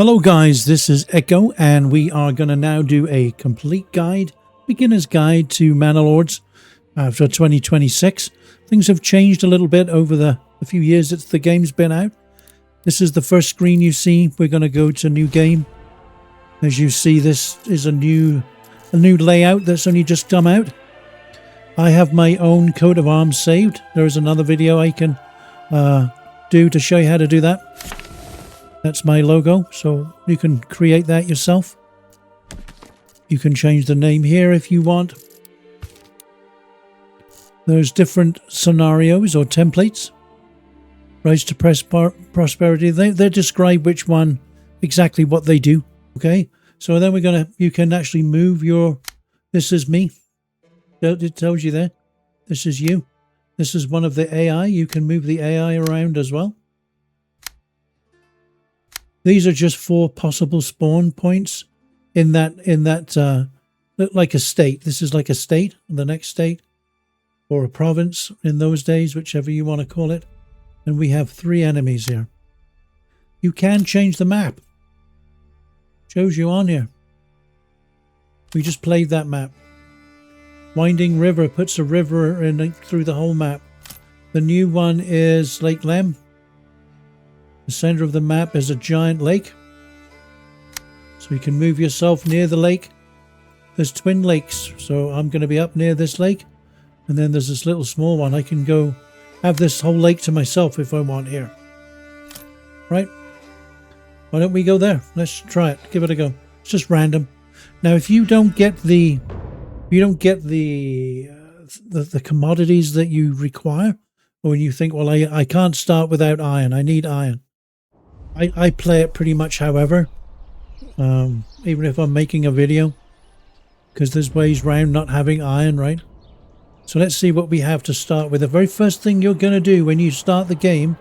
Hello guys, this is Echo and we are going to now do a complete guide, beginner's guide to Manor Lords for 2026. Things have changed a little bit over the few years that the game's been out. This is the first screen you see. We're going to go to new game. As you see, this is a new layout that's only just come out. I have my own coat of arms saved. There is another video I can do to show you how to do that. That's my logo, so you can create that yourself. You can change the name here if you want. There's different scenarios or templates. Rise to prosperity. They describe which one, exactly what they do. Okay, so then you can actually move your, this is me. It tells you there. This is you. This is one of the AI. You can move the AI around as well. These are just 4 possible spawn points in that like a state. This is like a state, the next state, or a province in those days, whichever you want to call it. And we have 3 enemies here. You can change the map. Shows you on here. We just played that map. Winding River puts a river in through the whole map. The new one is Lake Lem. The center of the map is a giant lake, so you can move yourself near the lake. There's twin lakes, so I'm going to be up near this lake, and then there's this little small one. I can go have this whole lake to myself if I want here. Right? Why don't we go there? Let's try it. Give it a go. It's just random. Now, if you don't get the commodities that you require, or when you think, well, I can't start without iron. I need iron. I play it pretty much however, even if I'm making a video, because there's ways around not having iron, right? So let's see what we have to start with. The very first thing you're going to do when you start the game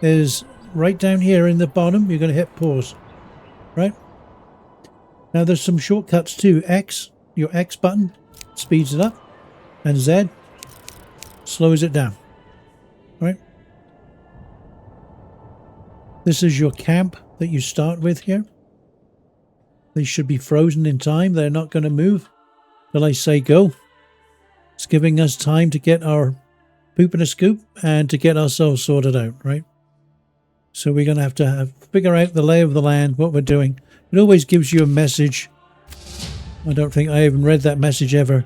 is right down here in the bottom, you're going to hit pause, right? Now there's some shortcuts too. X, your X button speeds it up, and Z slows it down, right? This is your camp that you start with here. They should be frozen in time. They're not going to move till I say go. It's giving us time to get our poop in a scoop and to get ourselves sorted out, right? So we're going to have figure out the lay of the land, what we're doing. It always gives you a message. I don't think I even read that message ever.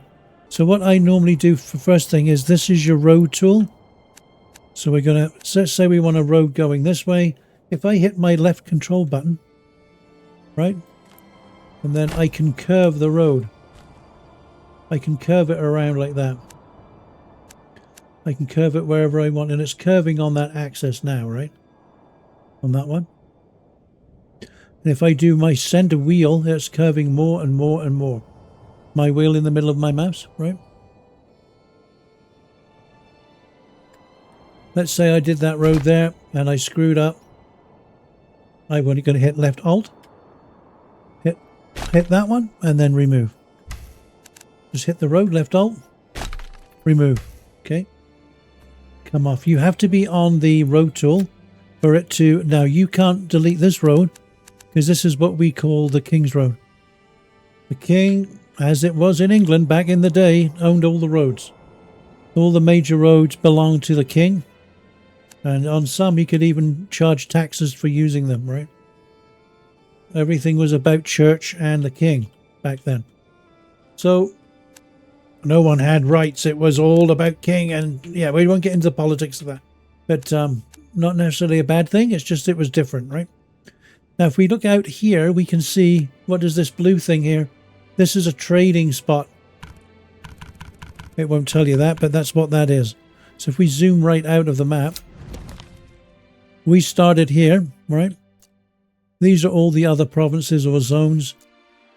So what I normally do for first thing is, this is your road tool. So we're going to, let's say we want a road going this way. If I hit my left control button, right, and then I can curve the road. I can curve it around like that. I can curve it wherever I want, and it's curving on that axis now, right? On that one. And if I do my center wheel, it's curving more and more and more. My wheel in the middle of my mouse, right? Let's say I did that road there and I screwed up. I'm only going to hit left alt, hit that one, and then remove. Just hit the road, left alt, remove. Okay, come off. You have to be on the road tool for it to. Now you can't delete this road because this is what we call the King's Road. The King, as it was in England back in the day, owned all the roads. All the major roads belonged to the king. And on some, he could even charge taxes for using them, right? Everything was about church and the king back then. So, no one had rights. It was all about king. And yeah, we won't get into the politics of that. But not necessarily a bad thing. It's just it was different, right? Now, if we look out here, we can see, what is this blue thing here? This is a trading spot. It won't tell you that, but that's what that is. So if we zoom right out of the map, we started here, right? These are all the other provinces or zones.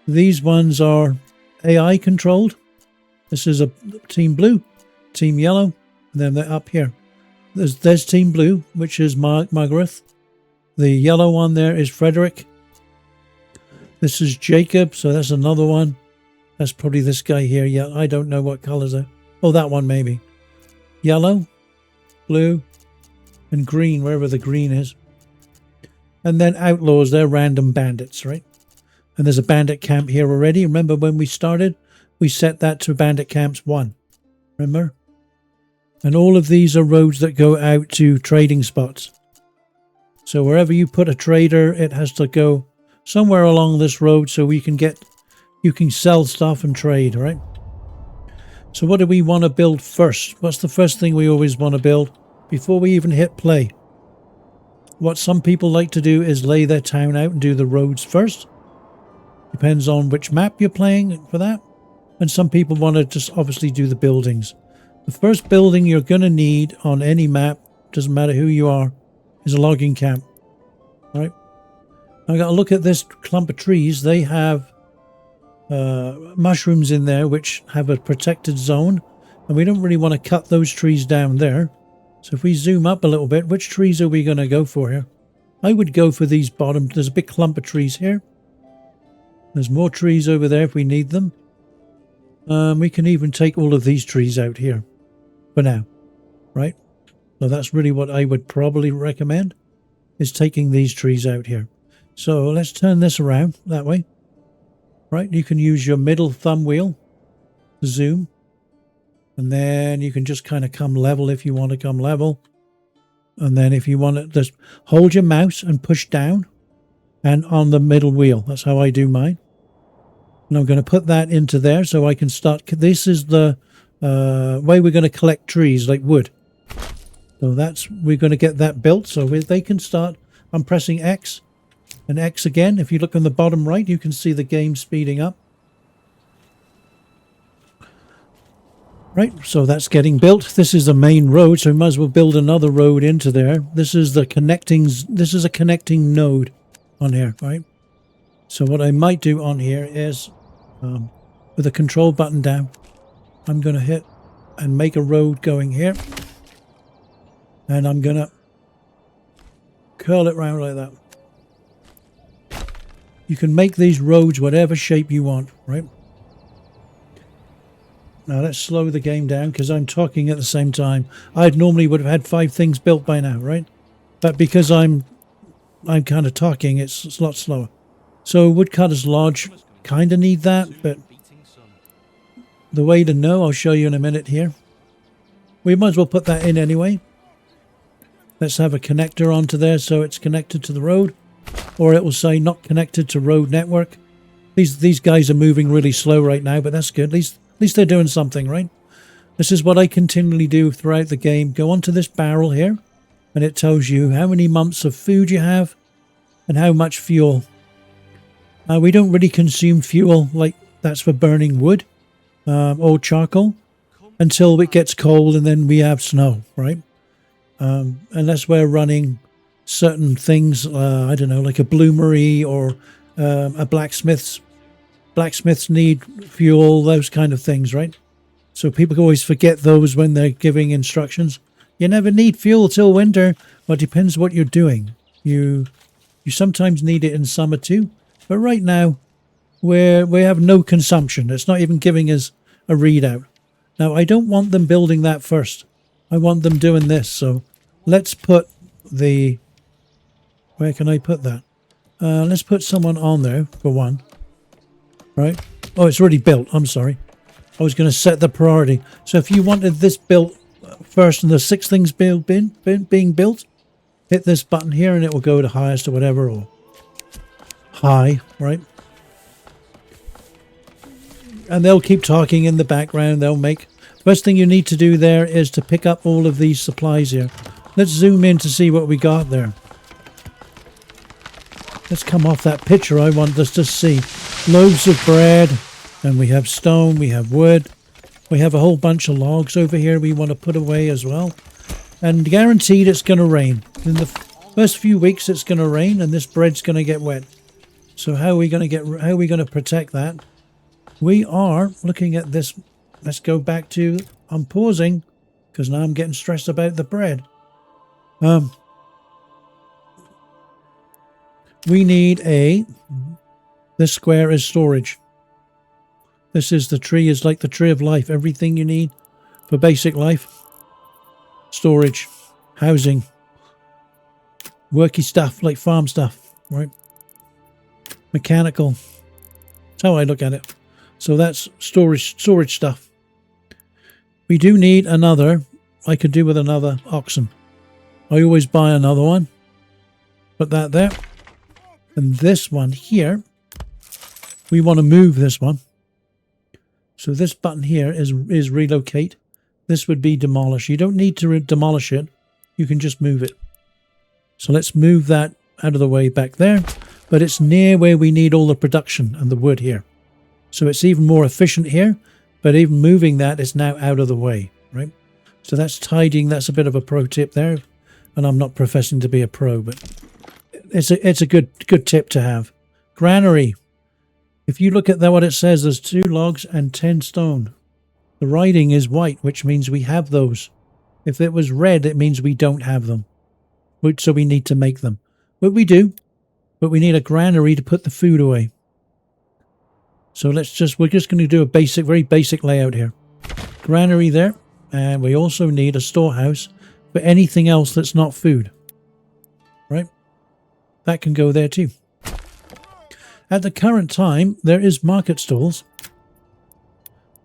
These ones are AI controlled. This is a team blue, team yellow, and then they're up here. There's team blue, which is Margaret. The yellow one there is Frederick. This is Jacob, so that's another one. That's probably this guy here. Yeah, I don't know what colors are. Oh, that one maybe. Yellow, blue, and green, wherever the green is. And then outlaws, they're random bandits, right? And there's a bandit camp here already. Remember when we started? We set that to bandit camps 1. Remember? And all of these are roads that go out to trading spots. So wherever you put a trader, it has to go somewhere along this road so you can sell stuff and trade, right? So what do we want to build first? What's the first thing we always want to build before we even hit play? What some people like to do is lay their town out and do the roads first. Depends on which map you're playing for that. And some people want to just obviously do the buildings. The first building you're going to need on any map, doesn't matter who you are, is a logging camp. Right? I've got to look at this clump of trees. They have mushrooms in there which have a protected zone. And we don't really want to cut those trees down there. So if we zoom up a little bit, which trees are we going to go for here? I would go for these bottom. There's a big clump of trees here. There's more trees over there if we need them. We can even take all of these trees out here for now, right? So that's really what I would probably recommend, is taking these trees out here. So let's turn this around that way, right? You can use your middle thumb wheel to zoom. And then you can just kind of come level if you want to come level. And then if you want to just hold your mouse and push down and on the middle wheel. That's how I do mine. And I'm going to put that into there so I can start. This is the way we're going to collect trees like wood. So we're going to get that built so they can start. I'm pressing X and X again. If you look on the bottom right, you can see the game speeding up. Right, so that's getting built. This is the main road, so we might as well build another road into there. This is a connecting node on here, right? So what I might do on here is, with the control button down, I'm going to hit and make a road going here. And I'm going to curl it round like that. You can make these roads whatever shape you want, right? Now let's slow the game down because I'm talking at the same time. I normally would have had 5 things built by now, right? But because I'm kind of talking, it's a lot slower. So Woodcutter's Lodge kind of need that, but the way to know, I'll show you in a minute here. We might as well put that in anyway. Let's have a connector onto there so it's connected to the road, or it will say not connected to road network. These guys are moving really slow right now, but that's good. At least they're doing something, right? This is what I continually do throughout the game. Go onto this barrel here, and it tells you how many months of food you have and how much fuel. We don't really consume fuel like that's for burning wood or charcoal until it gets cold and then we have snow, right? Unless we're running certain things, I don't know, like a bloomery or a blacksmith's. Blacksmiths need fuel, those kind of things, right? So people always forget those when they're giving instructions. You never need fuel till winter. Well, it depends what you're doing. You sometimes need it in summer too. But right now, we have no consumption. It's not even giving us a readout. Now, I don't want them building that first. I want them doing this. So let's put the... Where can I put that? Let's put someone on there for one. Right? Oh, it's already built. I'm sorry. I was going to set the priority. So if you wanted this built first and the 6 things being built, hit this button here and it will go to highest or whatever, or high, right? And they'll keep talking in the background. They'll make... First thing you need to do there is to pick up all of these supplies here. Let's zoom in to see what we got there. Let's come off that picture. I want us to see loaves of bread, and we have stone, we have wood, we have a whole bunch of logs over here we want to put away as well. And guaranteed it's going to rain. In the first few weeks it's going to rain and this bread's going to get wet. So how are we going to protect that? We are looking at this. Let's go back to, I'm pausing because now I'm getting stressed about the bread. We need this square is storage. This is the tree, is like the tree of life. Everything you need for basic life. Storage, housing, worky stuff, like farm stuff, right? Mechanical. That's how I look at it. So that's storage stuff. We do need another. I could do with another oxen. I always buy another one. Put that there. And this one here, we want to move this one. So this button here is relocate. This would be demolish. You don't need to demolish it. You can just move it. So let's move that out of the way back there. But it's near where we need all the production and the wood here. So it's even more efficient here. But even moving that is now out of the way, right? So that's tidying. That's a bit of a pro tip there. And I'm not professing to be a pro, but it's a good tip to have. Granary. If you look at that, what it says, there's 2 logs and 10 stone. The writing is white, which means we have those. If it was red, it means we don't have them. So we need to make them. But we do. But we need a granary to put the food away. So we're just going to do a very basic layout here. Granary there. And we also need a storehouse for anything else that's not food. Right? That can go there too. At the current time, there is market stalls.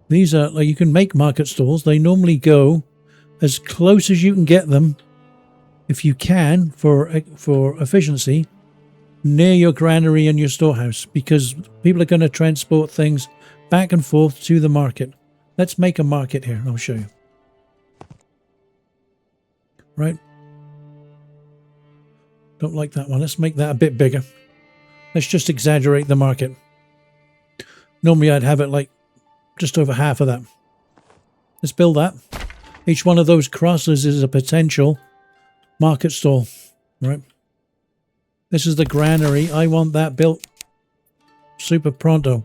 These are, like, you can make market stalls. They normally go as close as you can get them, if you can, for efficiency, near your granary and your storehouse, because people are going to transport things back and forth to the market. Let's make a market here. I'll show you. Right? Don't like that one. Let's make that a bit bigger. Let's just exaggerate the market. Normally I'd have it like just over half of that. Let's build that. Each one of those crosses is a potential market stall. Right? This is the granary. I want that built super pronto.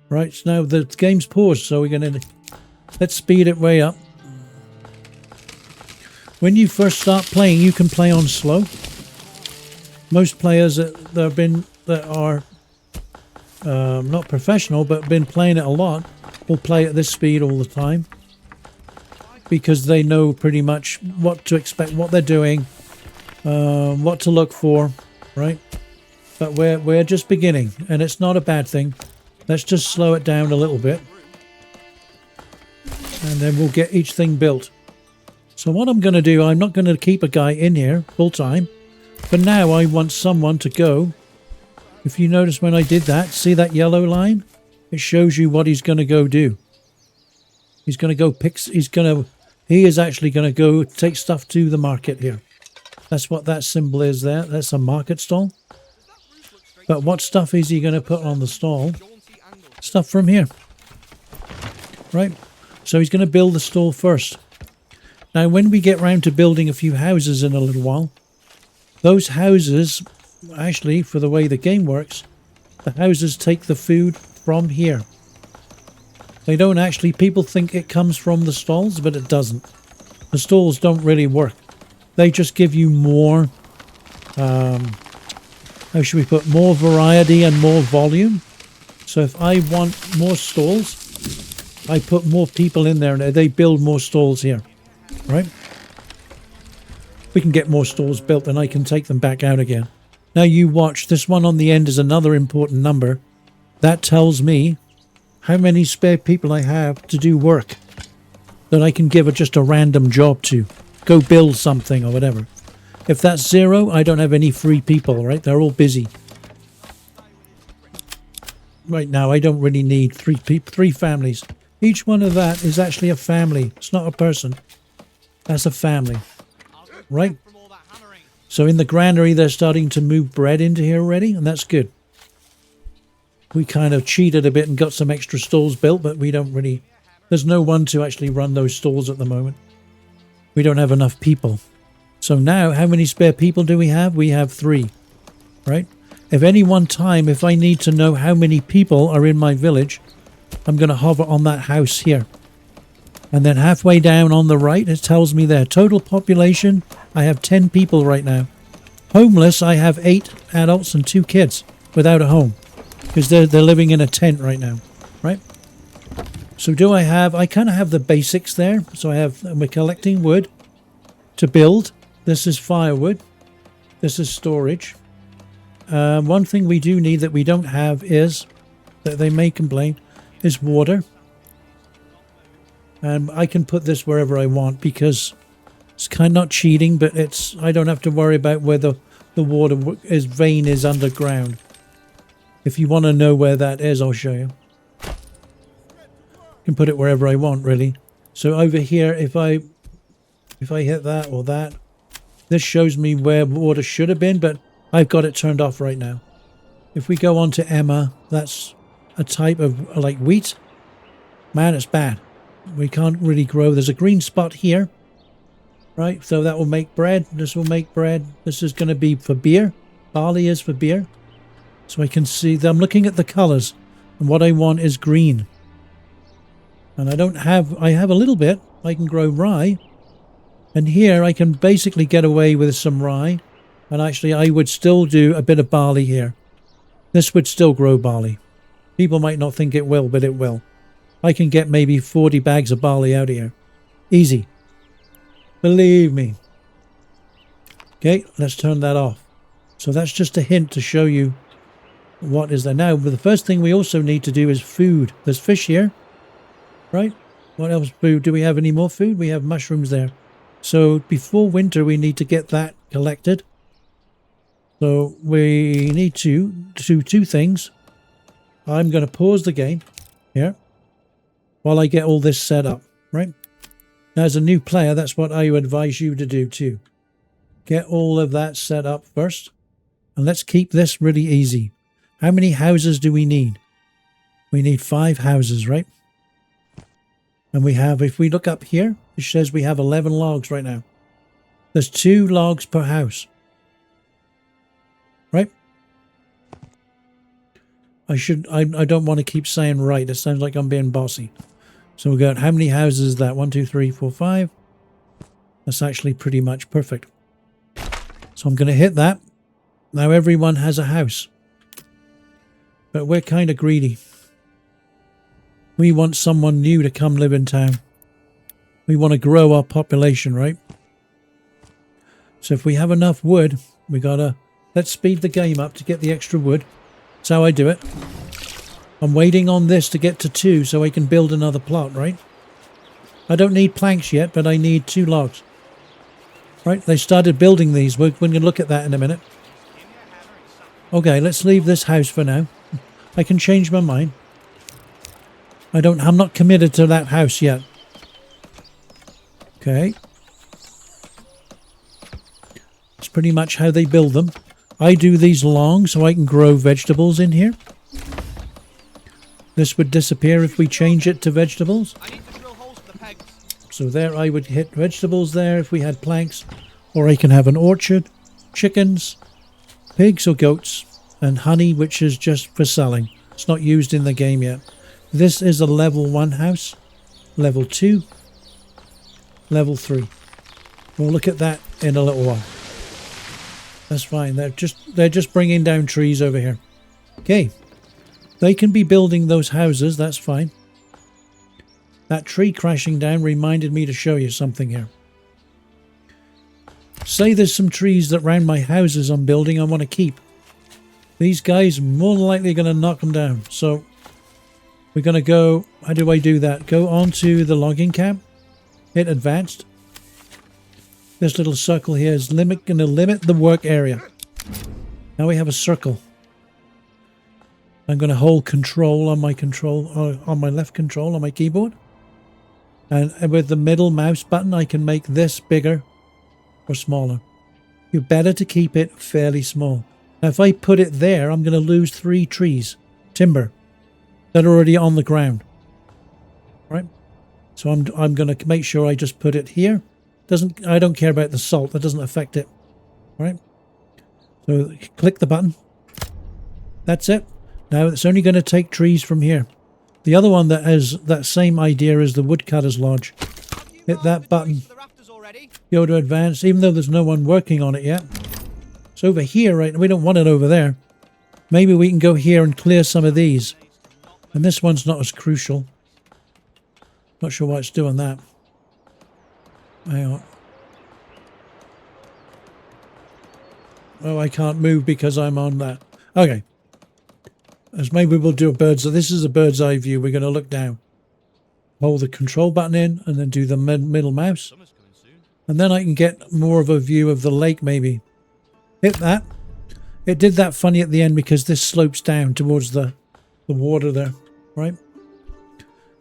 Right, so now the game's paused, so we're going to... Let's speed it way up. When you first start playing, you can play on slow. Most players that are not professional, but been playing it a lot, will play at this speed all the time. Because they know pretty much what to expect, what they're doing, what to look for, right? But we're just beginning, and it's not a bad thing. Let's just slow it down a little bit. And then we'll get each thing built. So what I'm going to do, I'm not going to keep a guy in here full time. For now, I want someone to go. If you notice when I did that, see that yellow line? It shows you what he's going to go do. He's going to go pick, he is actually going to go take stuff to the market here. That's what that symbol is there. That's a market stall. But what stuff is he going to put on the stall? Stuff from here. Right? So he's going to build the stall first. Now, when we get round to building a few houses in a little while, those houses, actually, for the way the game works, the houses take the food from here. They don't actually, people think it comes from the stalls, but it doesn't. The stalls don't really work. They just give you more, how should we put, more variety and more volume. So if I want more stalls, I put more people in there and they build more stalls here. Right? We can get more stalls built and I can take them back out again. Now you watch, this one on the end is another important number. That tells me how many spare people I have to do work that I can give just a random job to. Go build something or whatever. If that's 0, I don't have any free people, right? They're all busy. Right now, I don't really need 3 families. Each one of that is actually a family. It's not a person. That's a family. Right? So in the granary, they're starting to move bread into here already, and that's good. We kind of cheated a bit and got some extra stalls built, but we don't really... There's no one to actually run those stalls at the moment. We don't have enough people. So now, how many spare people do we have? We have 3. Right? If any one time, if I need to know how many people are in my village, I'm going to hover on that house here. And then halfway down on the right, it tells me their total population. I have 10 people right now. Homeless, I have 8 adults and 2 kids without a home. Because they're living in a tent right now. Right? So do I have... I kind of have the basics there. So we're collecting wood to build. This is firewood. This is storage. One thing we do need that we don't have is, that they may complain, is water. And I can put this wherever I want because it's kind of not cheating, but I don't have to worry about where the water vein is underground. If you want to know where that is, I'll show you. I can put it wherever I want, really. So over here, if I hit that or that, this shows me where water should have been, but I've got it turned off right now. If we go on to Emma, that's a type of like wheat. Man, it's bad. We can't really grow. There's a green spot here. Right, so that will make bread. This will make bread. This is going to be for beer. Barley is for beer. So I can see that I'm looking at the colours. And what I want is green. And I have a little bit. I can grow rye. And here I can basically get away with some rye. And actually I would still do a bit of barley here. This would still grow barley. People might not think it will, but it will. I can get maybe 40 bags of barley out of here. Easy. Believe me. Okay, let's turn that off. So that's just a hint to show you what is there now. But the first thing we also need to do is food. There's fish here. Right? What else food? Do we have any more food? We have mushrooms there. So before winter we need to get that collected. So we need to do two things. I'm going to pause the game here while I get all this set up. Right? Now, as a new player, that's what I would advise you to do too. Get all of that set up first. And let's keep this really easy. How many houses do we need? We need 5 houses, right? And we have, if we look up here, it says we have 11 logs right now. There's 2 logs per house. Right? I don't want to keep saying right. It sounds like I'm being bossy. So we got, how many houses is that? 1, 2, 3, 4, 5. That's actually pretty much perfect. So I'm going to hit that. Now everyone has a house. But we're kind of greedy. We want someone new to come live in town. We want to grow our population, right? So if we have enough wood, we gotta, let's speed the game up to get the extra wood. That's how I do it. I'm waiting on this to get to 2 so I can build another plot, right? I don't need planks yet, but I need 2 logs. Right, they started building these. We're going to look at that in a minute. Okay, let's leave this house for now. I can change my mind. I'm not committed to that house yet. Okay. That's pretty much how they build them. I do these long so I can grow vegetables in here. This would disappear if we change it to vegetables. So there I would hit vegetables there if we had planks. Or I can have an orchard, chickens, pigs or goats, and honey, which is just for selling. It's not used in the game yet. This is a level 1 house, level 2, level 3. We'll look at that in a little while. That's fine. They're just bringing down trees over here. Okay. They can be building those houses, that's fine. That tree crashing down reminded me to show you something here. Say there's some trees that round my houses I'm building I want to keep. These guys more than likely going to knock them down. So we're going to go, how do I do that? Go onto the logging camp, hit advanced. This little circle here is going to limit the work area. Now we have a circle. I'm going to hold control on my left control on my keyboard. And with the middle mouse button, I can make this bigger or smaller. You're better to keep it fairly small. Now, if I put it there, I'm going to lose 3 trees, timber, that are already on the ground. Right? So I'm going to make sure I just put it here. I don't care about the salt. That doesn't affect it. Right? So click the button. That's it. Now it's only going to take trees from here. The other one that has that same idea is the woodcutter's lodge. Hit that button. Go to advanced, even though there's no one working on it yet. It's over here, right? We don't want it over there. Maybe we can go here and clear some of these. And this one's not as crucial. Not sure why it's doing that. Hang on. Oh, I can't move because I'm on that. Okay. As maybe we'll do a bird's. So this is a bird's eye view. We're going to look down. Hold the control button in and then do the middle mouse. And then I can get more of a view of the lake maybe. Hit that. It did that funny at the end because this slopes down towards the water there. Right?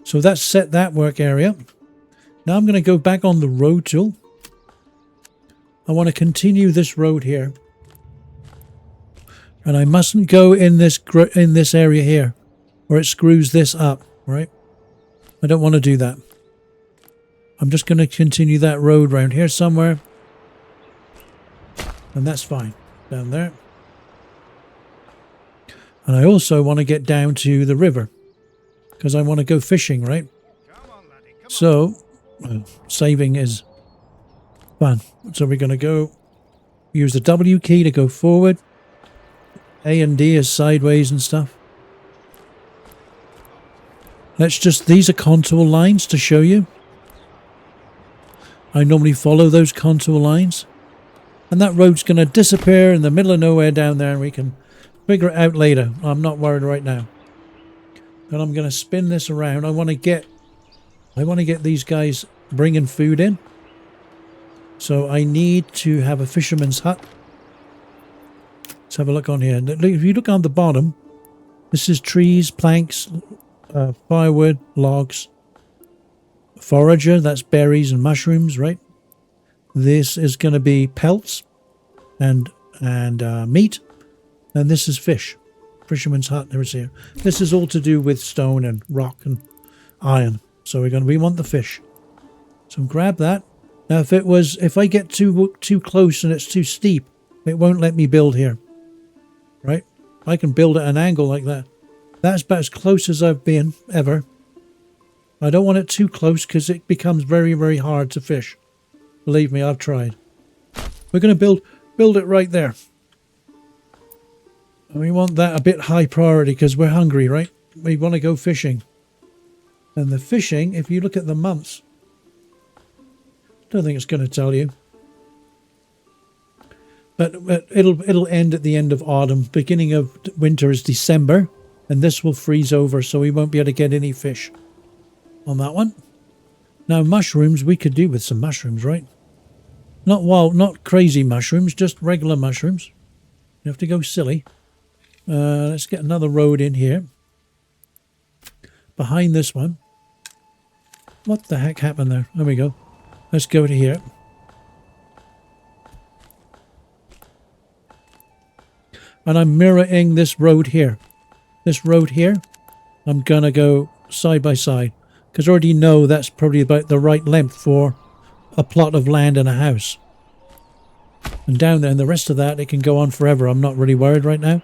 So that's set that work area. Now I'm going to go back on the road tool. I want to continue this road here. And I mustn't go in this area here or it screws this up, right? I don't want to do that. I'm just going to continue that road around here somewhere. And that's fine. Down there. And I also want to get down to the river. Because I want to go fishing, right? So, saving is fun. So we're going to go use the W key to go forward. A and D is sideways and stuff. These are contour lines to show you. I normally follow those contour lines. And that road's going to disappear in the middle of nowhere down there and we can figure it out later. I'm not worried right now. And I'm going to spin this around. I want to get these guys bringing food in. So I need to have a fisherman's hut. Let's have a look on here. If you look on the bottom, this is trees, planks, firewood, logs, forager, that's berries and mushrooms, right? This is going to be pelts and meat, and this is fish. Fisherman's hut, there is here. This is all to do with stone and rock and iron. So we want the fish. So grab that. Now if I get too close and it's too steep, it won't let me build here. Right? I can build at an angle like that. That's about as close as I've been ever. I don't want it too close because it becomes very, very hard to fish. Believe me, I've tried. We're going to build it right there. And we want that a bit high priority because we're hungry, right? We want to go fishing. And the fishing, if you look at the months, I don't think it's going to tell you. But it'll end at the end of autumn. Beginning of winter is December. And this will freeze over, so we won't be able to get any fish on that one. Now, mushrooms, we could do with some mushrooms, right? Not crazy mushrooms, just regular mushrooms. You have to go silly. Let's get another road in here. Behind this one. What the heck happened there? There we go. Let's go to here. And I'm mirroring this road here. This road here, I'm going to go side by side. Because I already know that's probably about the right length for a plot of land and a house. And down there, and the rest of that, it can go on forever. I'm not really worried right now.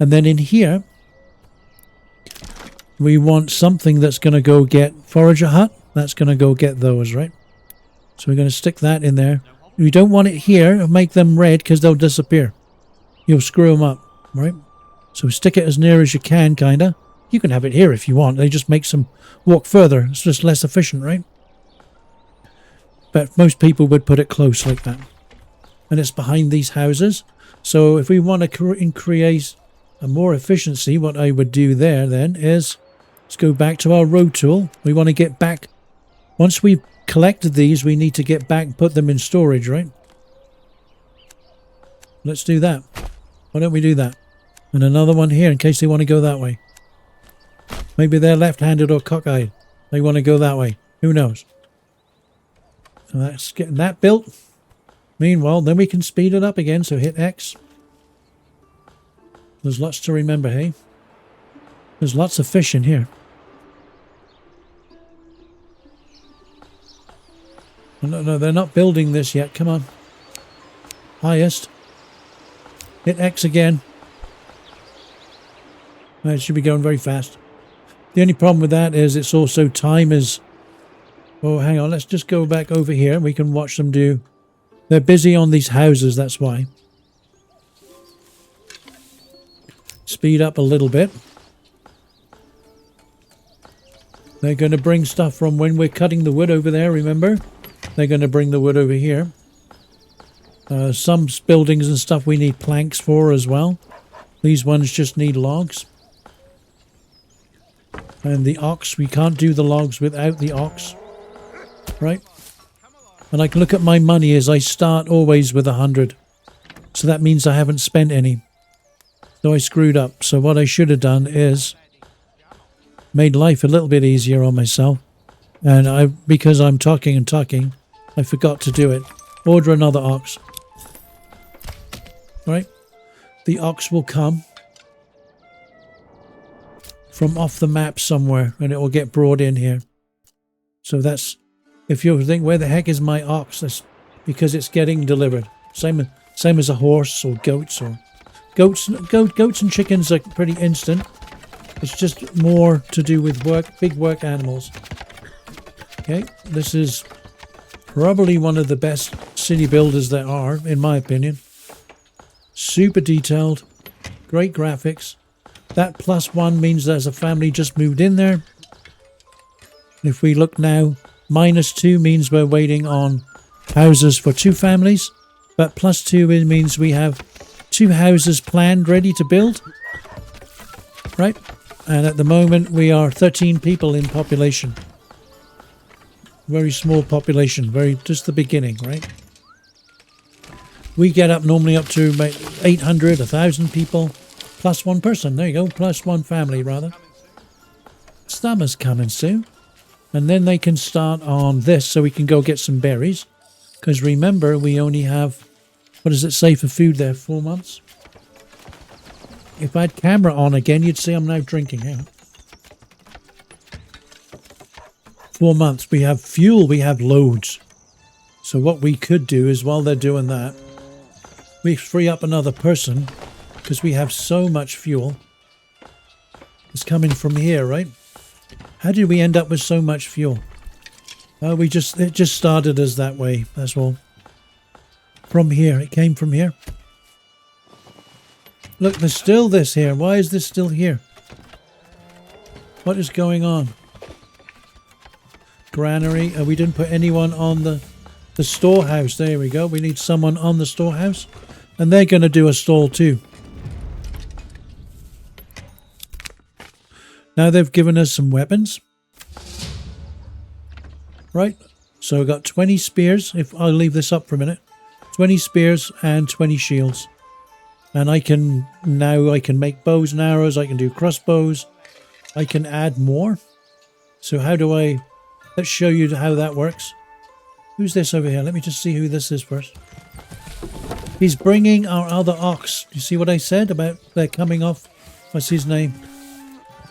And then in here, we want something that's going to go get forager hut. That's going to go get those, right? So we're going to stick that in there. We don't want it here and make them red because they'll disappear. You'll screw them up, right? So stick it as near as you can, kind of. You can have it here if you want. They just make them walk further. It's just less efficient, right? But most people would put it close like that. And it's behind these houses. So if we want to create a more efficiency, what I would do there then is, let's go back to our road tool. We want to get back. Once we've collected these, we need to get back and put them in storage, right? Let's do that. Why don't we do that? And another one here in case they want to go that way. Maybe they're left-handed or cockeyed. They want to go that way. Who knows? So that's getting that built. Meanwhile, then we can speed it up again. So hit X. There's lots to remember, hey? There's lots of fish in here. No, they're not building this yet. Come on. Highest. Hit X again. It should be going very fast. The only problem with that is it's also time is... Oh, hang on. Let's just go back over here. We can watch them do... They're busy on these houses, that's why. Speed up a little bit. They're going to bring stuff from when we're cutting the wood over there, remember? They're going to bring the wood over here. Some buildings and stuff we need planks for as well. These ones just need logs. And the ox, we can't do the logs without the ox. Right? And I can look at my money as I start always with 100. So that means I haven't spent any. So I screwed up. So what I should have done is made life a little bit easier on myself. And because I'm talking and talking, I forgot to do it. Order another ox. Right? The ox will come from off the map somewhere and it will get brought in here. So that's, if you think, where the heck is my ox? That's because it's getting delivered. Same as a horse or goats or goats and chickens are pretty instant. It's just more to do with big work animals. Okay, this is probably one of the best city builders there are, in my opinion. Super detailed, great graphics. That +1 means there's a family just moved in there. If we look now, -2 means we're waiting on houses for 2 families. But +2 it means we have 2 houses planned, ready to build. Right? And at the moment we are 13 people in population. Very small population, just the beginning, right? We get normally up to about 800, 1,000 people, plus 1 person. There you go, plus 1 family, rather. Summer's coming soon. And then they can start on this, so we can go get some berries. Because remember, we only have, what does it say for food there, 4 months? If I had camera on again, you'd see I'm now drinking. Hang on. 4 months. We have fuel, we have loads. So what we could do is, while they're doing that, we free up another person, because we have so much fuel. It's coming from here, right? How did we end up with so much fuel? It just started us that way, that's all. From here, it came from here. Look, there's still this here. Why is this still here? What is going on? Granary. We didn't put anyone on the storehouse. There we go. We need someone on the storehouse. And they're going to do a stall too. Now they've given us some weapons. Right. So we've got 20 spears. If I'll leave this up for a minute. 20 spears and 20 shields. And I can make bows and arrows. I can do crossbows. I can add more. So how do I... Let's show you how that works. Who's this over here? Let me just see who this is first. He's bringing our other ox. You see what I said about they're coming off? What's his name?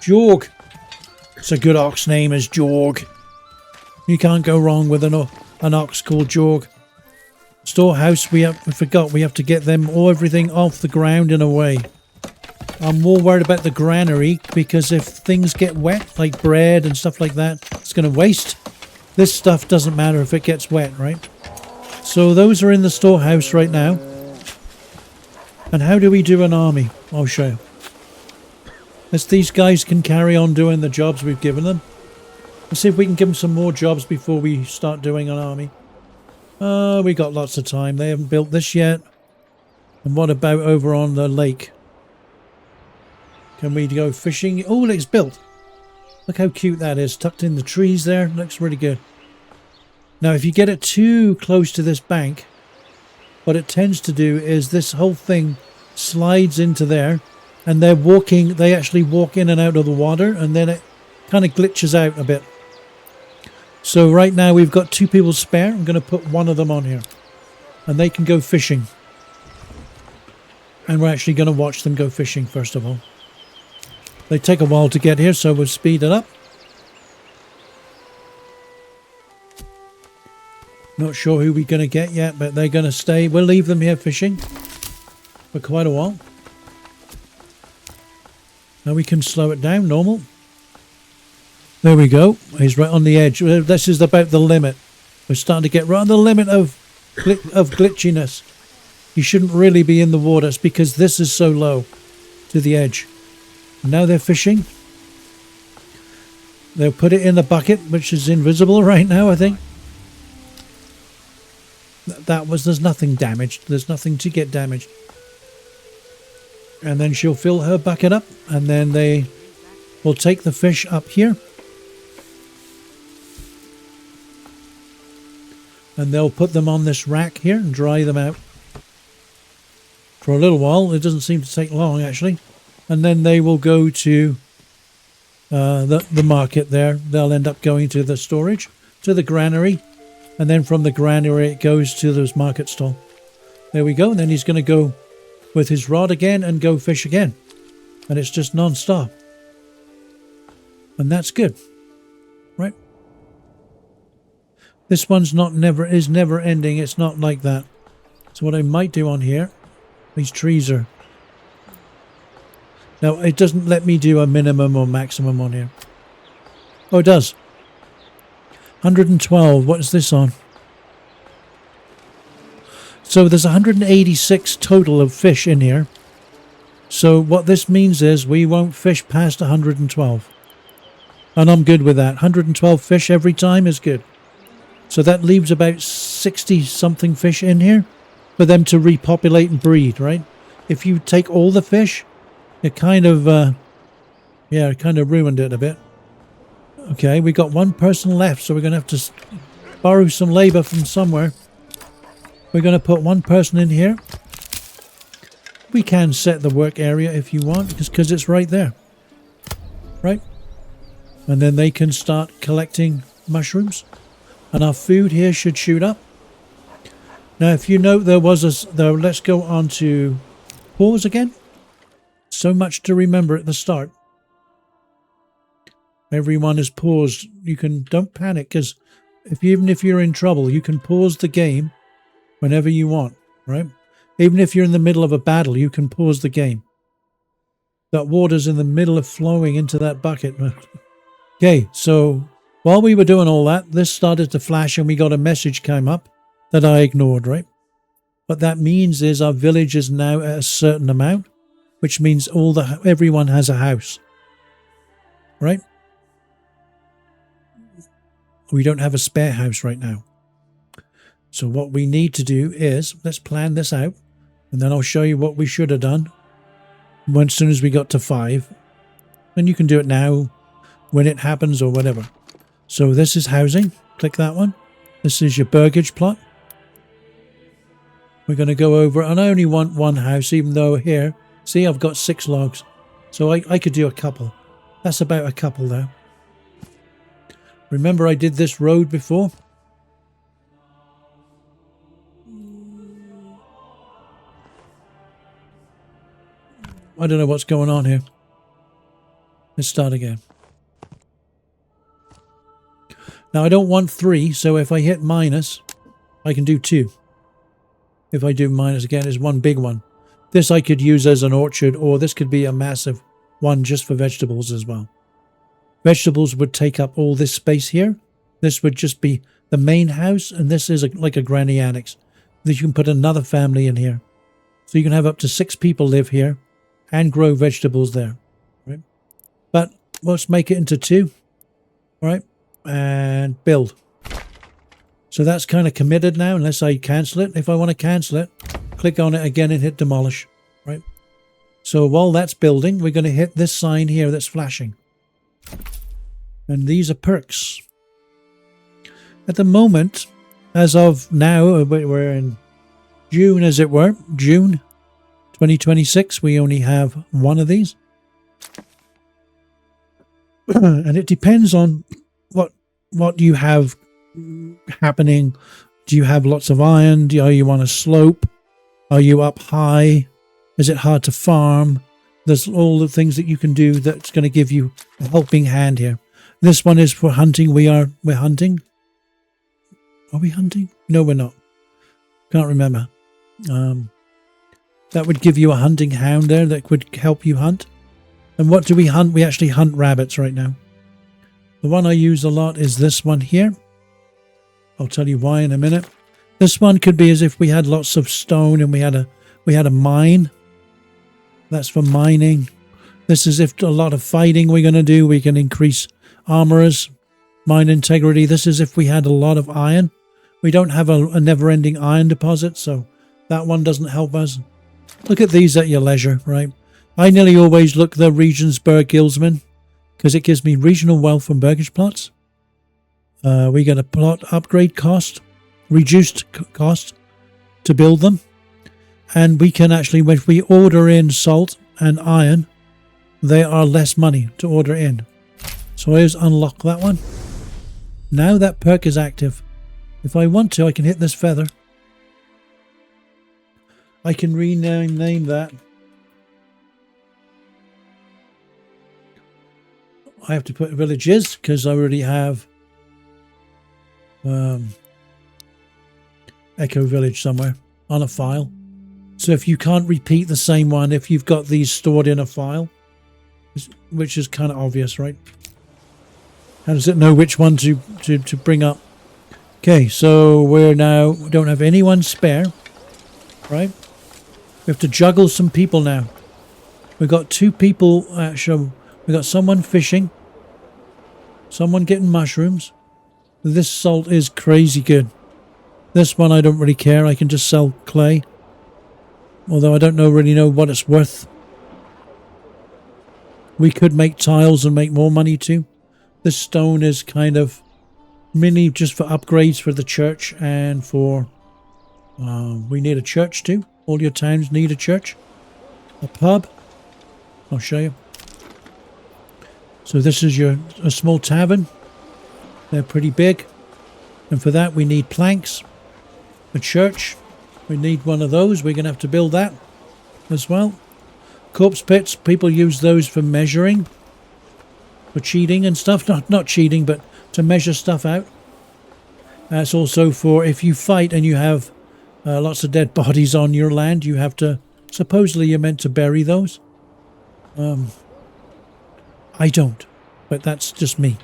Jorg. It's a good ox name, is Jorg. You can't go wrong with an ox called Jorg. Storehouse, we forgot we have to get everything off the ground in a way. I'm more worried about the granary, because if things get wet, like bread and stuff like that, it's going to waste. This stuff doesn't matter if it gets wet, right? So those are in the storehouse right now. And how do we do an army? I'll show you. These guys can carry on doing the jobs we've given them. Let's see if we can give them some more jobs before we start doing an army. We got lots of time. They haven't built this yet. And what about over on the lake? Can we go fishing? Oh, it's built. Look how cute that is. Tucked in the trees there. Looks really good. Now, if you get it too close to this bank, what it tends to do is this whole thing slides into there. And they actually walk in and out of the water. And then it kind of glitches out a bit. So right now we've got 2 people spare. I'm going to put one of them on here. And they can go fishing. And we're actually going to watch them go fishing first of all. They take a while to get here, so we'll speed it up. Not sure who we're going to get yet, but they're going to stay. We'll leave them here fishing for quite a while. Now we can slow it down, normal. There we go. He's right on the edge. This is about the limit. We're starting to get right on the limit of glitchiness. You shouldn't really be in the water. It's because this is so low to the edge. Now they're fishing. They'll put it in the bucket, which is invisible right now, I think. There's nothing damaged. There's nothing to get damaged. And then she'll fill her bucket up, and then they will take the fish up here. And they'll put them on this rack here and dry them out for a little while. It doesn't seem to take long, actually. And then they will go to the market there. They'll end up going to the storage, to the granary. And then from the granary, it goes to this market stall. There we go. And then he's going to go with his rod again and go fish again. And it's just non-stop. And that's good. Right? This one's is never ending. It's not like that. So what I might do on here, these trees are... Now, it doesn't let me do a minimum or maximum on here. Oh, it does. 112. What is this on? So there's 186 total of fish in here. So what this means is we won't fish past 112. And I'm good with that. 112 fish every time is good. So that leaves about 60-something fish in here for them to repopulate and breed, right? If you take all the fish, it kind of, it kind of ruined it a bit. Okay, we got one person left, so we're going to have to borrow some labor from somewhere. We're going to put one person in here. We can set the work area if you want, because it's right there. Right? And then they can start collecting mushrooms. And our food here should shoot up. Now, if you note, let's go on to pause again. So much to remember at the start. Everyone is paused. Don't panic, because even if you're in trouble, you can pause the game whenever you want, right? Even if you're in the middle of a battle, you can pause the game. That water's in the middle of flowing into that bucket. Okay, so while we were doing all that, this started to flash and we got a message came up that I ignored, right? What that means is our village is now at a certain amount, which means everyone has a house, right? We don't have a spare house right now. So what we need to do is, let's plan this out, and then I'll show you what we should have done as soon as we got to 5. And you can do it now, when it happens or whatever. So this is housing. Click that one. This is your burgage plot. We're going to go over, and I only want one house, even though here, see, I've got 6 logs. So I could do a couple. That's about a couple there. Remember I did this road before? I don't know what's going on here. Let's start again. Now I don't want 3, so if I hit minus, I can do 2. If I do minus again, it's one big one. This I could use as an orchard, or this could be a massive one just for vegetables as well. Vegetables would take up all this space here. This would just be the main house, and this is like a granny annex. Then you can put another family in here. So you can have up to 6 people live here and grow vegetables there. Right? But let's make it into 2. All right? And build. So that's kind of committed now, unless I cancel it. If I want to cancel it, click on it again and hit demolish. Right? So while that's building, we're going to hit this sign here that's flashing. And these are perks. At the moment, as of now, we're in June, as it were, June 2026, we only have one of these. And it depends on what you have happening. Do you have lots of iron? Are you on a slope? Are you up high? Is it hard to farm? There's all the things that you can do that's going to give you a helping hand here. This one is for hunting. We're hunting. Are we hunting? No, we're not. Can't remember. That would give you a hunting hound there that would help you hunt. And what do we hunt? We actually hunt rabbits right now. The one I use a lot is this one here. I'll tell you why in a minute. This one could be as if we had lots of stone and we had a mine. That's for mining. This is if a lot of fighting we're going to do. We can increase armorers, mine integrity. This is if we had a lot of iron. We don't have a never-ending iron deposit, so that one doesn't help us. Look at these at your leisure, right? I nearly always look the Regensburg Guildsman because it gives me regional wealth from burgage plots. We get a plot upgrade cost, reduced cost to build them. And we can actually, when we order in salt and iron, they are less money to order in. So I just unlock that one. Now that perk is active. If I want to, I can hit this feather. I can rename that. I have to put villages because I already have Echo Village somewhere on a file. So if you can't repeat the same one, if you've got these stored in a file, which is kind of obvious, right? How does it know which one to bring up? Okay, so we don't have anyone spare, right? We have to juggle some people now. We've got 2 people, actually, we've got someone fishing, someone getting mushrooms. This salt is crazy good. This one I don't really care, I can just sell clay. Although I don't really know what it's worth. We could make tiles and make more money too. This stone is kind of mini just for upgrades for the church and for... we need a church too. All your towns need a church. A pub. I'll show you. So this is a small tavern. They're pretty big. And for that we need planks. A church. We need one of those. We're going to have to build that as well. Corpse pits. People use those for measuring. For cheating and stuff. Not cheating, but to measure stuff out. That's also for if you fight and you have lots of dead bodies on your land, you have to... Supposedly you're meant to bury those. I don't. But that's just me.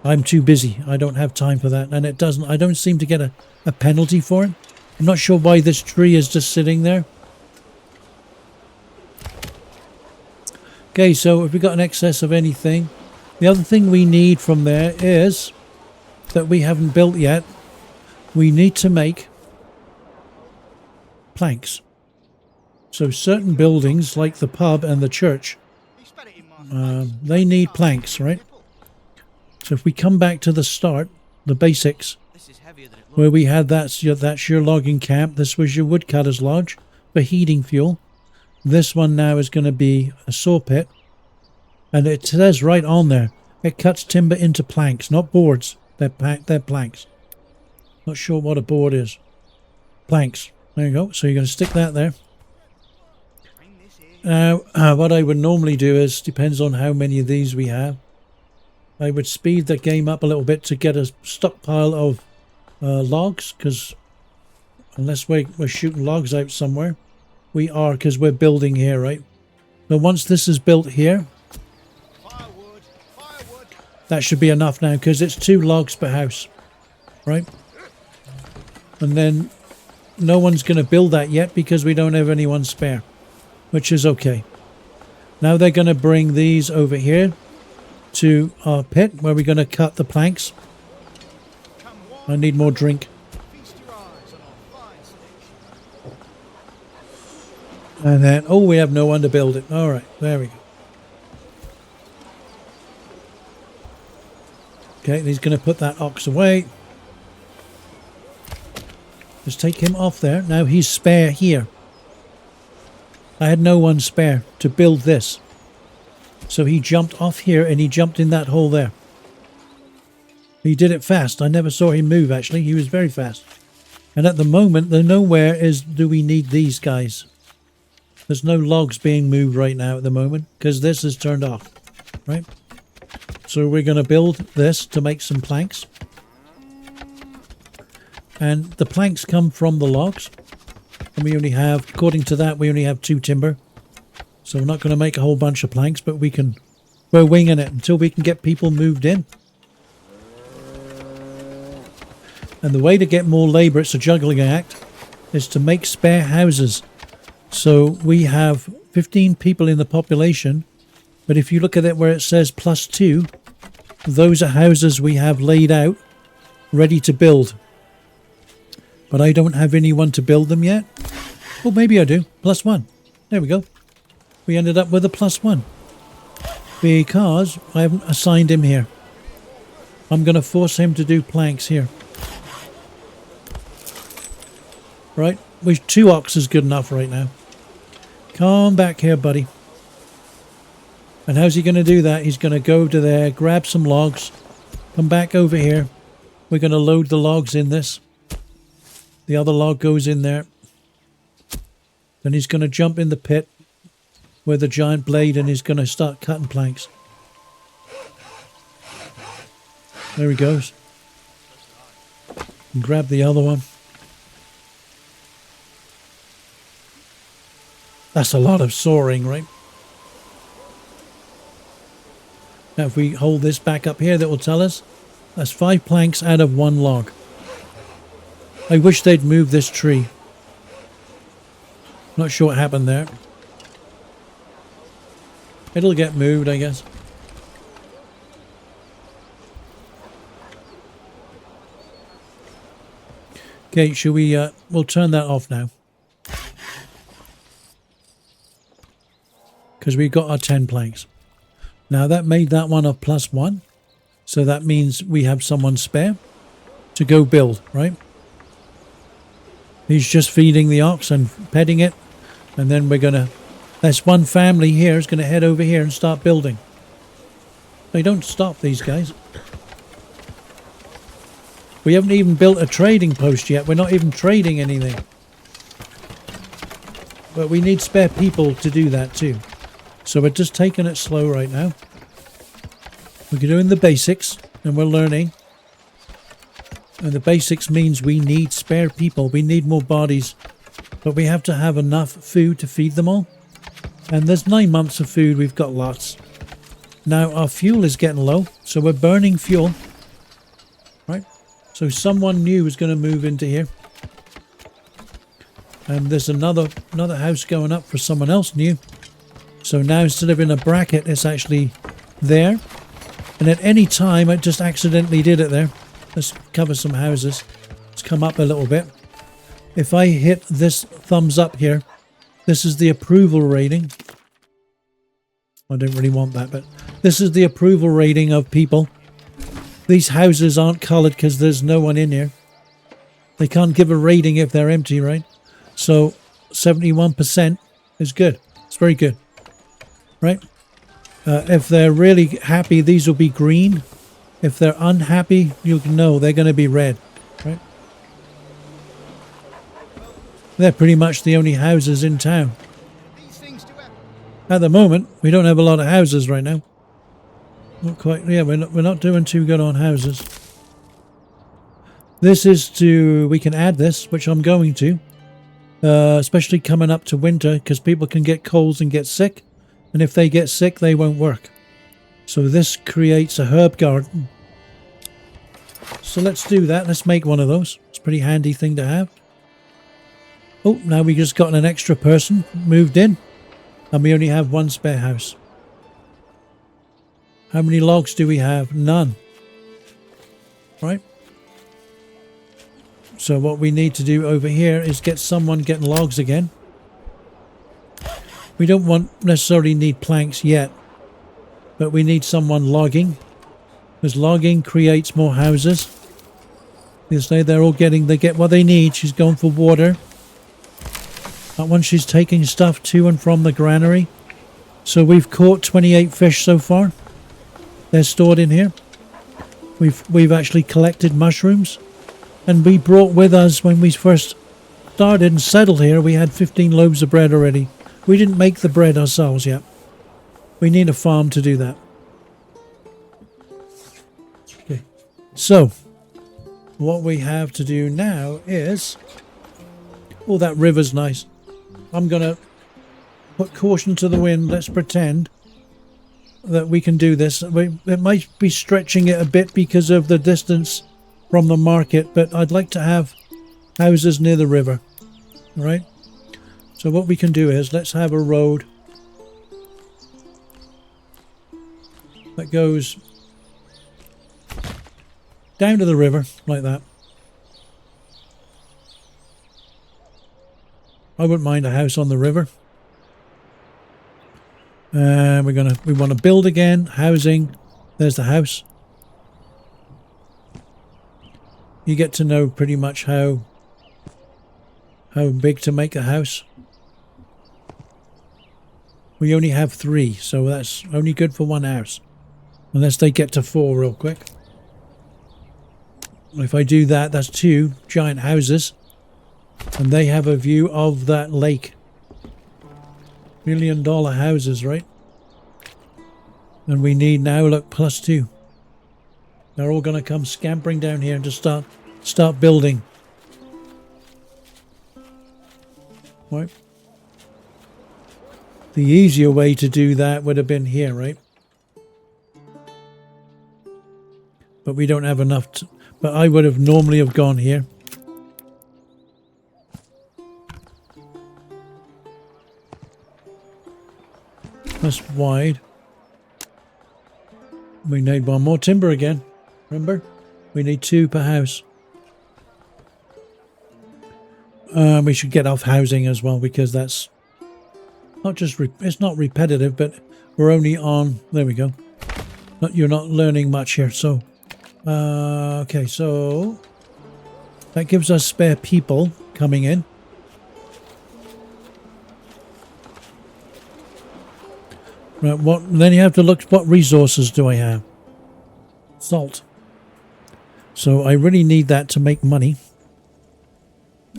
I'm too busy. I don't have time for that. And it doesn't... I don't seem to get a penalty for it. I'm not sure why this tree is just sitting there. Okay, so if we got an excess of anything, the other thing we need from there is that we haven't built yet. We need to make planks. So certain buildings like the pub and the church, they need planks, right? So if we come back to the start, the basics, where we had that's your logging camp. This was your woodcutter's lodge for heating fuel. This one now is going to be a saw pit. And it says right on there, it cuts timber into planks, not boards. They're planks. Not sure what a board is. Planks. There you go. So you're going to stick that there. Now, what I would normally do is, depends on how many of these we have, I would speed the game up a little bit to get a stockpile of logs, because unless we're shooting logs out somewhere, we are, because we're building here, right? But once this is built here, that should be enough now, because it's 2 logs per house, right? And then no one's going to build that yet because we don't have anyone spare, which is okay. Now they're going to bring these over here to our pit where we're going to cut the planks. I need more drink. And then, oh, we have no one to build it. All right, there we go. Okay, he's going to put that ox away. Just take him off there. Now he's spare here. I had no one spare to build this. So he jumped off here and he jumped in that hole there. He did it fast. I never saw him move, actually. He was very fast. And at the moment, the nowhere is, do we need these guys? There's no logs being moved right now at the moment because this is turned off, right? So we're going to build this to make some planks. And the planks come from the logs. And we only have, according to that, we only have 2 timber. So we're not going to make a whole bunch of planks, but we're winging it until we can get people moved in. And the way to get more labour, it's a juggling act, is to make spare houses. So we have 15 people in the population, but if you look at it where it says +2, those are houses we have laid out, ready to build. but I don't have anyone to build them yet. Well, maybe I do. +1. There we go. We ended up with a +1 because I haven't assigned him here. I'm going to force him to do planks here. Right? 2 ox is good enough right now. Come back here, buddy. And how's he going to do that? He's going to go to there, grab some logs, come back over here. We're going to load the logs in this. The other log goes in there. Then he's going to jump in the pit with a giant blade and he's going to start cutting planks. There he goes. And grab the other one. That's a lot of sawing, right? Now if we hold this back up here, that will tell us that's 5 planks out of 1 log. I wish they'd move this tree. Not sure what happened there. It'll get moved, I guess. Okay, should we, we'll turn that off now. Because we got our 10 planks. Now that made that one a +1. So that means we have someone spare to go build, right? He's just feeding the ox and petting it. And then we're going to... That's one family here is going to head over here and start building. They don't stop, these guys. We haven't even built a trading post yet. We're not even trading anything. But we need spare people to do that too. So we're just taking it slow right now. We're doing the basics and we're learning. And the basics means we need spare people. We need more bodies. But we have to have enough food to feed them all. And there's 9 months of food. We've got lots. Now our fuel is getting low. So we're burning fuel. Right? So someone new is going to move into here. And there's another house going up for someone else new. So now instead of in a bracket, it's actually there. And at any time, I just accidentally did it there. Let's cover some houses. Let's come up a little bit. If I hit this thumbs up here, this is the approval rating. I don't really want that, but this is the approval rating of people. These houses aren't coloured because there's no one in here. They can't give a rating if they're empty, right? So 71% is good. It's very good. Right? If they're really happy, these will be green. If they're unhappy, you know they're going to be red. Right? They're pretty much the only houses in town. At the moment, we don't have a lot of houses right now. Not quite. Yeah, we're not doing too good on houses. This is we can add this, which I'm going to. Especially coming up to winter, because people can get colds and get sick. And if they get sick, they won't work. So this creates a herb garden. So let's do that. Let's make one of those. It's a pretty handy thing to have. Oh, now we just got an extra person moved in. And we only have 1 spare house. How many logs do we have? None. Right? So what we need to do over here is get someone getting logs again. We don't necessarily need planks yet, but we need someone logging, because logging creates more houses. They get what they need. She's going for water. That one, she's taking stuff to and from the granary. So we've caught 28 fish so far. They're stored in here. We've actually collected mushrooms, and we brought with us when we first started and settled here. We had 15 loaves of bread already. We didn't make the bread ourselves yet. We need a farm to do that. Okay. So, what we have to do now is... Oh, that river's nice. I'm going to put caution to the wind. Let's pretend that we can do this. It might be stretching it a bit because of the distance from the market, but I'd like to have houses near the river. All right? So what we can do is, let's have a road that goes down to the river, like that. I wouldn't mind a house on the river. And we want to build again. Housing. There's the house. You get to know pretty much how big to make a house. We only have 3, so that's only good for one house. Unless they get to 4 real quick. If I do that, that's 2 giant houses. And they have a view of that lake. $1 million houses, right? And we need now, look, +2. They're all going to come scampering down here and just start building. Right? The easier way to do that would have been here, right? But we don't have enough to, but I would have normally have gone here. That's wide. We need one more timber again. Remember? We need 2 per house. We should get off housing as well, because that's not just it's not repetitive, but we're only on. There we go. You're not learning much here. So, okay, so that gives us spare people coming in. Right. Then you have to look. What resources do I have? Salt. So I really need that to make money.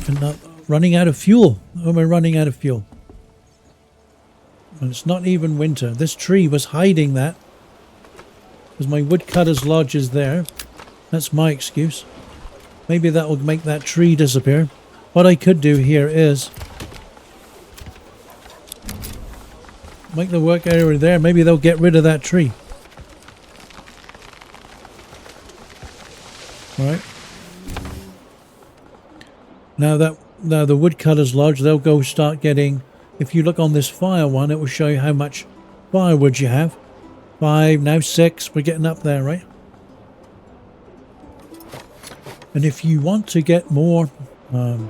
And not running out of fuel. Oh, we're running out of fuel. And it's not even winter. This tree was hiding that. Because my woodcutter's lodge is there. That's my excuse. Maybe that will make that tree disappear. What I could do here is make the work area there. Maybe they'll get rid of that tree. Alright. Now the woodcutter's lodge, they'll go start getting, if you look on this fire one, it will show you how much firewood you have. 5, now 6, we're getting up there, right? And if you want to get more out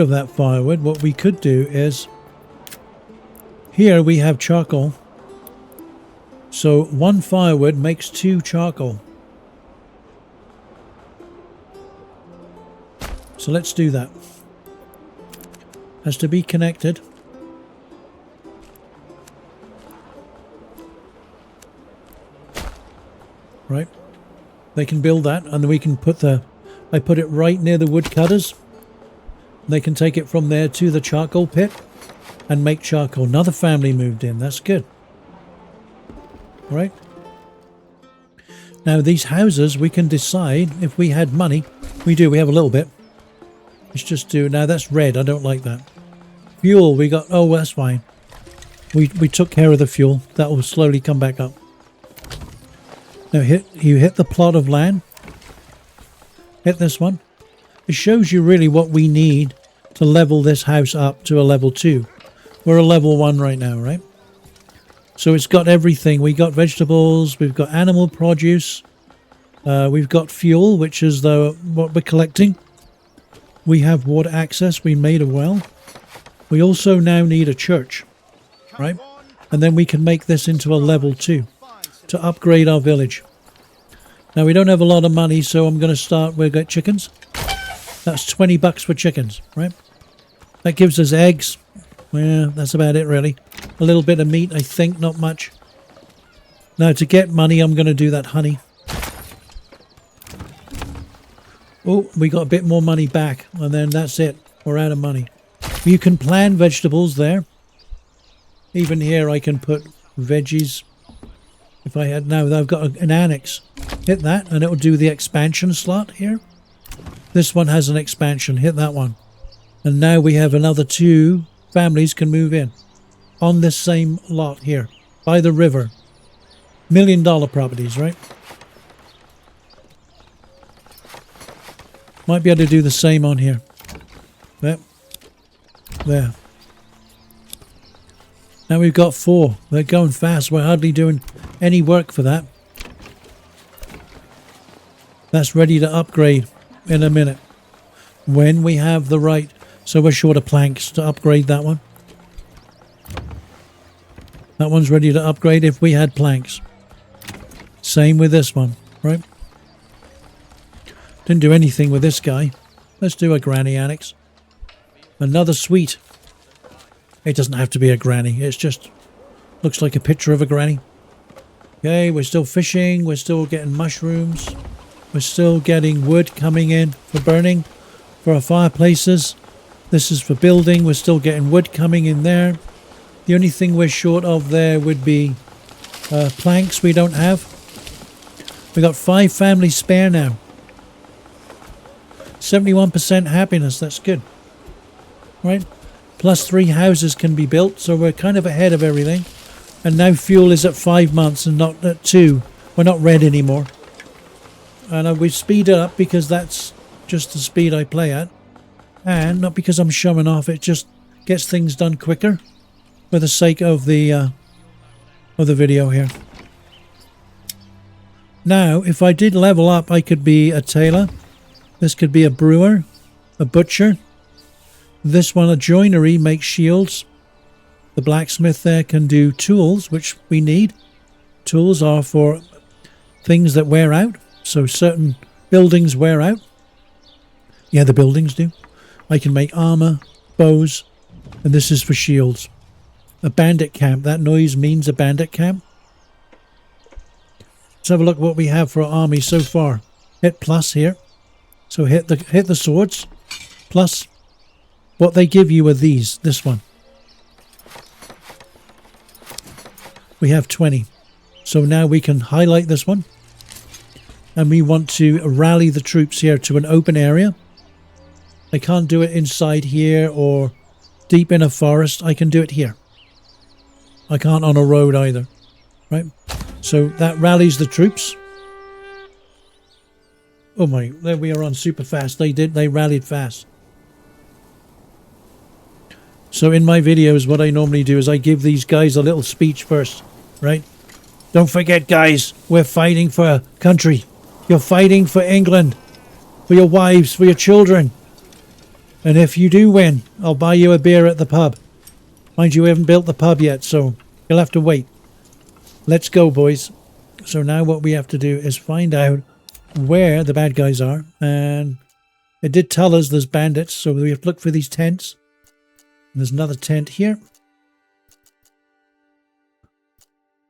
of that firewood, what we could do is, here we have charcoal. So 1 firewood makes 2 charcoal. So let's do that. Has to be connected. Right. They can build that, and then we can put I put it right near the woodcutters. They can take it from there to the charcoal pit and make charcoal. Another family moved in. That's good. Right. Now these houses, we can decide if we had money. We do. We have a little bit. Let's just do. Now that's red. I don't like that. Fuel. We got. Oh, that's fine. We took care of the fuel. That will slowly come back up. Now you hit the plot of land. Hit this one. It shows you really what we need to level this house up to a level 2. We're a level 1 right now, right? So it's got everything. We got vegetables. We've got animal produce. We've got fuel, which is what we're collecting. We have water access. We made a well. We also now need a church, right? And then we can make this into a level 2 to upgrade our village. Now we don't have a lot of money, so I'm going to start. We'll get chickens. That's $20 for chickens, right? That gives us eggs. Well, that's about it, really. A little bit of meat, I think, not much. Now to get money, I'm going to do that honey. Oh, we got a bit more money back, and then that's it. We're out of money. You can plant vegetables there. Even here, I can put veggies. If I had now, I've got an annex. Hit that, and it will do the expansion slot here. This one has an expansion. Hit that one, and now we have another 2 families can move in on this same lot here by the river. $1 million properties, right? Might be able to do the same on here. There. There. Now we've got 4. They're going fast. We're hardly doing any work for that. That's ready to upgrade in a minute. When we have the right So we're short of planks to upgrade that one. That one's ready to upgrade if we had planks. Same with this one, right? Didn't do anything with this guy. Let's do a granny annex. Another suite. It doesn't have to be a granny. It's just looks like a picture of a granny. Okay, we're still fishing. We're still getting mushrooms. We're still getting wood coming in for burning for our fireplaces. This is for building. We're still getting wood coming in there. The only thing we're short of there would be planks we don't have. We got 5 families spare now. 71% happiness. That's good. Right? Plus 3 houses can be built. So we're kind of ahead of everything. And now fuel is at 5 months and not at 2. We're not red anymore. And we speed it up because that's just the speed I play at. And not because I'm showing off. It just gets things done quicker. For the sake of the video here. Now, if I did level up, I could be a tailor. This could be a brewer, a butcher. This one, a joinery, makes shields. The blacksmith there can do tools, which we need. Tools are for things that wear out. So certain buildings wear out. Yeah, the buildings do. I can make armor, bows, and this is for shields. A bandit camp. That noise means a bandit camp. Let's have a look what we have for our army so far. Hit plus here. So hit the swords. Plus what they give you are these. This one. We have 20. So now we can highlight this one. And we want to rally the troops here to an open area. I can't do it inside here or deep in a forest. I can do it here. I can't on a road either, right? So that rallies the troops. Oh my, there we are on super fast. They rallied fast. So in my videos, what I normally do is I give these guys a little speech first, right? Don't forget, guys, we're fighting for a country. You're fighting for England, for your wives, for your children. And if you do win, I'll buy you a beer at the pub. Mind you, we haven't built the pub yet, so you'll have to wait. Let's go, boys. So now what we have to do is find out where the bad guys are. And it did tell us there's bandits, so we have to look for these tents. And there's another tent here.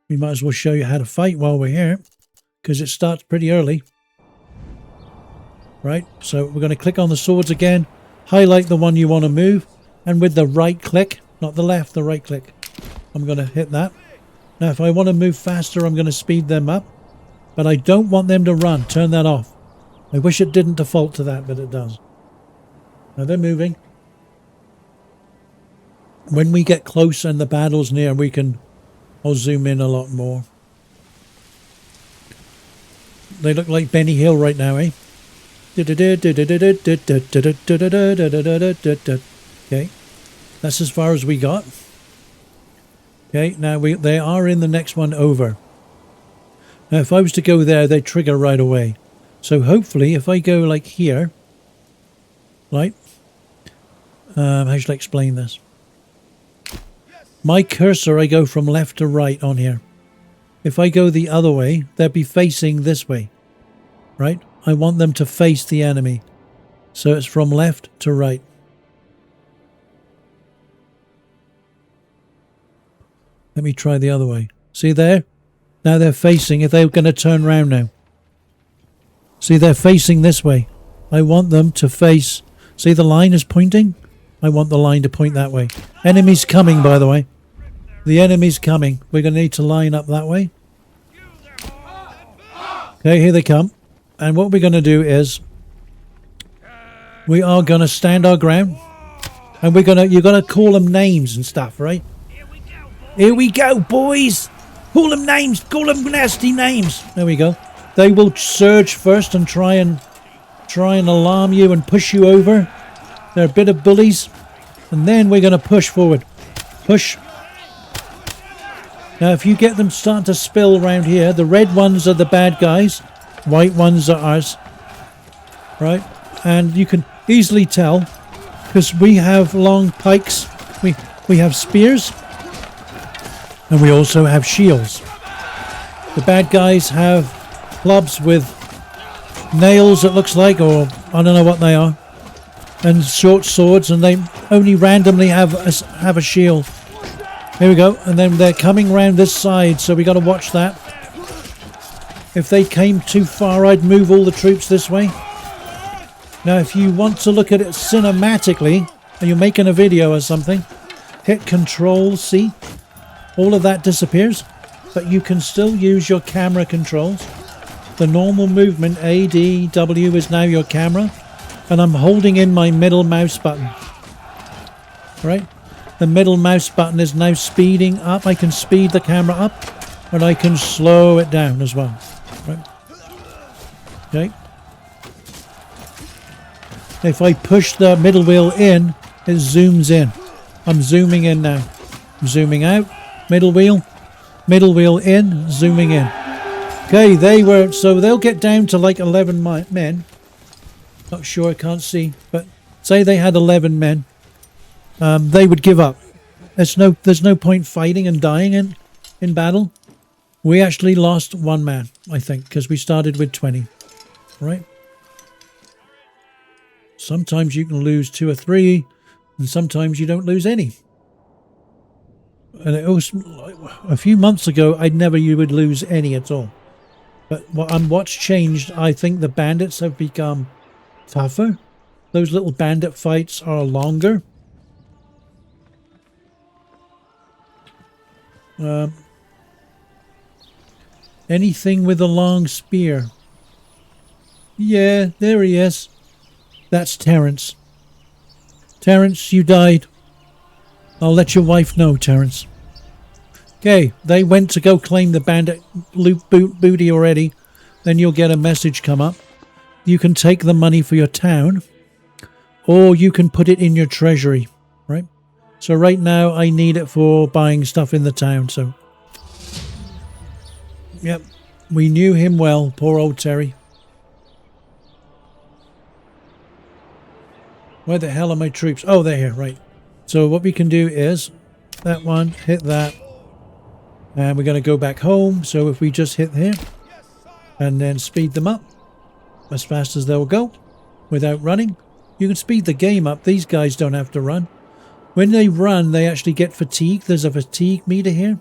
We might as well show you how to fight while we're here, because it starts pretty early. Right, so we're going to click on the swords again. Highlight the one you want to move. And with the right click, not the left, the right click, I'm going to hit that. Now if I want to move faster, I'm going to speed them up. But I don't want them to run. Turn that off. I wish it didn't default to that, but it does. Now they're moving. When we get close and the battle's near, I'll zoom in a lot more. They look like Benny Hill right now, eh? Okay, that's as far as we got. Okay, now they are in the next one over. Now if I was to go there, they'd trigger right away. So hopefully if I go like here, right? How should I explain this? My cursor, I go from left to right on here. If I go the other way, they'll be facing this way, right? I want them to face the enemy. So it's from left to right. Let me try the other way. See there? Now they're facing, if they're going to turn around now. See, they're facing this way. I want them to face... See, the line is pointing? I want the line to point that way. Enemy's coming, by the way. The enemy's coming. We're going to need to line up that way. Okay, here they come. And what we're going to do is... We are going to stand our ground. And you're going to call them names and stuff, right? Here we go, boys! Call them names! Call them nasty names! There we go. They will surge first and try and alarm you and push you over. They're a bit of bullies. And then we're going to push forward. Push. Now if you get them starting to spill around here, the red ones are the bad guys. White ones are ours. Right? And you can easily tell Because we have long pikes, we have spears, and we also have shields. The bad guys have clubs with nails, it looks like, or I don't know what they are, and short swords, and they only randomly have a shield. Here we go, and then they're coming round this side, so we got to watch that. If they came too far, I'd move all the troops this way. Now, if you want to look at it cinematically, and you're making a video or something, hit Control C. All of that disappears, but you can still use your camera controls. The normal movement, A, D, W, is now your camera, and I'm holding in my middle mouse button. Right? The middle mouse button is now speeding up. I can speed the camera up, and I can slow it down as well. Right? Okay. If I push the middle wheel in, it zooms in. I'm zooming in now. I'm zooming out, middle wheel in, zooming in. Okay, so they'll get down to like 11 men. Not sure, I can't see, but say they had 11 men. They would give up. There's no point fighting and dying in battle. We actually lost 1 man, I think, because we started with 20. Right? Sometimes you can lose 2 or 3, and sometimes you don't lose any. And it was a few months ago, you would lose any at all. But what's changed, I think the bandits have become tougher. Those little bandit fights are longer. Anything with a long spear. Yeah, there he is. That's Terence. Terence, you died. I'll let your wife know, Terence. Okay, they went to go claim the bandit booty already. Then you'll get a message come up. You can take the money for your town, or you can put it in your treasury, right? So right now I need it for buying stuff in the town, so. Yep, we knew him well, poor old Terry. Where the hell are my troops? Oh, they're here, right. So what we can do is that one, hit that, and we're going to go back home. So if we just hit here and then speed them up as fast as they'll go without running, you can speed the game up. These guys don't have to run. When they run, they actually get fatigued. There's a fatigue meter here.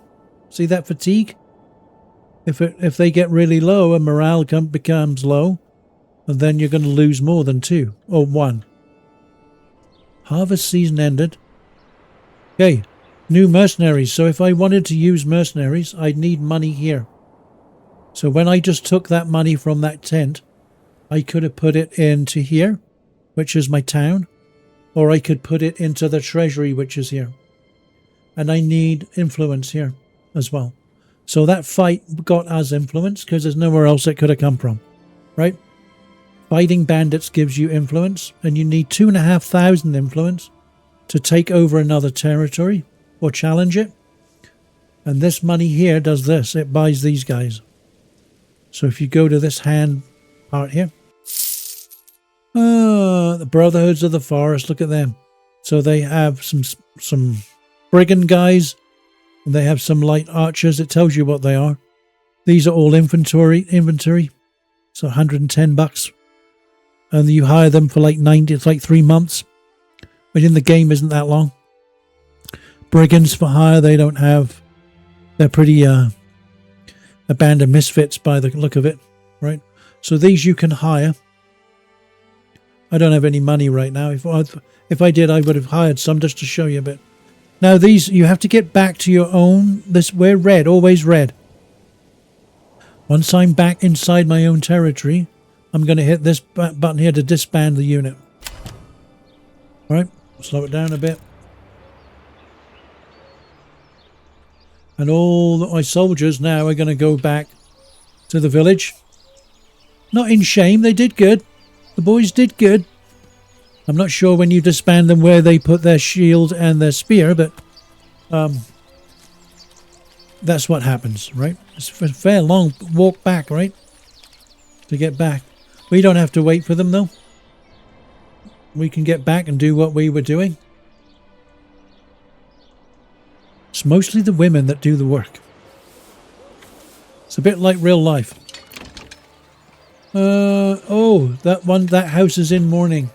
See that fatigue? If they get really low and morale becomes low, and then you're going to lose more than 2 or 1. Harvest season ended. Okay, new mercenaries. So if I wanted to use mercenaries, I'd need money here. So when I just took that money from that tent, I could have put it into here, which is my town, or I could put it into the treasury, which is here. And I need influence here as well. So that fight got us influence because there's nowhere else it could have come from, right? Fighting bandits gives you influence, and you need 2,500 influence to take over another territory or challenge it. And this money here does this. It buys these guys. So if you go to this hand part here. The Brotherhoods of the Forest, look at them. So they have some brigand guys, and they have some light archers. It tells you what they are. These are all inventory. So 110 bucks. And you hire them for like 90, it's like 3 months. But in the game isn't that long. Brigands for hire, they don't have, they're pretty a band of misfits by the look of it, right? So these you can hire. I don't have any money right now. If I did, I would have hired some just to show you a bit. Now these, you have to get back to your own, we're red, always red. Once I'm back inside my own territory, I'm going to hit this button here to disband the unit. Alright, slow it down a bit. And all my soldiers now are going to go back to the village. Not in shame, they did good. The boys did good. I'm not sure when you disband them where they put their shield and their spear, but that's what happens, right? It's a fair long walk back, right? To get back. We don't have to wait for them, though. we can get back and do what we were doing. It's mostly the women that do the work. It's a bit like real life. Oh, that house is in mourning.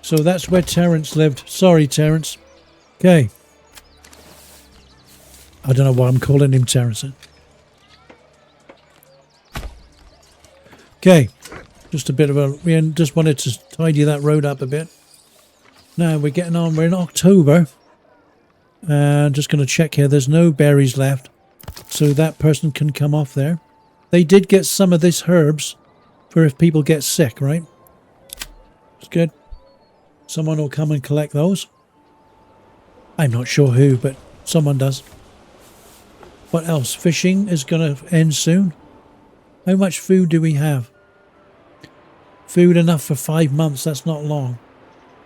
So that's where Terence lived. Sorry, Terence. Okay. I don't know why I'm calling him Terence. Okay. Just a bit of a... We just wanted to tidy that road up a bit. Now we're getting on. We're in October. And just going to check here. There's no berries left. So that person can come off there. They did get some of this herbs for if people get sick, right? It's good. Someone will come and collect those. I'm not sure who, but someone does. What else? Fishing is going to end soon. How much food do we have? Food enough for 5 months. That's not long.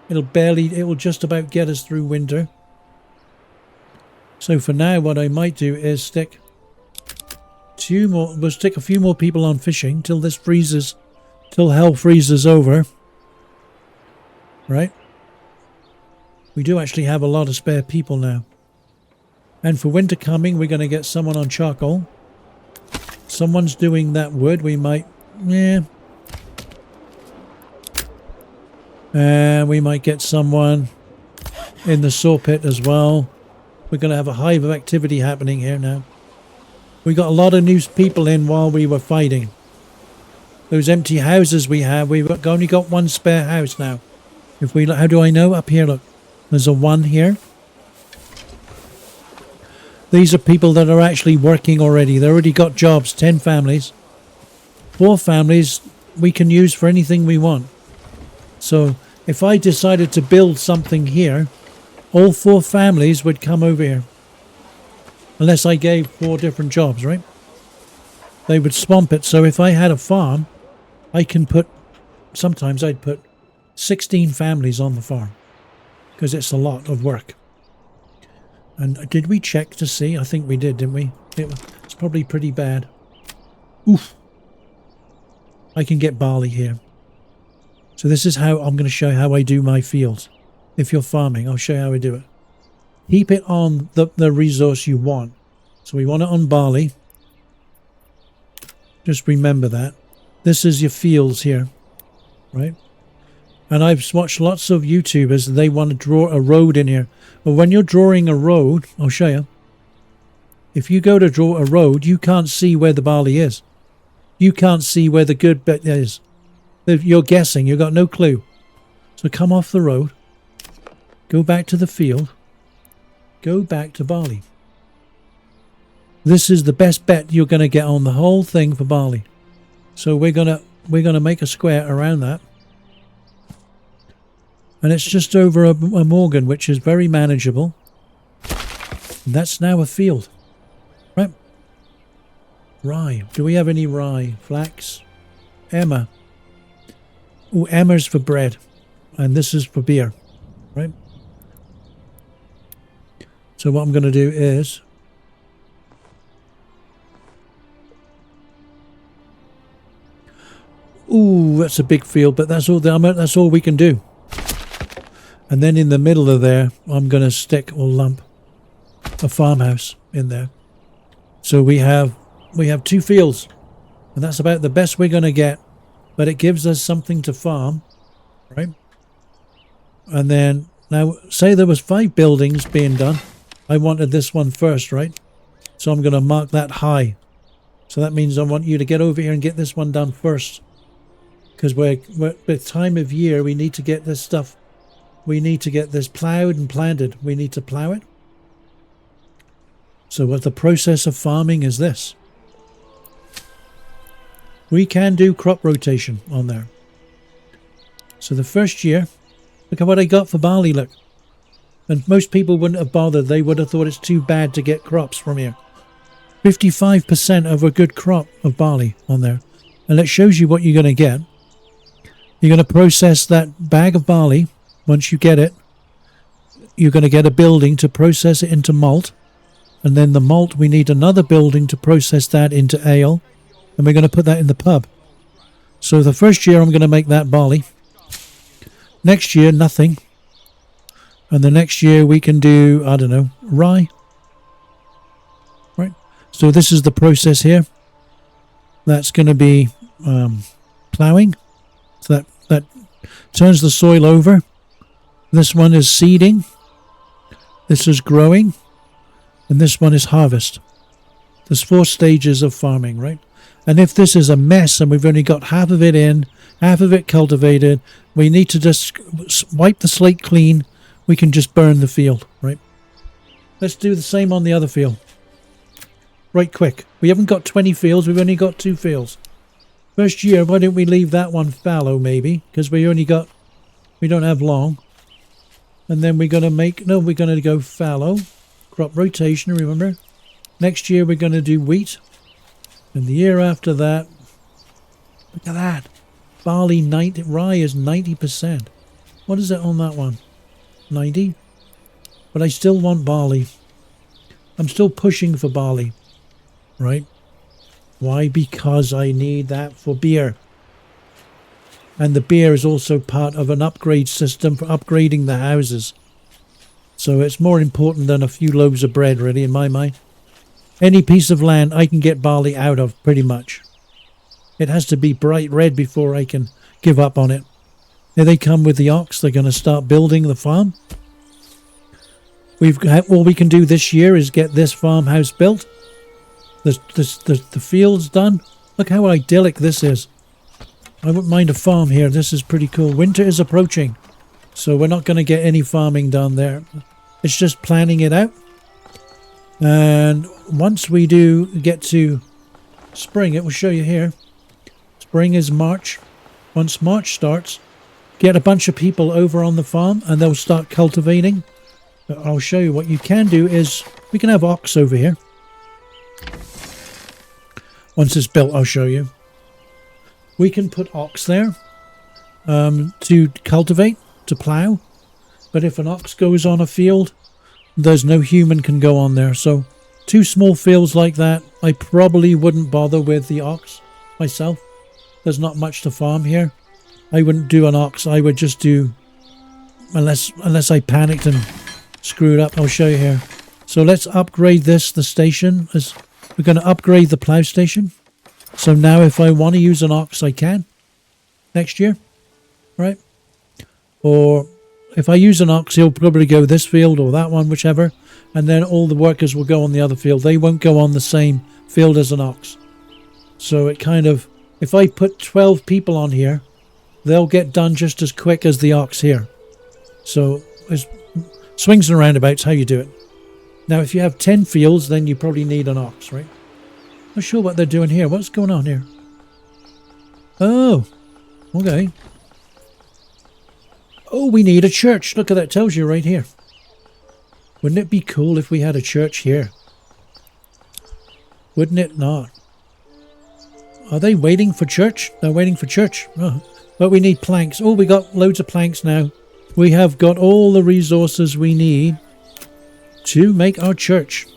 It will just about get us through winter. So for now, what I might do is stick we'll stick a few more people on fishing till this freezes, till hell freezes over. Right? We do actually have a lot of spare people now. And for winter coming, we're going to get someone on charcoal. Someone's doing that wood. We might... Yeah. And we might get someone in the saw pit as well. We're going to have a hive of activity happening here now. We got a lot of new people in while we were fighting. Those empty houses we have, we've only got one spare house now. If we, how do I know? Up here, look. There's a 1 here. These are people that are actually working already. They already got jobs. 10 families. 4 families we can use for anything we want. So if I decided to build something here, all 4 families would come over here. Unless I gave 4 different jobs, right? They would swamp it. So if I had a farm, I can put... Sometimes I'd put 16 families on the farm. Because it's a lot of work. And did we check to see? I think we did, didn't we? It's probably pretty bad. Oof. I can get barley here. So this is how I'm going to show you how I do my fields. If you're farming, I'll show you how I do it. Keep it on the resource you want. So we want it on barley. Just remember that. This is your fields here. Right? And I've watched lots of YouTubers. They want to draw a road in here. But when you're drawing a road, I'll show you. If you go to draw a road, you can't see where the barley is. You can't see where the good bit is. You're guessing. You've got no clue. So come off the road. Go back to the field. Go back to barley. This is the best bet you're going to get on the whole thing for barley. So we're gonna make a square around that. And it's just over a Morgan, which is very manageable. And that's now a field. Right? Rye. Do we have any rye? Flax? Emma. Oh, Emma's for bread. And this is for beer. Right? So what I'm going to do is... Ooh, that's a big field, but that's all we can do. And then in the middle of there, I'm going to stick or lump a farmhouse in there. So we have 2 fields, and that's about the best we're going to get. But it gives us something to farm, right? And then now, say there was 5 buildings being done. I wanted this one first, right? So I'm going to mark that high. So that means I want you to get over here and get this one done first. Because we're at the time of year, we need to get this stuff. We need to get this ploughed and planted. We need to plough it. So what the process of farming is this. We can do crop rotation on there. So the first year, look at what I got for barley, look. And most people wouldn't have bothered. They would have thought it's too bad to get crops from here. 55% of a good crop of barley on there. And it shows you what you're going to get. You're going to process that bag of barley. Once you get it, you're going to get a building to process it into malt. And then the malt, we need another building to process that into ale. And we're going to put that in the pub. So the first year I'm going to make that barley. Next year, nothing. And the next year we can do, I don't know, rye. Right. So this is the process here. That's going to be ploughing. So that turns the soil over. This one is seeding. This is growing. And this one is harvest. There's 4 stages of farming, right? And if this is a mess and we've only got half of it in, half of it cultivated, we need to just wipe the slate clean. We can just burn the field, right? Let's do the same on the other field. Right quick. We haven't got 20 fields. We've only got 2 fields. First year, why don't we leave that one fallow maybe? Because we don't have long. And then we're going to go fallow. Crop rotation, remember? Next year we're going to do wheat. And the year after that, look at that. Barley, rye is 90%. What is it on that one? 90? But I still want barley. I'm still pushing for barley. Right? Why? Because I need that for beer. And the beer is also part of an upgrade system for upgrading the houses. So it's more important than a few loaves of bread, really, in my mind. Any piece of land I can get barley out of, pretty much. It has to be bright red before I can give up on it. Here they come with the ox. They're going to start building the farm. All we can do this year is get this farmhouse built. The field's done. Look how idyllic this is. I wouldn't mind a farm here. This is pretty cool. Winter is approaching. So we're not going to get any farming done there. It's just planning it out. And once we do get to spring, it will show you here. Spring is March. Once March starts, get a bunch of people over on the farm and they'll start cultivating. But I'll show you what you can do is we can have ox over here. Once it's built, I'll show you. We can put ox there to cultivate, to plough. But if an ox goes on a field, there's no human can go on there. So 2 small fields like that, I probably wouldn't bother with the ox myself. There's not much to farm here. I wouldn't do an ox. I would just do, unless I panicked and screwed up. I'll show you here. So let's upgrade the station. We're going to upgrade the plough station. So now if I want to use an ox, I can. Next year. Right? Or if I use an ox, he'll probably go this field or that one, whichever. And then all the workers will go on the other field. They won't go on the same field as an ox. So it kind of, if I put 12 people on here, they'll get done just as quick as the ox here. So it's swings and roundabouts, how you do it. Now, if you have 10 fields, then you probably need an ox, right? Not sure what they're doing here. What's going on here? Oh, okay. Oh, we need a church. Look at that. Tells you right here. Wouldn't it be cool if we had a church here? Wouldn't it not? Are they waiting for church? They're waiting for church. Oh, but we need planks. Oh, we got loads of planks now. We have got all the resources we need to make our church.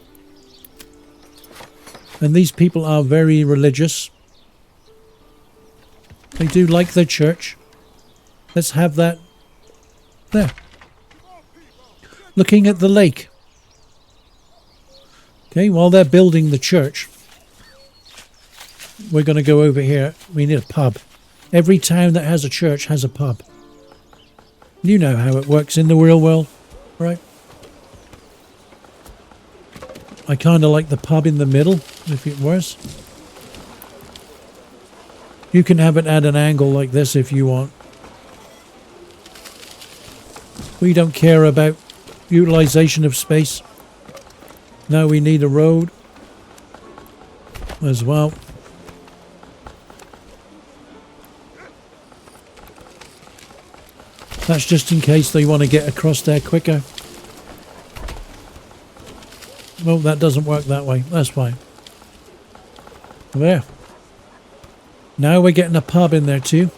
And these people are very religious. They do like their church. Let's have that there. Looking at the lake. Okay, while they're building the church, we're going to go over here. We need a pub. Every town that has a church has a pub. You know how it works in the real world, right? I kind of like the pub in the middle, if it was. You can have it at an angle like this if you want. We don't care about utilization of space. Now we need a road as well. That's just in case they want to get across there quicker. Well, that doesn't work that way. That's fine. There. Now we're getting a pub in there too.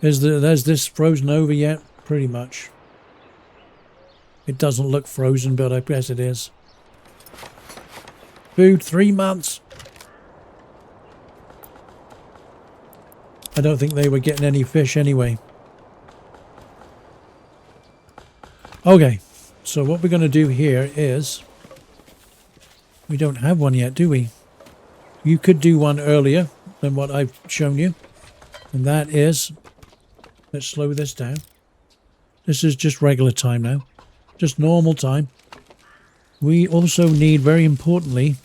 Is this frozen over yet? Pretty much. It doesn't look frozen, but I guess it is. Food, 3 months. I don't think they were getting any fish anyway. Okay, so what we're going to do here is... We don't have one yet, do we? You could do one earlier than what I've shown you. And that is... Let's slow this down. This is just regular time now. Just normal time. We also need, very importantly...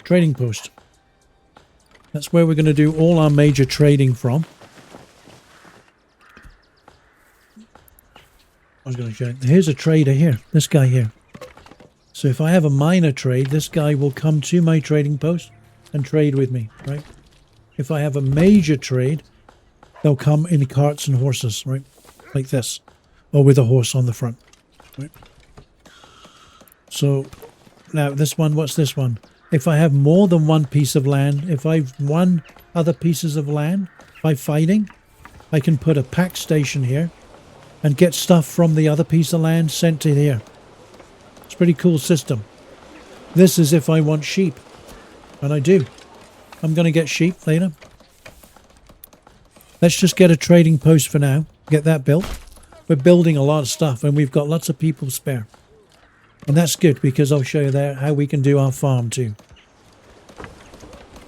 trading post. That's where we're going to do all our major trading from. I was going to show you. Here's a trader here. This guy here. So if I have a minor trade, this guy will come to my trading post and trade with me, right? If I have a major trade, they'll come in carts and horses, right? Like this. Or with a horse on the front, right? So now this one, what's this one? If I have more than one piece of land, if I've won other pieces of land by fighting, I can put a pack station here and get stuff from the other piece of land sent to here. It's a pretty cool system. This is if I want sheep. And I do. I'm going to get sheep later. Let's just get a trading post for now. Get that built. We're building a lot of stuff and we've got lots of people spare. And that's good because I'll show you there how we can do our farm too.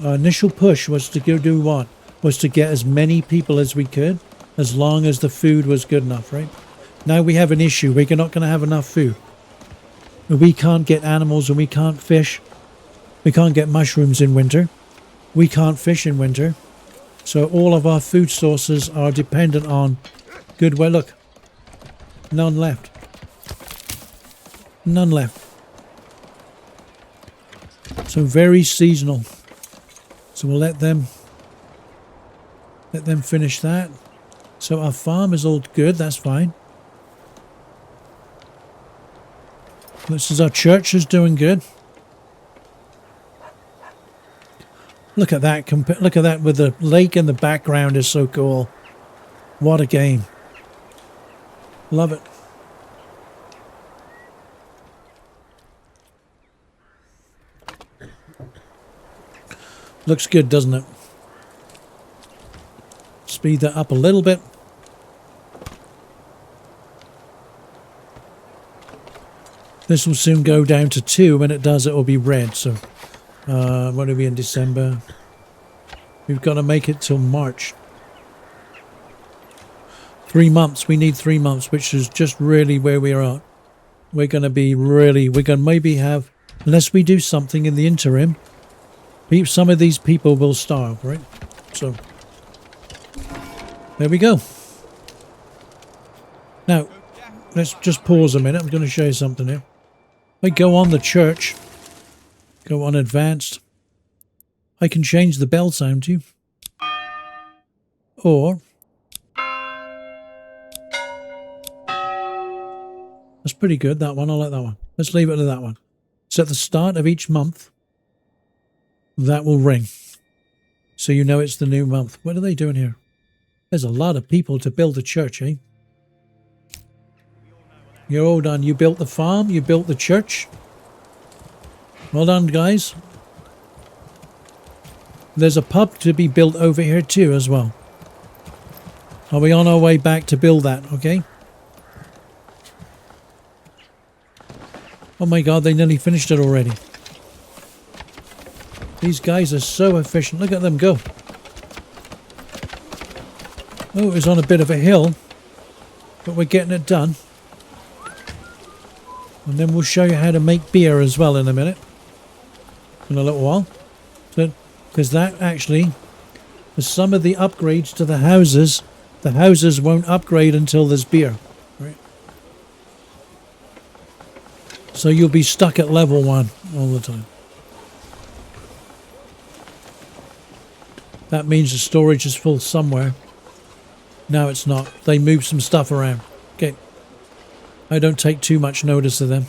Our initial push was to go do what? Was to get as many people as we could, as long as the food was good enough, right? Now we have an issue. We're not going to have enough food. We can't get animals and we can't fish. We can't get mushrooms in winter. We can't fish in winter. So all of our food sources are dependent on good weather. Look, none left. None left. So very seasonal. So we'll let them finish that. So our farm is all good, that's fine. This is our church is doing good. Look at that, look at that with the lake in the background is so cool. What a game. Love it. Looks good, doesn't it? Speed that up a little bit. This will soon go down to 2. When it does, it will be red. So, what are we in December? We've got to make it till March. 3 months. We need 3 months, which is just really where we are at. We're going to be really... We're going to maybe have... Unless we do something in the interim... Some of these people will starve, right? So, there we go. Now, let's just pause a minute. I'm going to show you something here. I go on the church, go on advanced. I can change the bell sound to you. Or, that's pretty good, that one. I like that one. Let's leave it at that one. So at the start of each month, that will ring. So you know it's the new month. What are they doing here? There's a lot of people to build a church, eh? You're all done. You built the farm. You built the church. Well done, guys. There's a pub to be built over here too as well. Are we on our way back to build that? Okay. Oh my God, they nearly finished it already. These guys are so efficient. Look at them go. Oh, it was on a bit of a hill, but we're getting it done. And then we'll show you how to make beer as well in a minute. In a little while. So, because that actually, for some of the upgrades to the houses won't upgrade until there's beer. Right? So you'll be stuck at level 1 all the time. That means the storage is full somewhere. No, it's not. They move some stuff around. Okay. I don't take too much notice of them.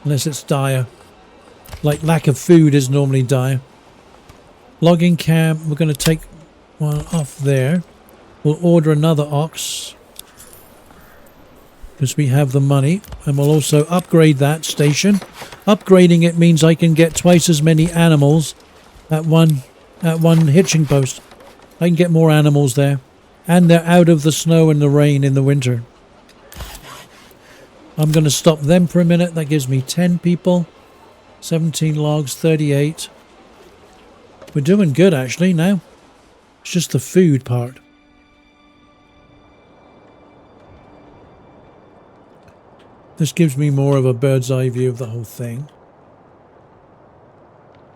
Unless it's dire. Like lack of food is normally dire. Logging camp. We're going to take one off there. We'll order another ox. Because we have the money. And we'll also upgrade that station. Upgrading it means I can get twice as many animals At one hitching post. I can get more animals there. And they're out of the snow and the rain in the winter. I'm going to stop them for a minute. That gives me 10 people. 17 logs, 38. We're doing good actually now. It's just the food part. This gives me more of a bird's eye view of the whole thing.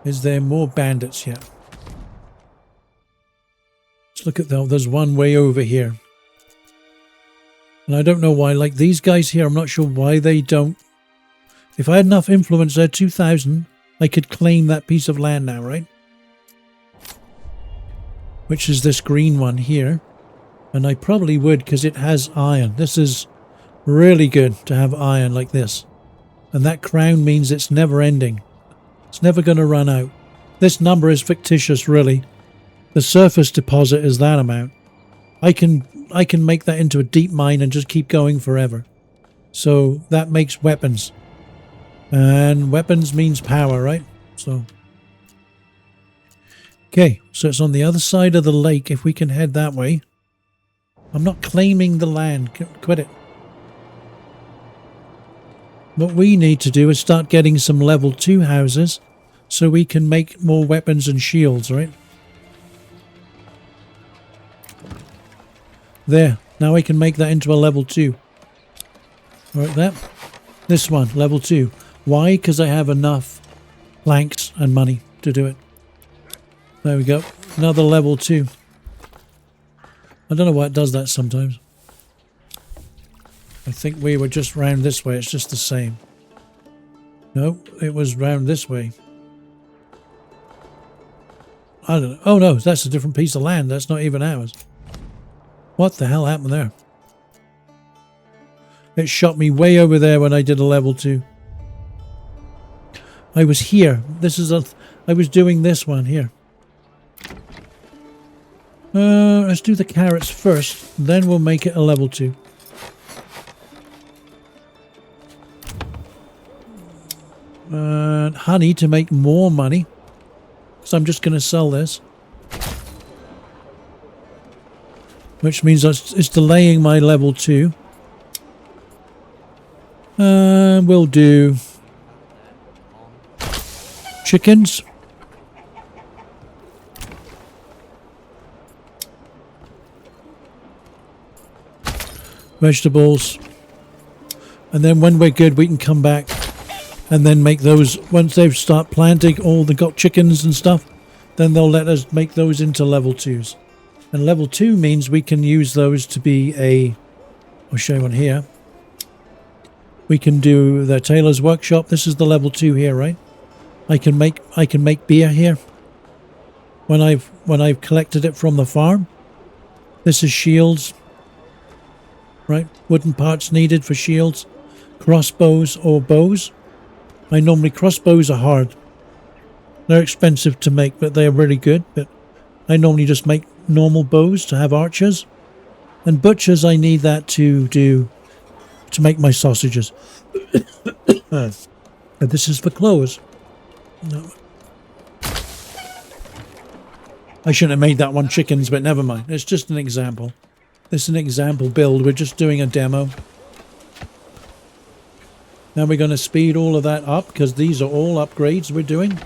Is there more bandits yet? Let's look at that. There's one way over here. And I don't know why. Like these guys here, I'm not sure why they don't. If I had enough influence there, 2,000, I could claim that piece of land now, right? Which is this green one here. And I probably would because it has iron. This is really good to have iron like this. And that crown means it's never ending. It's never going to run out. This number is fictitious, really. The surface deposit is that amount. I can make that into a deep mine and just keep going forever. So that makes weapons. And weapons means power, right? So. Okay, so it's on the other side of the lake if we can head that way. I'm not claiming the land. Quit it. What we need to do is start getting some level 2 houses so we can make more weapons and shields, right? There. Now I can make that into a level 2. Right there. This one, level 2. Why? Because I have enough planks and money to do it. There we go. Another level 2. I don't know why it does that sometimes. I think we were just round this way. It's just the same. No, it was round this way. I don't know. Oh no, that's a different piece of land. That's not even ours. What the hell happened there? It shot me way over there when I did a level 2. I was here. I was doing this one here. Let's do the carrots first. Then we'll make it a level 2. Honey to make more money. So I'm just going to sell this. Which means it's delaying my level 2. We'll do chickens. Vegetables. And then when we're good, we can come back and then make those. Once they start planting all the got chickens and stuff, then they'll let us make those into level 2s. And level 2 means we can use those to be a... I'll show you one here. We can do the tailor's workshop. This is the level 2 here, right? I can make beer here. When I've collected it from the farm. This is shields. Right? Wooden parts needed for shields. Crossbows or bows. Crossbows are hard. They're expensive to make, but they're really good. But I normally just make normal bows to have archers. And butchers, I need that to make my sausages. And this is for clothes. No. I shouldn't have made that one chickens, but never mind. It's just an example. This is an example build. We're just doing a demo. Now we're going to speed all of that up because these are all upgrades we're doing.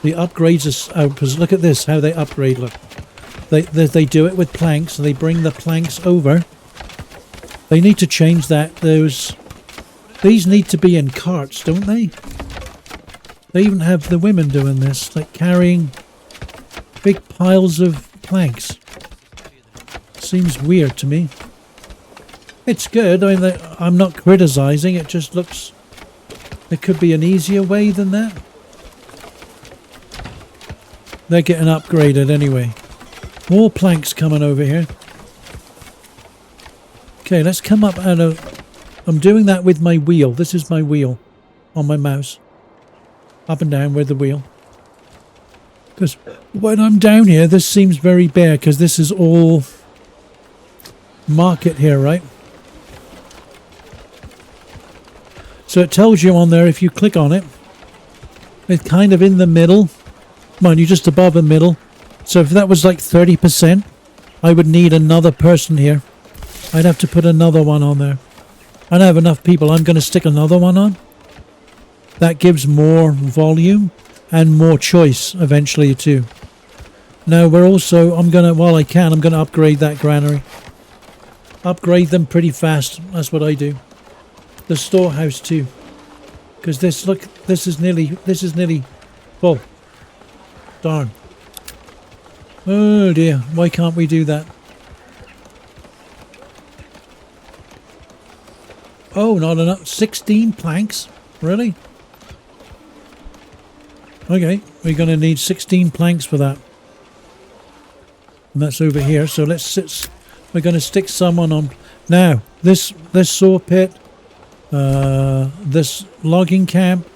The upgrades are... because look at this, how they upgrade. Look. They do it with planks. They bring the planks over. They need to change that. These need to be in carts, don't they? They even have the women doing this, like carrying big piles of planks. Seems weird to me. It's good. I mean, I'm not criticizing. It just looks... there could be an easier way than that. They're getting upgraded anyway. More planks coming over here. Okay, let's come up out of... I'm doing that with my wheel. This is my wheel on my mouse. Up and down with the wheel. Because when I'm down here, this seems very bare because this is all market here, right? So it tells you on there, if you click on it, it's kind of in the middle. Mind you, just above the middle. So if that was like 30%, I would need another person here. I'd have to put another one on there. I don't have enough people. I'm going to stick another one on. That gives more volume and more choice eventually too. Now we're also, while I can, I'm going to upgrade that granary. Upgrade them pretty fast. That's what I do. The storehouse too. Because this is nearly full. Darn. Oh dear, why can't we do that? Oh, not enough. 16 planks? Really? Okay, we're going to need 16 planks for that. And that's over here, so we're going to stick someone on. Now, this saw pit, this logging camp,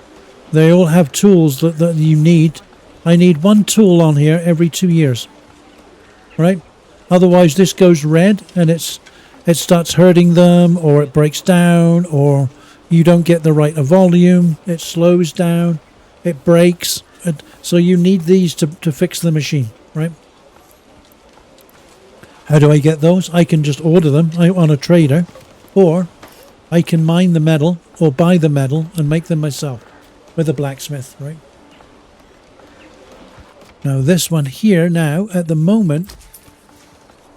they all have tools that you need. I need one tool on here every 2 years. Right? Otherwise this goes red and it starts hurting them, or it breaks down, or you don't get the right volume, it slows down, it breaks. So you need these to fix the machine, right? How do I get those? I can just order them on a trader, or I can mine the metal or buy the metal and make them myself with a blacksmith, right? Now this one here, now at the moment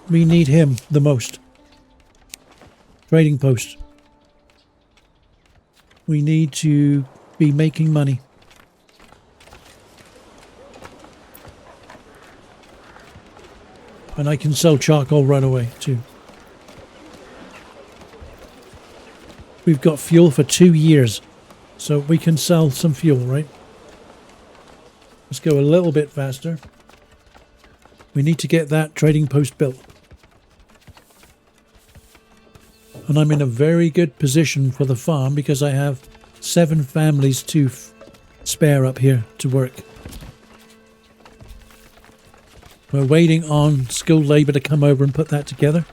we need him the most. Trading post. We need to be making money. And I can sell charcoal right away too. We've got fuel for 2 years, so we can sell some fuel, right? Let's go a little bit faster. We need to get that trading post built. And I'm in a very good position for the farm because I have 7 families to spare up here to work. We're waiting on skilled labour to come over and put that together.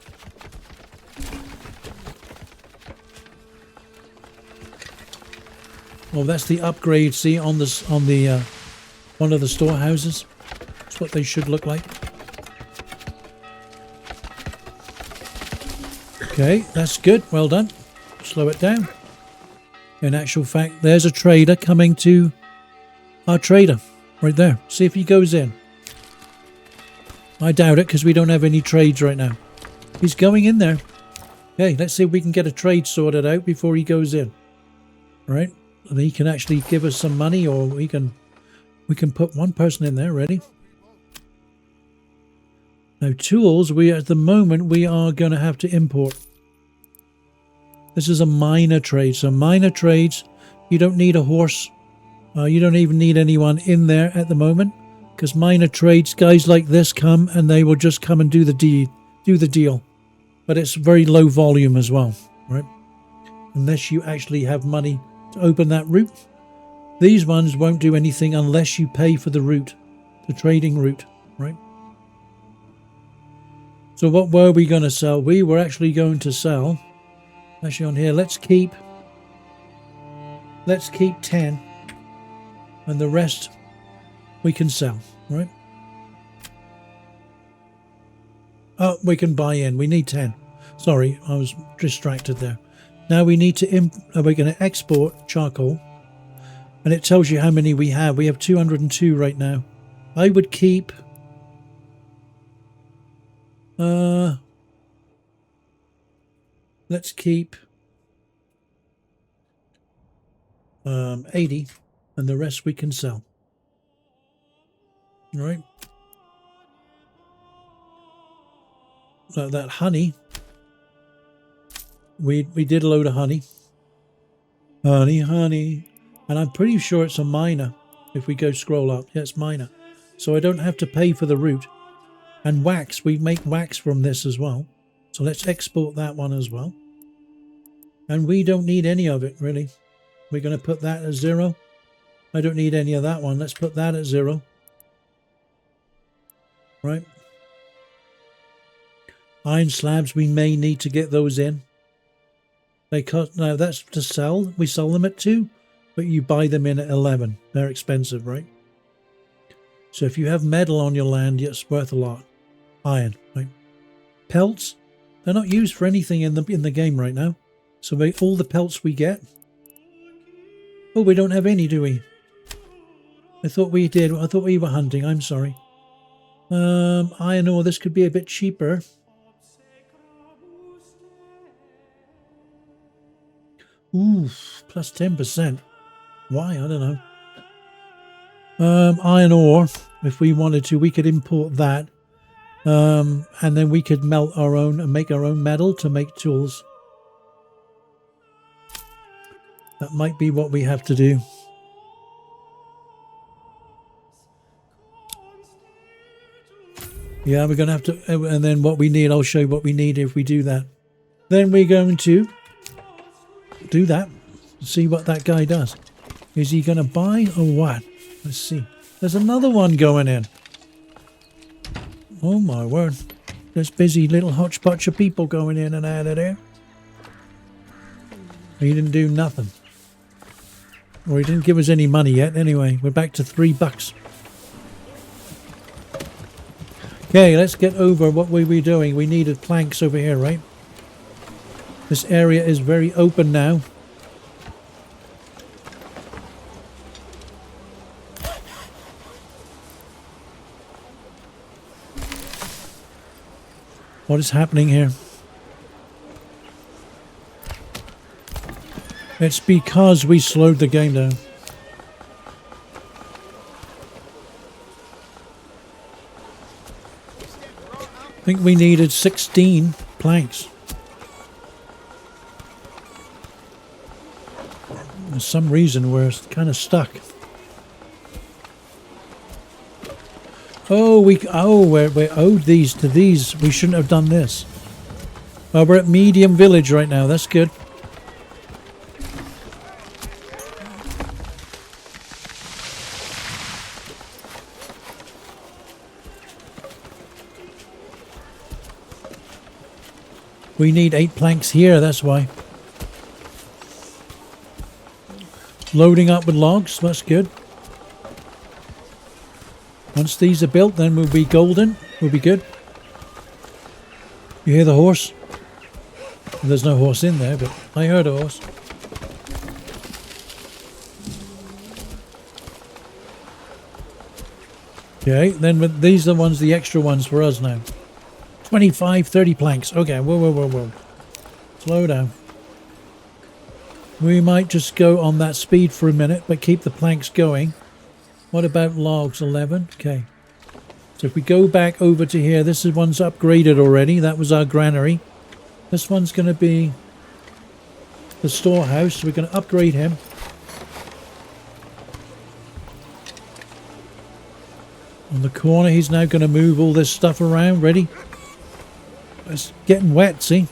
Well, that's the upgrade, see, on the one of the storehouses. That's what they should look like. Okay, that's good. Well done. Slow it down. In actual fact, there's a trader coming to our trader right there. See if he goes in. I doubt it because we don't have any trades right now. He's going in there. Okay, let's see if we can get a trade sorted out before he goes in. All right, and he can actually give us some money, or we can put one person in there. Ready? Now tools, at the moment we are going to have to import. This is a minor trade. So minor trades, you don't need a horse. You don't even need anyone in there at the moment, because minor trades, guys like this come and they will just come and do the deal. But it's very low volume as well, right? Unless you actually have money to open that route. These ones won't do anything unless you pay for the route, the trading route, right? So what were we going to sell? We were actually going to sell, actually on here, let's keep 10, and the rest we can sell, right? Oh, we can buy in. We need 10. Sorry, I was distracted there. Now we need to, we're going to export charcoal, and it tells you how many we have. We have 202 right now. I would keep, let's keep 80, and the rest we can sell. All right. So that honey, we did a load of honey. Honey. And I'm pretty sure it's a minor. If we go scroll up, yeah, it's minor. So I don't have to pay for the route. And wax, we make wax from this as well. So let's export that one as well. And we don't need any of it, really. We're going to put that at 0. I don't need any of that one. Let's put that at 0. Right. Iron slabs, we may need to get those in. They cost, now that's to sell. We sell them at 2, but you buy them in at 11. They're expensive, right? So if you have metal on your land, it's worth a lot. Iron, right? Pelts, they're not used for anything in the game right now. So all the pelts we get. Oh, we don't have any, do we? I thought we did. I thought we were hunting. I'm sorry. Iron ore, this could be a bit cheaper. Ooh, plus 10%. Why? I don't know. Iron ore, if we wanted to, we could import that. And then we could melt our own and make our own metal to make tools. That might be what we have to do. Yeah, we're going to have to, and then what we need, I'll show you what we need if we do that. Then we're going to do that, see what that guy does. Is he going to buy or what? Let's see. There's another one going in. Oh my word. There's busy little hodgepodge of people going in and out of there. He didn't do nothing. Or he didn't give us any money yet. Anyway, we're back to $3. Okay, let's get over what we were doing. We needed planks over here, right? This area is very open now. What is happening here? It's because we slowed the game down. I think we needed 16 planks. For some reason we're kind of stuck. Oh, we're owed these to these. We shouldn't have done this. Oh, we're at medium village right now. That's good. We need 8 planks here, that's why. Loading up with logs, that's good. Once these are built, then we'll be golden. We'll be good. You hear the horse? There's no horse in there, but I heard a horse. Okay, then these are the ones, the extra ones for us now. 25, 30 planks. Okay, whoa. Slow down. We might just go on that speed for a minute, but keep the planks going. What about logs? 11? Okay. So if we go back over to here, this is one's upgraded already. That was our granary. This one's going to be the storehouse. So we're going to upgrade him. On the corner, he's now going to move all this stuff around. Ready? It's getting wet, see?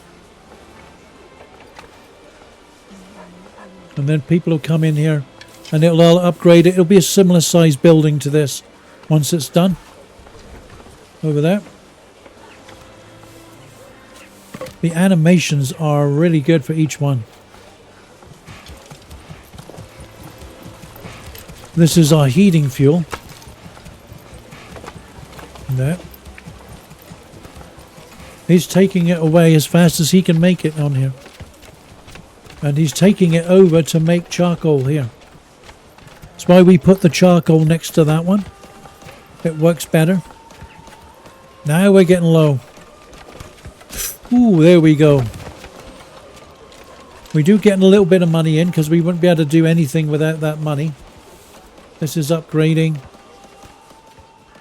And then people will come in here and it'll upgrade it. It'll be a similar size building to this once it's done. Over there. The animations are really good for each one. This is our heating fuel. There. He's taking it away as fast as he can make it on here. And he's taking it over to make charcoal here. That's why we put the charcoal next to that one. It works better. Now we're getting low. Ooh, there we go. We do get a little bit of money in because we wouldn't be able to do anything without that money. This is upgrading.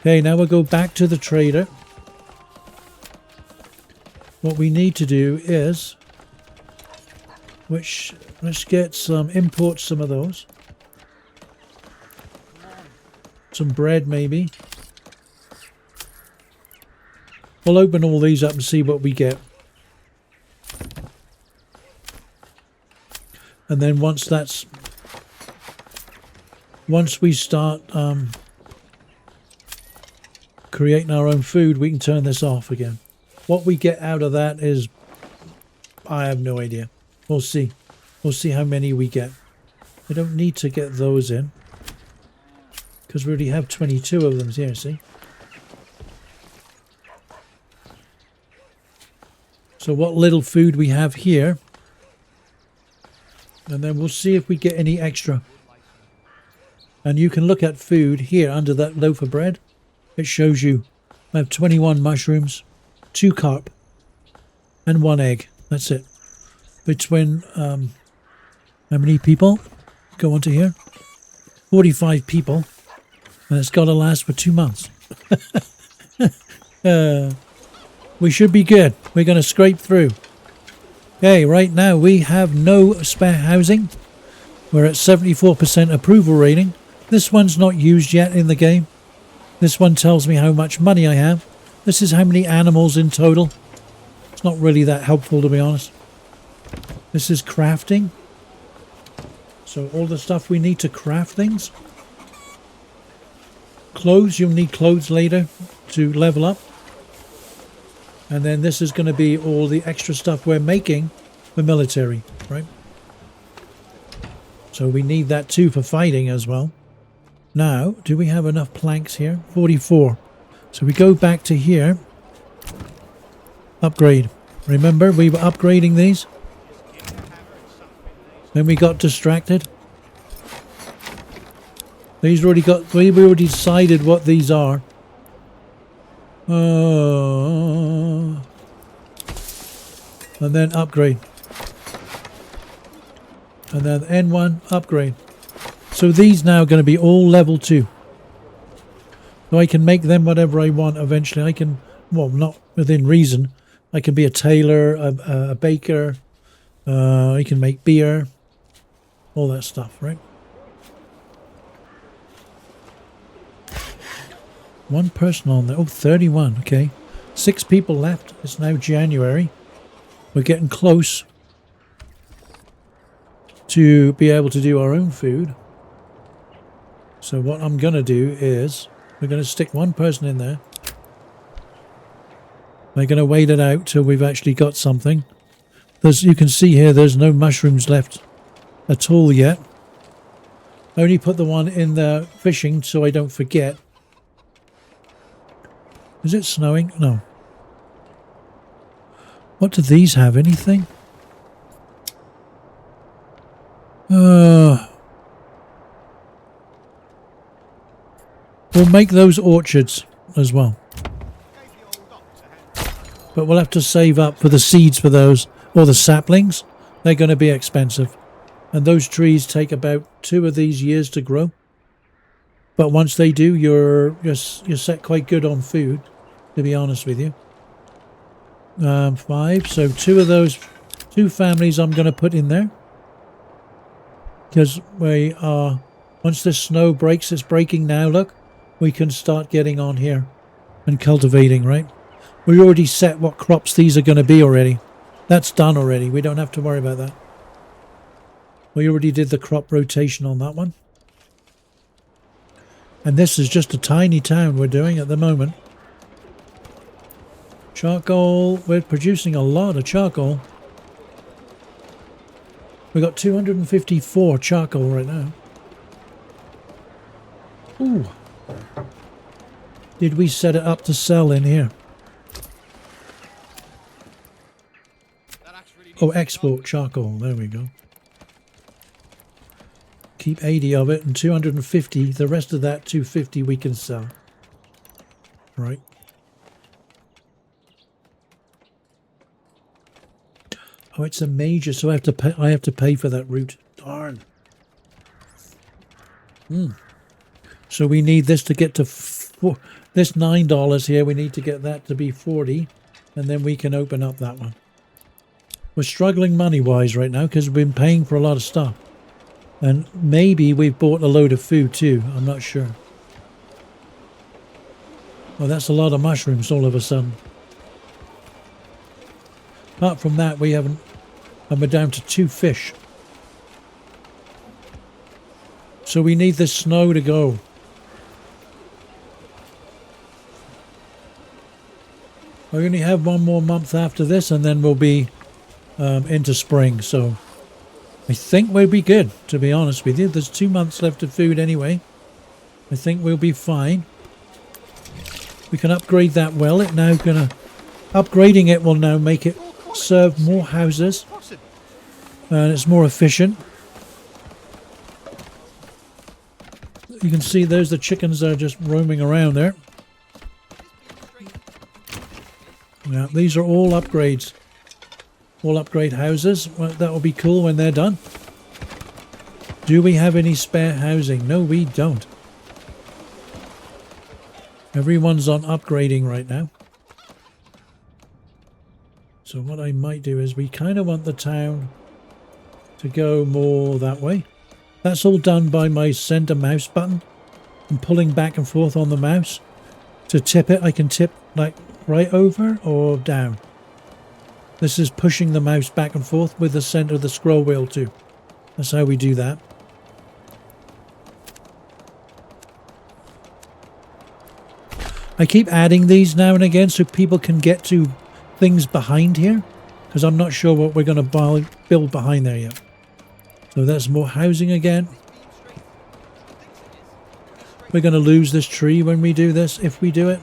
Okay, now we'll go back to the trader. What we need to do is, let's get some, import some of those. Some bread maybe. We'll open all these up and see what we get. And then once we start creating our own food, we can turn this off again. What we get out of that is, I have no idea. We'll see. We'll see how many we get. I don't need to get those in. Because we already have 22 of them here, see? So what little food we have here. And then we'll see if we get any extra. And you can look at food here under that loaf of bread. It shows you I have 21 mushrooms, 2 carp, and 1 egg. That's it. Between, how many people go onto here? 45 people. And it's got to last for 2 months. We should be good. We're going to scrape through. Okay, right now we have no spare housing. We're at 74% approval rating. This one's not used yet in the game. This one tells me how much money I have. This is how many animals in total. It's not really that helpful, to be honest. This is crafting. So all the stuff we need to craft things. Clothes, you'll need clothes later to level up. And then this is going to be all the extra stuff we're making for military, right? So we need that too for fighting as well. Now, do we have enough planks here? 44. So we go back to here. Upgrade. Remember, we were upgrading these. Then we got distracted. These already got. We already decided what these are. And then upgrade. And then N1 upgrade. So these now are going to be all level 2. So I can make them whatever I want eventually. I can, well, not within reason. I can be a tailor, a baker. I can make beer. All that stuff, right? One person on there. Oh, 31. Okay. 6 people left. It's now January. We're getting close to be able to do our own food. So what I'm going to do is we're going to stick one person in there. We're going to wait it out till we've actually got something. You can see here there's no mushrooms left at all yet. I only put the one in the fishing so I don't forget. Is it snowing? No. What do these have? Anything? We'll make those orchards as well. But we'll have to save up for the seeds for those, or the saplings. They're going to be expensive. And those trees take about 2 of these years to grow. But once they do, you're set quite good on food, to be honest with you. 5. So 2 of those, 2 families I'm going to put in there. Because we are, once this snow breaks, it's breaking now, look. We can start getting on here and cultivating, right? We already set what crops these are going to be already. That's done already. We don't have to worry about that. We already did the crop rotation on that one. And this is just a tiny town we're doing at the moment. Charcoal. We're producing a lot of charcoal. We've got 254 charcoal right now. Ooh. Did we set it up to sell in here? Oh, export charcoal. There we go. Keep 80 of it and 250. The rest of that 250 we can sell. Right. Oh, it's a major, so I have to pay for that route. Darn. So we need this to get to this $9 here. We need to get that to be 40, and then we can open up that one. We're struggling money-wise right now because we've been paying for a lot of stuff. And maybe we've bought a load of food too. I'm not sure. Well, that's a lot of mushrooms all of a sudden. Apart from that, we haven't... And we're down to 2 fish. So we need this snow to go. We only have 1 more month after this, and then we'll be into spring. So I think we'll be good, to be honest with you. There's 2 months left of food anyway. I think we'll be fine. We can upgrade that well. Upgrading it will now make it serve more houses. And it's more efficient. You can see there's the chickens that are just roaming around there. Yeah, these are all upgrades. All upgrade houses. Well, that will be cool when they're done. Do we have any spare housing? No, we don't. Everyone's on upgrading right now. So what I might do is we kind of want the town to go more that way. That's all done by my center mouse button. I'm pulling back and forth on the mouse. To tip it, I can tip like right over or down. This is pushing the mouse back and forth with the center of the scroll wheel too. That's how we do that. I keep adding these now and again so people can get to things behind here, because I'm not sure what we're going to build behind there yet. So that's more housing again. We're going to lose this tree when we do this, if we do it.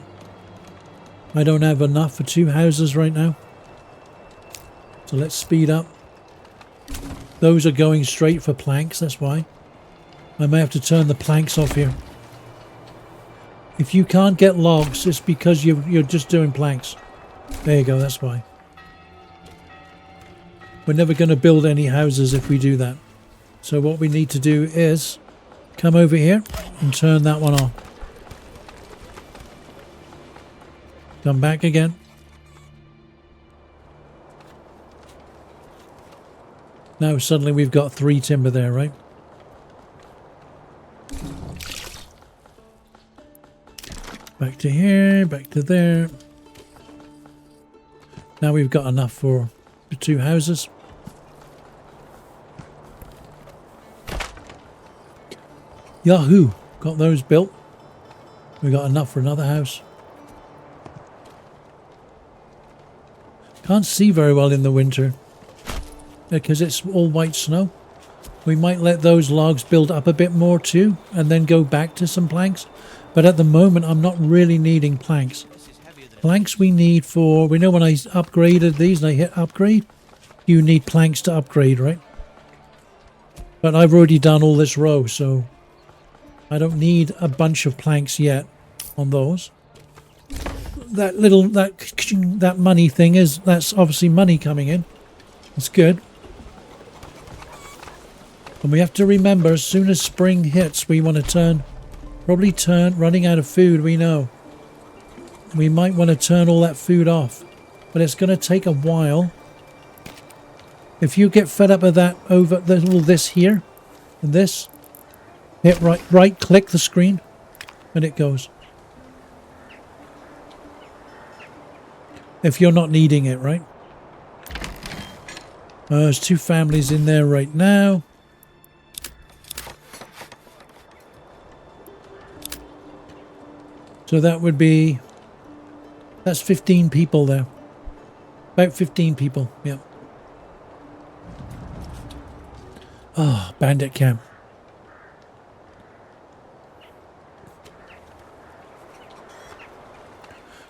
I don't have enough for 2 houses right now. So let's speed up. Those are going straight for planks, that's why. I may have to turn the planks off here. If you can't get logs, it's because you're just doing planks. There you go, that's why. We're never going to build any houses if we do that. So what we need to do is come over here and turn that one off. Come back again. Now suddenly we've got 3 timber there, right? Back to here, back to there. Now we've got enough for the 2 houses. Yahoo! Got those built. We got enough for another house. Can't see very well in the winter because it's all white snow. We might let those logs build up a bit more too and then go back to some planks. But at the moment, I'm not really needing planks. Planks we need for... We know when I upgraded these and I hit upgrade, you need planks to upgrade, right? But I've already done all this row, so I don't need a bunch of planks yet on those. That money thing that's obviously money coming in. It's good. And we have to remember, as soon as spring hits, we want to running out of food, we know. We might want to turn all that food off. But it's going to take a while. If you get fed up with that all this here and this, hit right click the screen and it goes. If you're not needing it, right? There's 2 families in there right now. So that would be... That's 15 people there. About 15 people, yeah. Oh, bandit camp.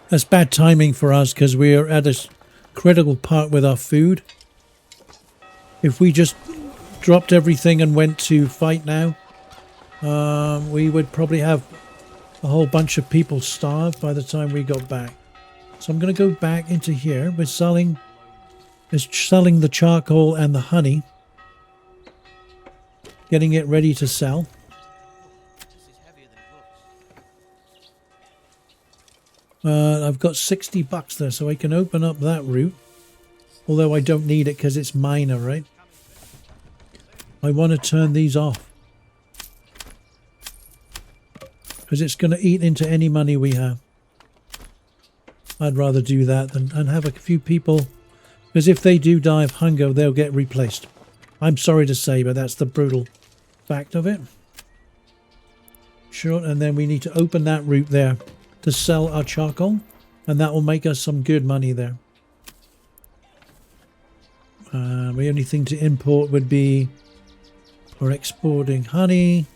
That's bad timing for us because we're at a critical part with our food. If we just dropped everything and went to fight now, we would probably have a whole bunch of people starved by the time we got back. So I'm going to go back into here. We're selling the charcoal and the honey. Getting it ready to sell. I've got 60 bucks there, so I can open up that route. Although I don't need it because it's minor, right? I want to turn these off. Because it's going to eat into any money we have. I'd rather do that than have a few people. Because if they do die of hunger, they'll get replaced. I'm sorry to say, but that's the brutal fact of it. Sure, and then we need to open that route there to sell our charcoal. And that will make us some good money there. The only thing to import would be for exporting honey.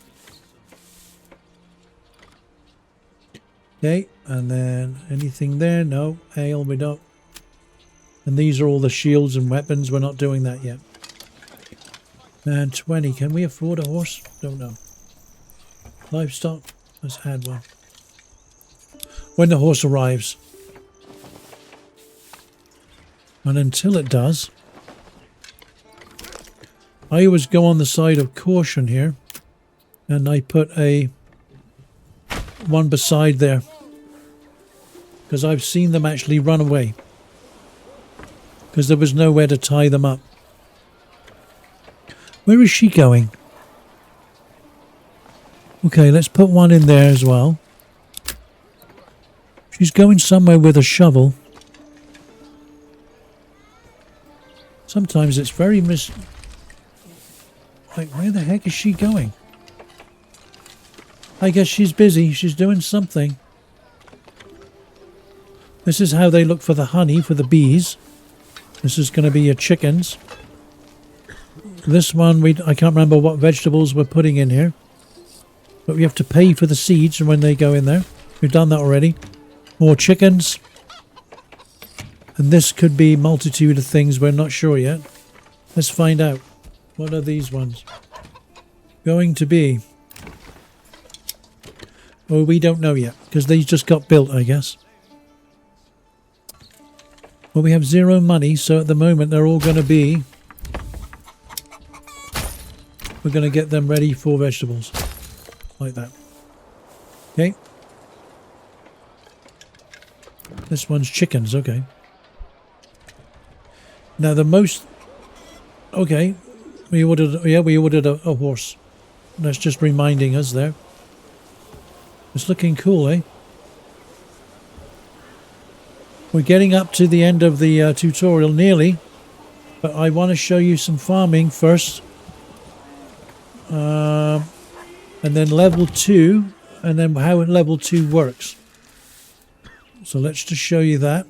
Okay, and then anything there? No. Ale, we don't. And these are all the shields and weapons. We're not doing that yet. And 20. Can we afford a horse? Don't know. Livestock. Let's add one. When the horse arrives. And until it does, I always go on the side of caution here. And I put a one beside there. Because I've seen them actually run away. Because there was nowhere to tie them up. Where is she going? Okay, let's put one in there as well. She's going somewhere with a shovel. Sometimes it's very like, where the heck is she going? I guess she's busy. She's doing something. This is how they look for the honey, for the bees. This is going to be your chickens. This one, I can't remember what vegetables we're putting in here. But we have to pay for the seeds when they go in there. We've done that already. More chickens. And this could be a multitude of things. We're not sure yet. Let's find out. What are these ones going to be? Well, we don't know yet. Because they just got built, I guess. Well, we have 0 money. So at the moment, they're all going to be... We're going to get them ready for vegetables. Like that. Okay. This one's chickens. Okay. Now the most... Okay. We ordered... Yeah, we ordered a horse. That's just reminding us there. It's looking cool, eh? We're getting up to the end of the tutorial nearly. But I want to show you some farming first. And then level 2, and then how level 2 works. So let's just show you that.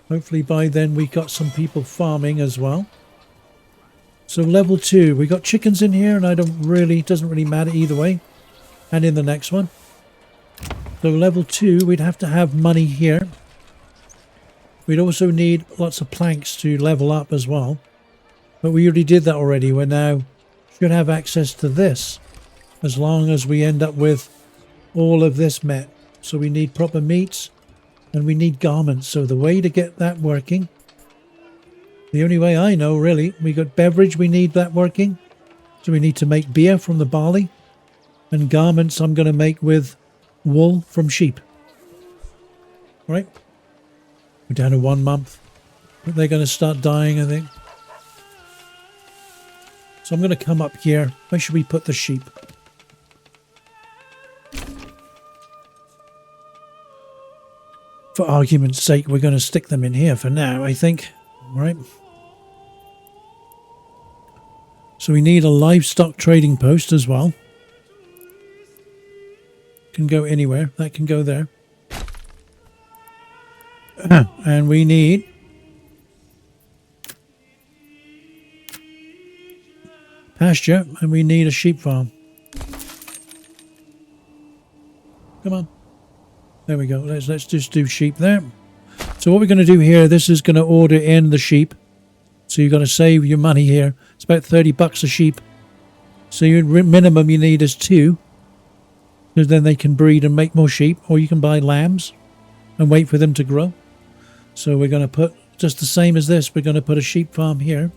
Hopefully by then we got some people farming as well. So level 2, we got chickens in here, and it doesn't really matter either way. And in the next one. So level 2, we'd have to have money here. We'd also need lots of planks to level up as well. But we already did that already. We're now... should have access to this as long as we end up with all of this met. So we need proper meats and we need garments. So the way to get that working, the only way I know really, we got beverage, we need that working. So we need to make beer from the barley, and garments I'm going to make with wool from sheep. Right? We're down to 1 month. But they're going to start dying, I think. So I'm going to come up here. Where should we put the sheep? For argument's sake, we're going to stick them in here for now, I think. Right? So we need a livestock trading post as well. Can go anywhere. That can go there. And we need... pasture, and we need a sheep farm. Come on. There we go. Let's just do sheep there. So what we're going to do here, this is going to order in the sheep. So you're going to save your money here. It's about 30 bucks a sheep. So your minimum you need is 2. Because then they can breed and make more sheep. Or you can buy lambs and wait for them to grow. So we're going to put, just the same as this, we're going to put a sheep farm here.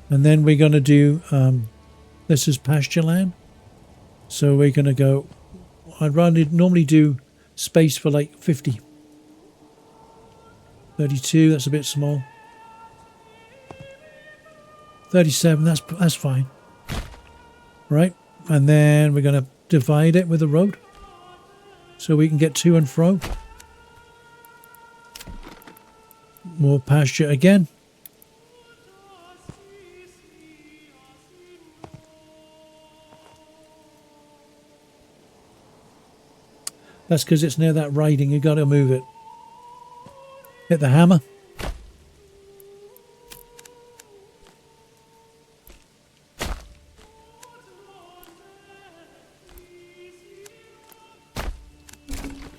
And then we're going to do, this is pasture land. So we're going to go, I'd rather normally do space for like 50. 32, that's a bit small. 37, that's fine. Right, and then we're going to divide it with a road. So we can get to and fro. More pasture again. That's because it's near that riding. You got to move it. Hit the hammer.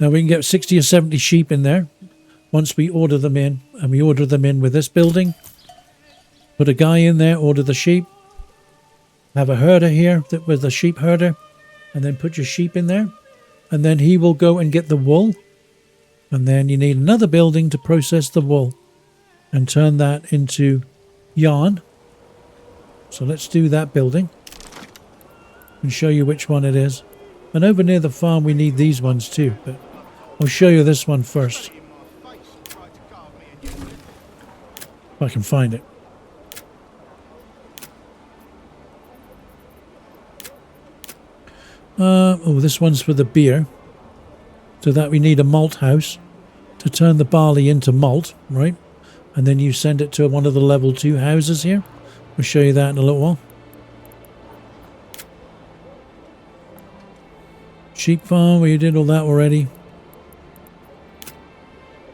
Now we can get 60 or 70 sheep in there once we order them in, and we order them in with this building. Put a guy in there, order the sheep. Have a herder here with a sheep herder, and then put your sheep in there, and then he will go and get the wool, and then you need another building to process the wool and turn that into yarn. So let's do that building and show you which one it is. And over near the farm we need these ones too, but I'll show you this one first if I can find it. Oh, this one's for the beer. So that we need a malt house to turn the barley into malt, right? And then you send it to one of the level 2 houses here. I'll show you that in a little while. Sheep farm, we did all that already.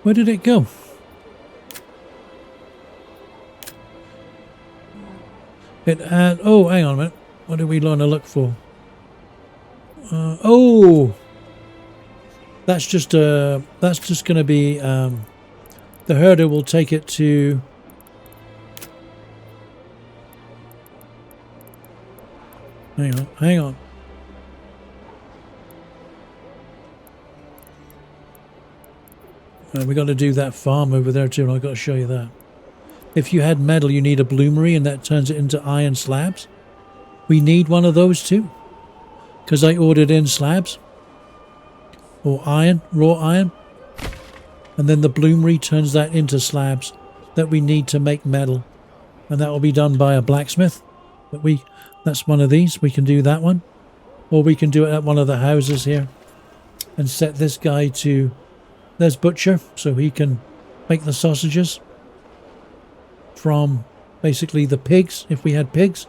Where did it go? It had, oh, hang on a minute. What did we learn to look for? Oh, that's just going to be, the herder will take it to, hang on. We got to do that farm over there too, and I've got to show you that. If you had metal, you need a bloomery, and that turns it into iron slabs. We need one of those too, because I ordered in slabs or iron, raw iron, and then the bloomery turns that into slabs that we need to make metal, and that will be done by a blacksmith. But that's one of these. We can do that one, or we can do it at one of the houses here and set this guy to, there's butcher, so he can make the sausages from basically the pigs, if we had pigs,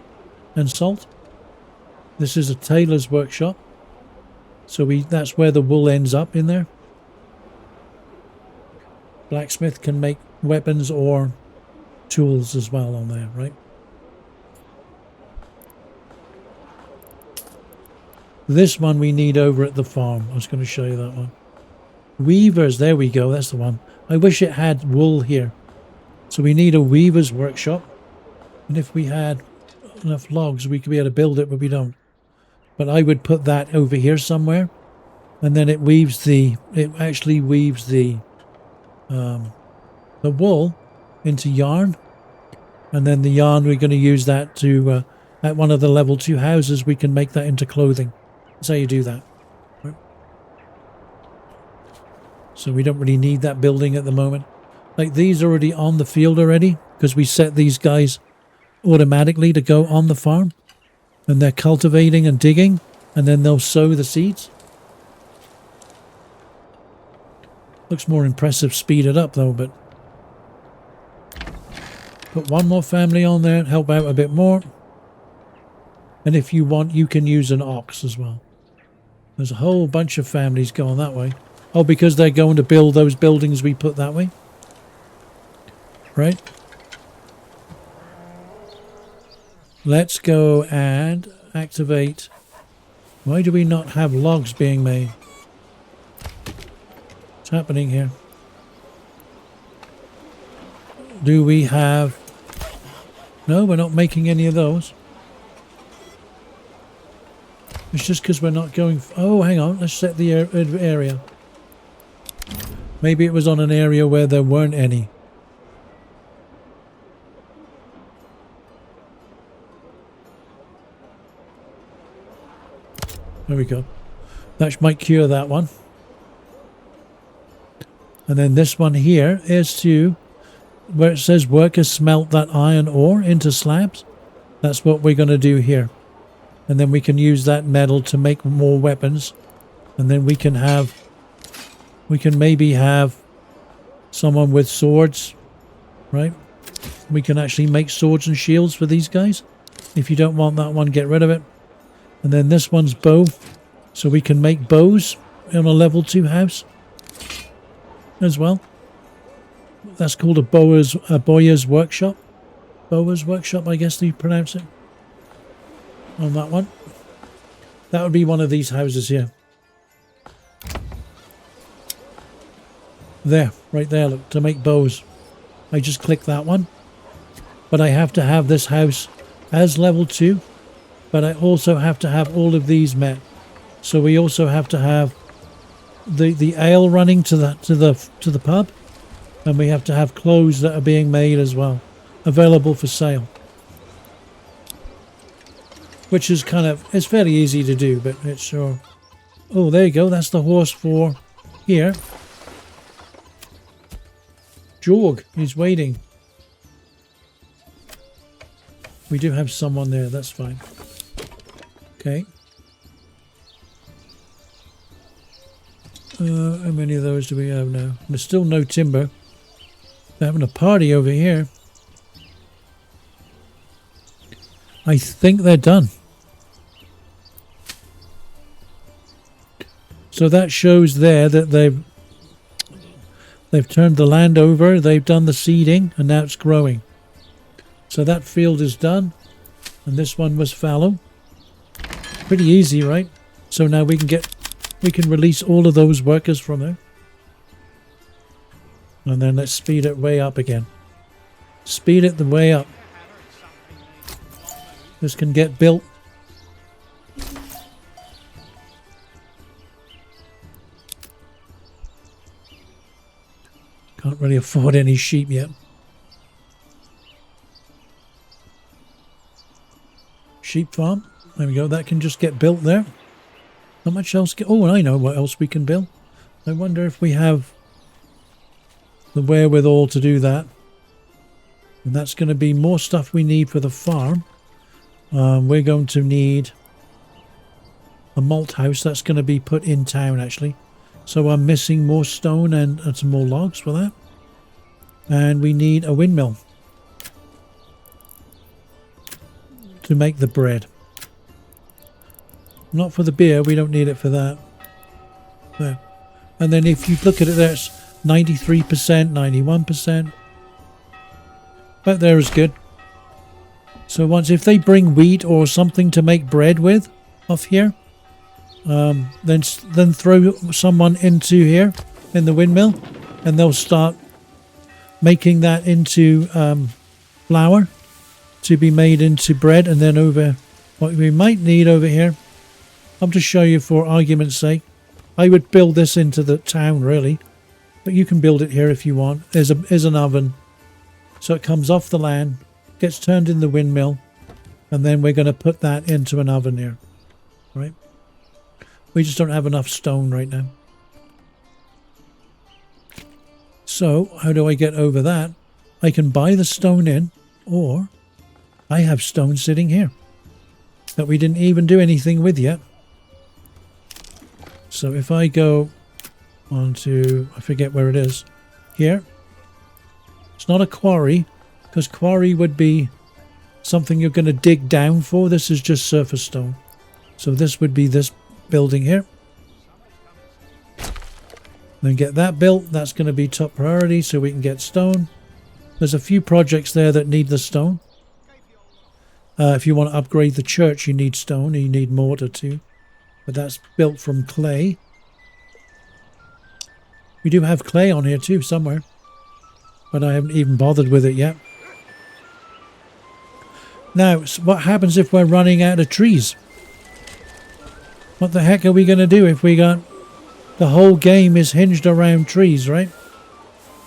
and salt. This is a tailor's workshop, so that's where the wool ends up in there. Blacksmith can make weapons or tools as well on there, right? This one we need over at the farm. I was going to show you that one. Weavers, there we go, that's the one. I wish it had wool here. So we need a weaver's workshop. And if we had enough logs, we could be able to build it, but we don't. But I would put that over here somewhere. And then it actually weaves the wool into yarn. And then the yarn, we're going to use that to, at one of the level 2 houses, we can make that into clothing. That's how you do that. Right? So we don't really need that building at the moment. Like these are already on the field already, because we set these guys automatically to go on the farm. And they're cultivating and digging, and then they'll sow the seeds. Looks more impressive speeded up though, but put one more family on there and help out a bit more. And if you want, you can use an ox as well. There's a whole bunch of families going that way. Oh, because they're going to build those buildings we put that way. Right? Let's go and activate. Why do we not have logs being made? What's happening here? Do we have... No, we're not making any of those. It's just because we're not going... Oh, hang on. Let's set the area. Maybe it was on an area where there weren't any. There we go. That might cure that one. And then this one here is to... where it says workers smelt that iron ore into slabs. That's what we're going to do here. And then we can use that metal to make more weapons. And then we can have... we can maybe have someone with swords, right? We can actually make swords and shields for these guys. If you don't want that one, get rid of it. And then this one's bow. So we can make bows in a level 2 house as well. That's called a bowyer's workshop. Bowyer's workshop, I guess you pronounce it. On that one. That would be one of these houses here. There, right there, look, to make bows. I just click that one. But I have to have this house as level 2. But I also have to have all of these met. So we also have to have the ale running to the pub, and we have to have clothes that are being made as well, available for sale. Which is it's fairly easy to do, but it's sure. Oh, there you go. That's the horse for here. Jorg, he's waiting. We do have someone there. That's fine. Okay. How many of those do we have now? There's still no timber. They're having a party over here. I think they're done. So that shows there that they've turned the land over, they've done the seeding, and now it's growing. So that field is done, and this one was fallow. Pretty easy, right? So now we can release all of those workers from there. And then let's speed it way up again. Speed it the way up. This can get built. Can't really afford any sheep yet. Sheep farm. There we go. That can just get built there. Not much else. Oh, I know what else we can build. I wonder if we have the wherewithal to do that. And that's going to be more stuff we need for the farm. We're going to need a malt house. That's going to be put in town, actually. So I'm missing more stone and some more logs for that. And we need a windmill to make the bread. Not for the beer, we don't need it for that. There. And then if you look at it there, it's 93%, 91%. But there is good. So if they bring wheat or something to make bread with off here, then throw someone into here in the windmill, and they'll start making that into flour to be made into bread. And then over what we might need over here, I'll just show you for argument's sake. I would build this into the town really, but you can build it here if you want. There's an oven, so it comes off the land, gets turned in the windmill, and then we're going to put that into an oven here, right? We just don't have enough stone right now. So how do I get over that? I can buy the stone in, or I have stone sitting here that we didn't even do anything with yet. So if I go onto, I forget where it is, here. It's not a quarry, because quarry would be something you're going to dig down for. This is just surface stone. So this would be this building here. Then get that built. That's going to be top priority so we can get stone. There's a few projects there that need the stone. If you want to upgrade the church, you need stone. You need mortar too. But that's built from clay. We do have clay on here too somewhere, but I haven't even bothered with it yet. Now, what happens if we're running out of trees? What the heck are we going to do if we got... The whole game is hinged around trees, right?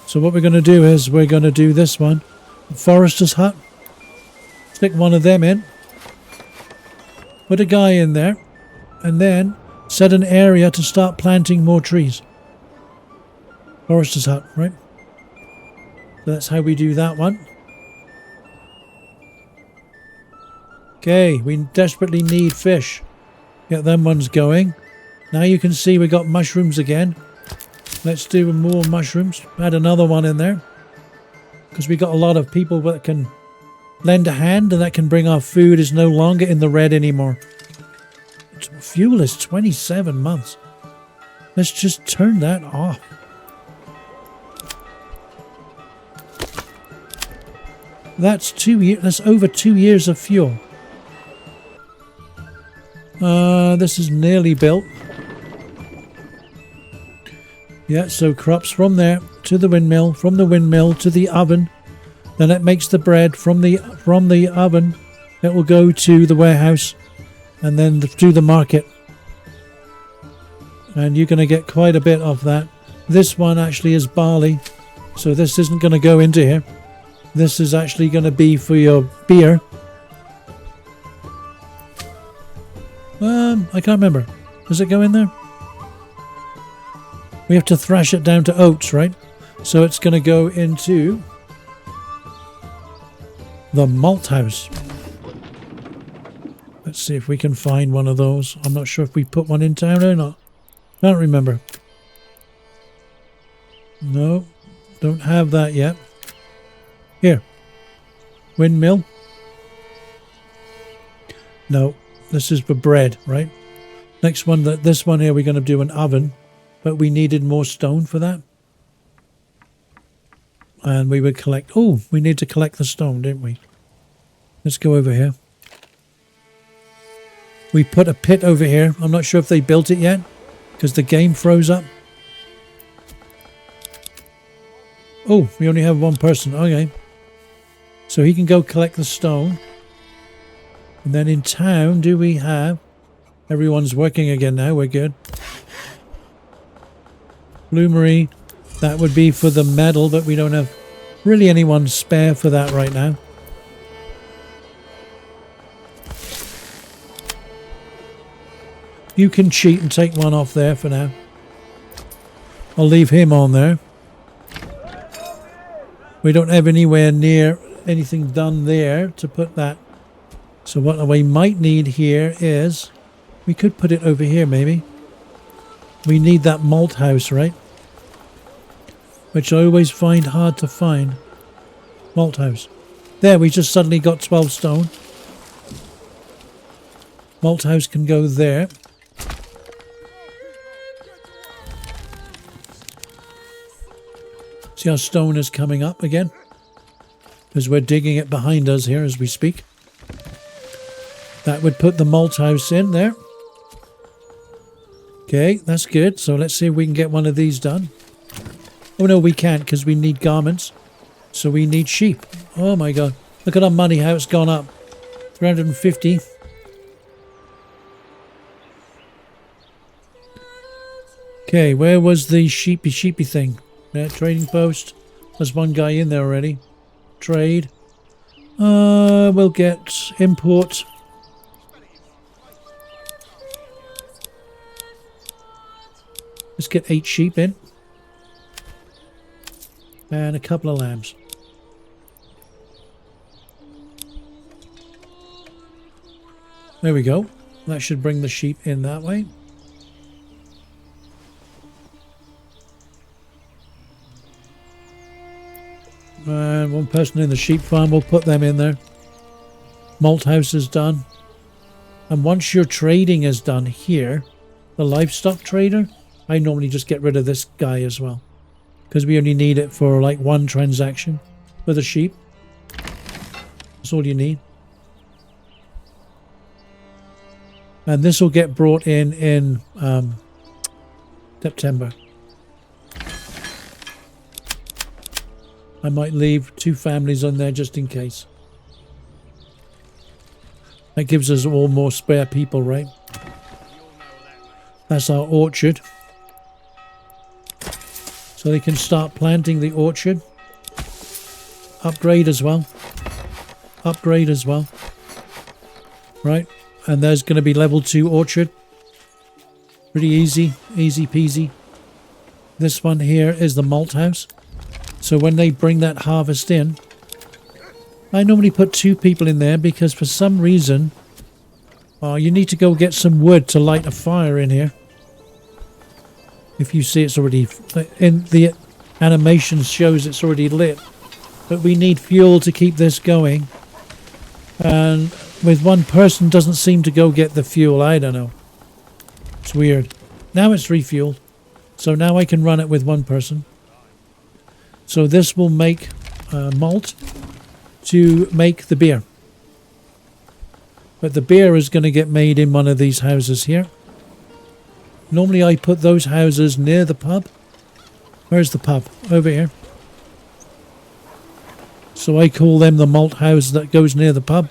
So what we're going to do is we're going to do this one. A forester's hut. Stick one of them in. Put a guy in there. And then set an area to start planting more trees. Forester's hut, right? So that's how we do that one. Okay, we desperately need fish. Get them ones going. Now you can see we got mushrooms again. Let's do more mushrooms. Add another one in there. Because we got a lot of people that can lend a hand, and that can bring our food is no longer in the red anymore. Fuel is 27 months. Let's just turn that off. That's 2 years. That's over 2 years of fuel. This is nearly built. Yeah, so crops from there to the windmill, from the windmill to the oven. Then it makes the bread from the oven. It will go to the warehouse and then to the market. And you're going to get quite a bit of that. This one actually is barley, so this isn't going to go into here. This is actually going to be for your beer. I can't remember. Does it go in there? We have to thrash it down to oats, right? So it's going to go into the malt house. Let's see if we can find one of those. I'm not sure if we put one in town or not. I don't remember. No, don't have that yet. Here. Windmill. No, this is for bread, right? Next one, this one here, we're going to do an oven. But we needed more stone for that. And we would collect... Oh, we need to collect the stone, didn't we? Let's go over here. We put a pit over here. I'm not sure if they built it yet, because the game froze up. Oh, we only have one person. Okay. So he can go collect the stone. And then in town, do we have... Everyone's working again now. We're good. Bloomery, that would be for the metal, but we don't have really anyone spare for that right now. You can cheat and take one off there for now. I'll leave him on there. We don't have anywhere near anything done there to put that. So what we might need here is, we could put it over here maybe. We need that malt house, right? Which I always find hard to find. Malt house. There, we just suddenly got 12 stone. Malt house can go there. See how stone is coming up again? Because we're digging it behind us here as we speak. That would put the malt house in there. Okay, that's good. So let's see if we can get one of these done. Oh no, we can't because we need garments. So we need sheep. Oh my god. Look at our money, how it's gone up. 350. Okay, where was the sheepy thing? Trading post. There's one guy in there already. Trade. We'll get import. Let's get 8 sheep in. And a couple of lambs. There we go. That should bring the sheep in that way. And one person in the sheep farm, we'll put them in there. Malt house is done. And once your trading is done here, the livestock trader, I normally just get rid of this guy as well. Because we only need it for like one transaction for the sheep. That's all you need. And this will get brought in September. I might leave 2 families on there just in case. That gives us all more spare people, right? That's our orchard. So they can start planting the orchard. Upgrade as well. Upgrade as well. Right? And there's going to be level 2 orchard. Pretty easy. Easy peasy. This one here is the malt house. So when they bring that harvest in, I normally put 2 people in there because for some reason, you need to go get some wood to light a fire in here. If you see it's already, in the animation shows it's already lit. But we need fuel to keep this going. And with one person doesn't seem to go get the fuel, I don't know. It's weird. Now it's refueled. So now I can run it with one person. So this will make malt to make the beer. But the beer is going to get made in one of these houses here. Normally I put those houses near the pub Where's the pub? Over here. So I call them the malt house that goes near the pub.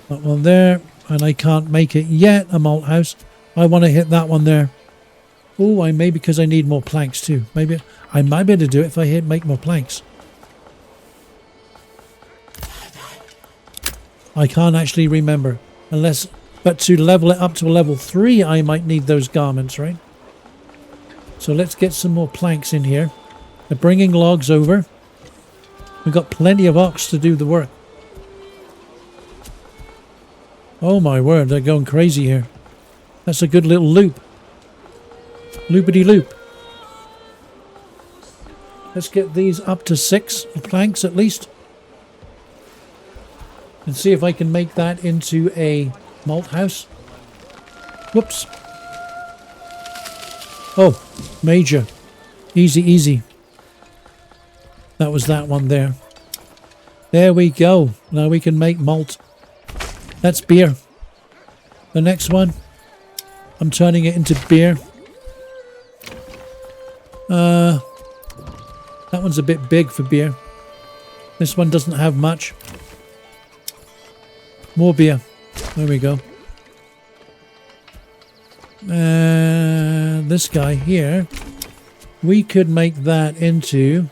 That one there. And I can't make it yet, a malt house. I want to hit that one there. Oh, I may, because I need more planks too. Maybe I might be able to do it if I make more planks. I can't actually remember. Unless, but to level it up to a level 3, I might need those garments, right? So let's get some more planks in here. They're bringing logs over. We've got plenty of ox to do the work. Oh my word, they're going crazy here. That's a good little loop. Loopity loop. Let's get these up to 6 planks at least. And see if I can make that into a malt house. Whoops. Oh, major. Easy, easy. That was that one there. There we go. Now we can make malt. That's beer. The next one, I'm turning it into beer. That one's a bit big for beer. This one doesn't have much. More beer. There we go. This guy here, we could make that into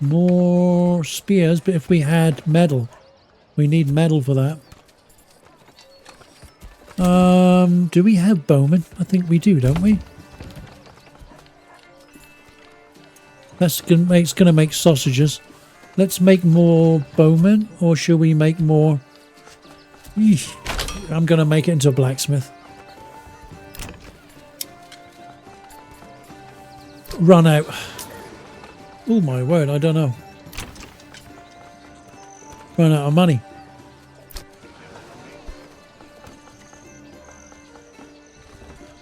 more spears, but if we had metal, we need metal for that. Do we have bowmen? I think we do, don't we? It's gonna make sausages. Let's make more bowmen, or should we make more? Eesh. I'm gonna make it into a blacksmith. Run out. Oh my word, I don't know. Run out of money.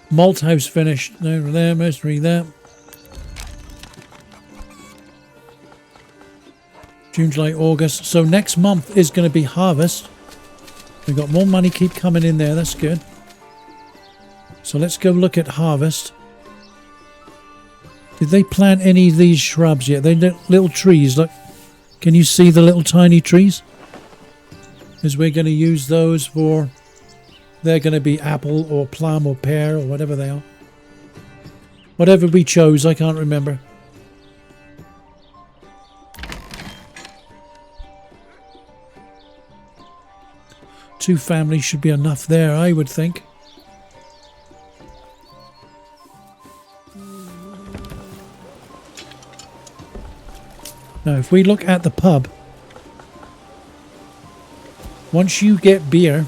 Malt house finished. There, mystery there. June, July, August. So next month is going to be harvest. We've got more money keep coming in there. That's good. So let's go look at harvest. Did they plant any of these shrubs yet? They little trees. Look, can you see the little tiny trees? Because we're going to use those for... They're going to be apple or plum or pear or whatever they are. Whatever we chose, I can't remember. Two families should be enough there, I would think. Now, if we look at the pub, once you get beer,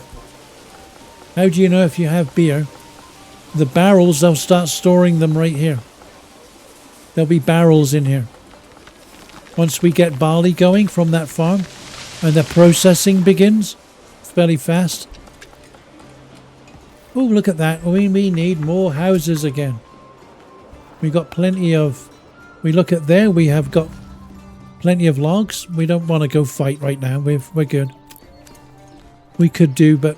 how do you know if you have beer? The barrels, they'll start storing them right here. There'll be barrels in here. Once we get barley going from that farm and the processing begins, fairly fast. Oh, look at that. We need more houses again. We got plenty of... We look at there, we have got plenty of logs. We don't want to go fight right now. We're good. We could do, but...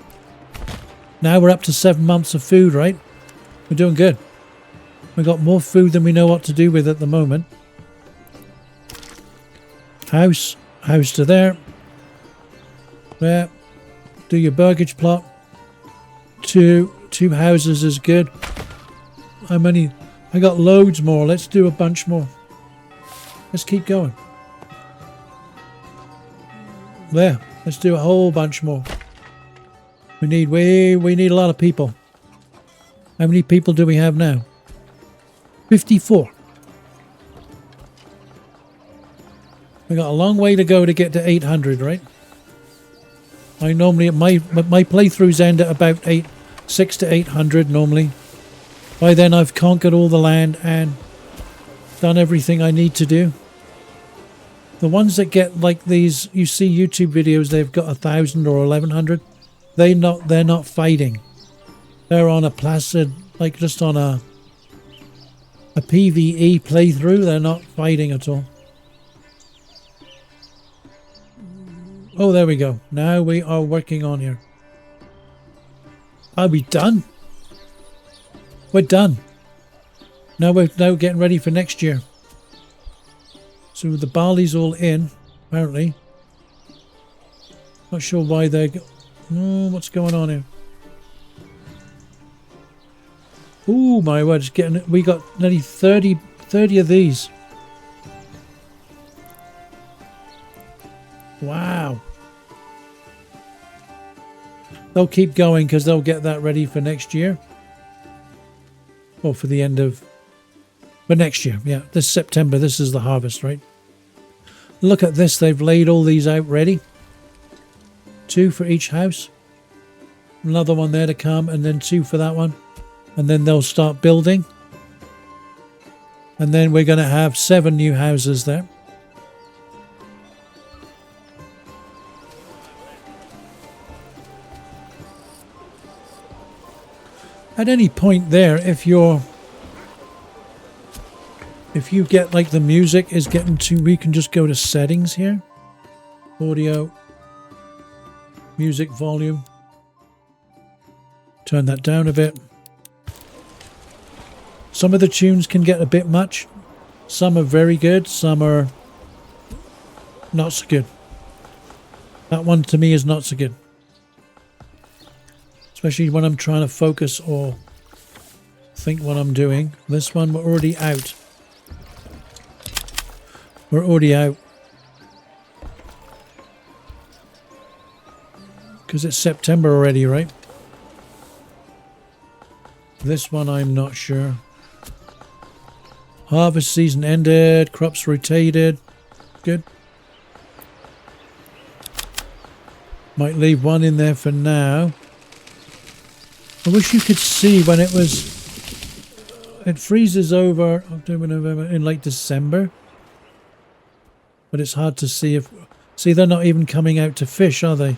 Now we're up to 7 months of food, right? We're doing good. We've got more food than we know what to do with at the moment. House to there. There. Do your burgage plot. Two houses is good. How many? I got loads more. Let's do a bunch more. Let's keep going. There. Let's do a whole bunch more. We need a lot of people. How many people do we have now? 54. We got a long way to go to get to 800, right? I normally my playthroughs end at about 6 to 800 normally. By then I've conquered all the land and done everything I need to do. The ones that get like these, you see YouTube videos, they've got 1,000 or 1,100. They're not fighting. They're on a placid, like just on a PvE playthrough. They're not fighting at all. Oh, there we go. Now we are working on here. Are we done? We're done. Now we're getting ready for next year. So the barley's all in, apparently. Not sure why they're... Oh, what's going on here? Oh my word, it's getting... We got nearly 30 of these. Wow. They'll keep going because they'll get that ready for next year. Or for the end of... For next year, yeah. This September, this is the harvest, right? Look at this, they've laid all these out ready. 2 for each house. Another one there to come, and then 2 for that one. And then they'll start building. And then we're going to have 7 new houses there. At any point there, if you get like the music is getting too, we can just go to settings here. Audio. Music volume. Turn that down a bit. Some of the tunes can get a bit much. Some are very good. Some are not so good. That one to me is not so good. Especially when I'm trying to focus or think what I'm doing. This one, we're already out. We're already out. Because it's September already, right? This one, I'm not sure. Harvest season ended. Crops rotated. Good. Might leave one in there for now. I wish you could see when it was... It freezes over October, November, in late December. But it's hard to see if... See, they're not even coming out to fish, are they?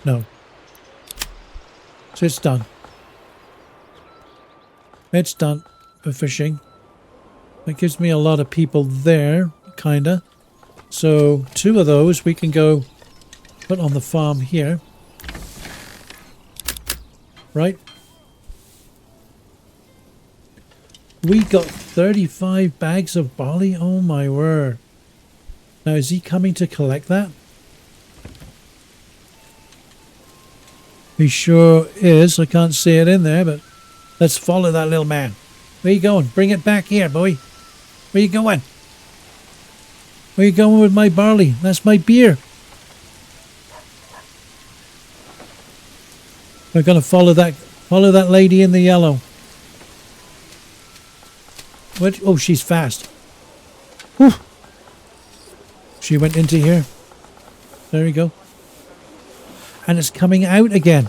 No. So it's done. It's done for fishing. That gives me a lot of people there, kinda. So 2 of those we can go put on the farm here. Right? We got 35 bags of barley. Oh my word. Now is he coming to collect that? He sure is. I can't see it in there, but let's follow that little man. Where you going? Bring it back here, boy. Where you going? Where you going with my barley? That's my beer. We're going to follow that lady in the yellow. What? Oh, she's fast. Whew. She went into here. There you go. And it's coming out again.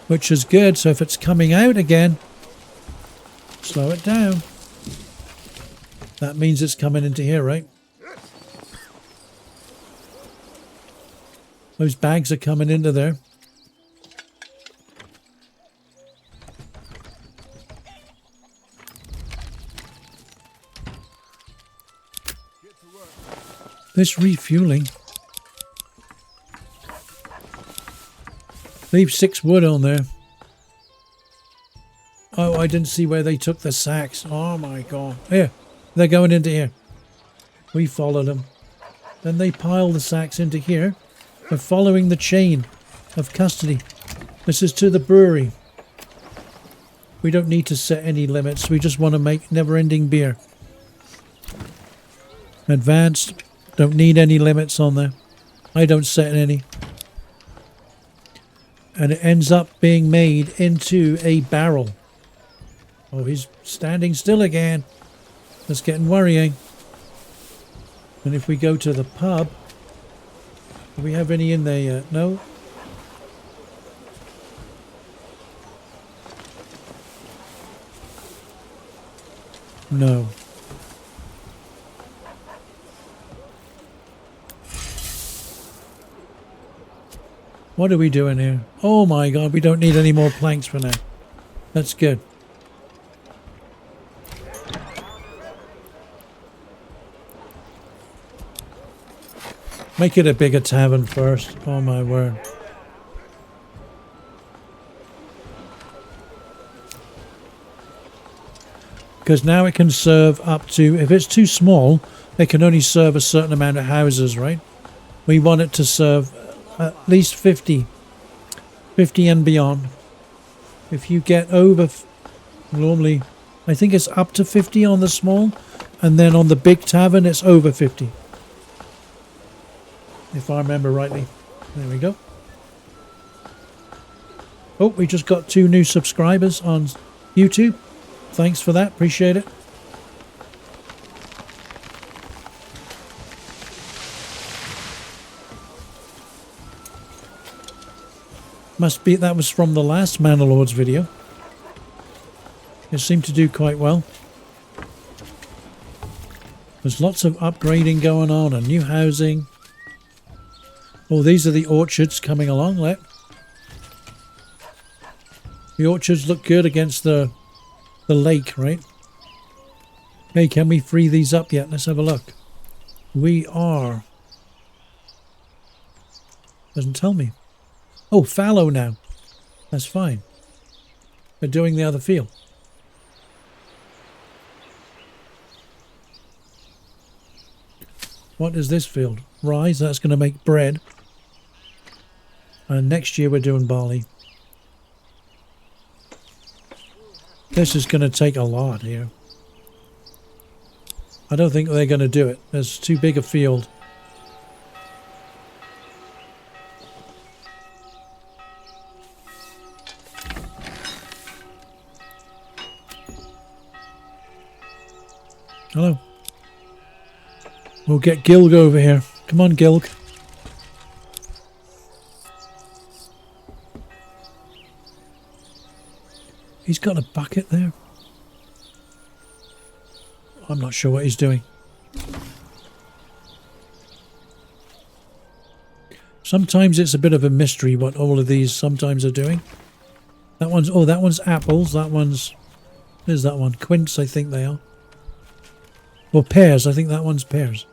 Which is good. So if it's coming out again, slow it down. That means it's coming into here, right? Those bags are coming into there. This refueling. Leave 6 wood on there. Oh, I didn't see where they took the sacks. Oh my god. Here, they're going into here. We followed them. Then they pile the sacks into here. They're following the chain of custody. This is to the brewery. We don't need to set any limits. We just want to make never-ending beer. Advanced. Don't need any limits on there. I don't set any. And it ends up being made into a barrel. Oh, he's standing still again. That's getting worrying. And if we go to the pub, do we have any in there yet? No? No. What are we doing here? Oh my god, we don't need any more planks for now. That's good. Make it a bigger tavern first. Oh my word. Because now it can serve up to, if it's too small, it can only serve a certain amount of houses, right? We want it to serve at least 50 and beyond. If you get over, normally, I think it's up to 50 on the small, and then on the big tavern, it's over 50. If I remember rightly. There we go. Oh, we just got 2 new subscribers on YouTube. Thanks for that. Appreciate it. Must be that was from the last Manor Lords video. It seemed to do quite well. There's lots of upgrading going on and new housing. Oh, these are the orchards coming along. The orchards look good against the lake, right? Hey, can we free these up yet? Let's have a look. We are. Doesn't tell me. Oh, fallow now. That's fine. We're doing the other field. What is this field? Rye, that's going to make bread. And next year we're doing barley. This is going to take a lot here. I don't think they're going to do it. There's too big a field. Hello. We'll get Gilg over here. Come on, Gilg. He's got a bucket there. I'm not sure what he's doing. Sometimes it's a bit of a mystery what all of these sometimes are doing. That one's, oh, that one's apples. That one's, there's that one. Quince, I think they are. Or pears. I think that one's pears.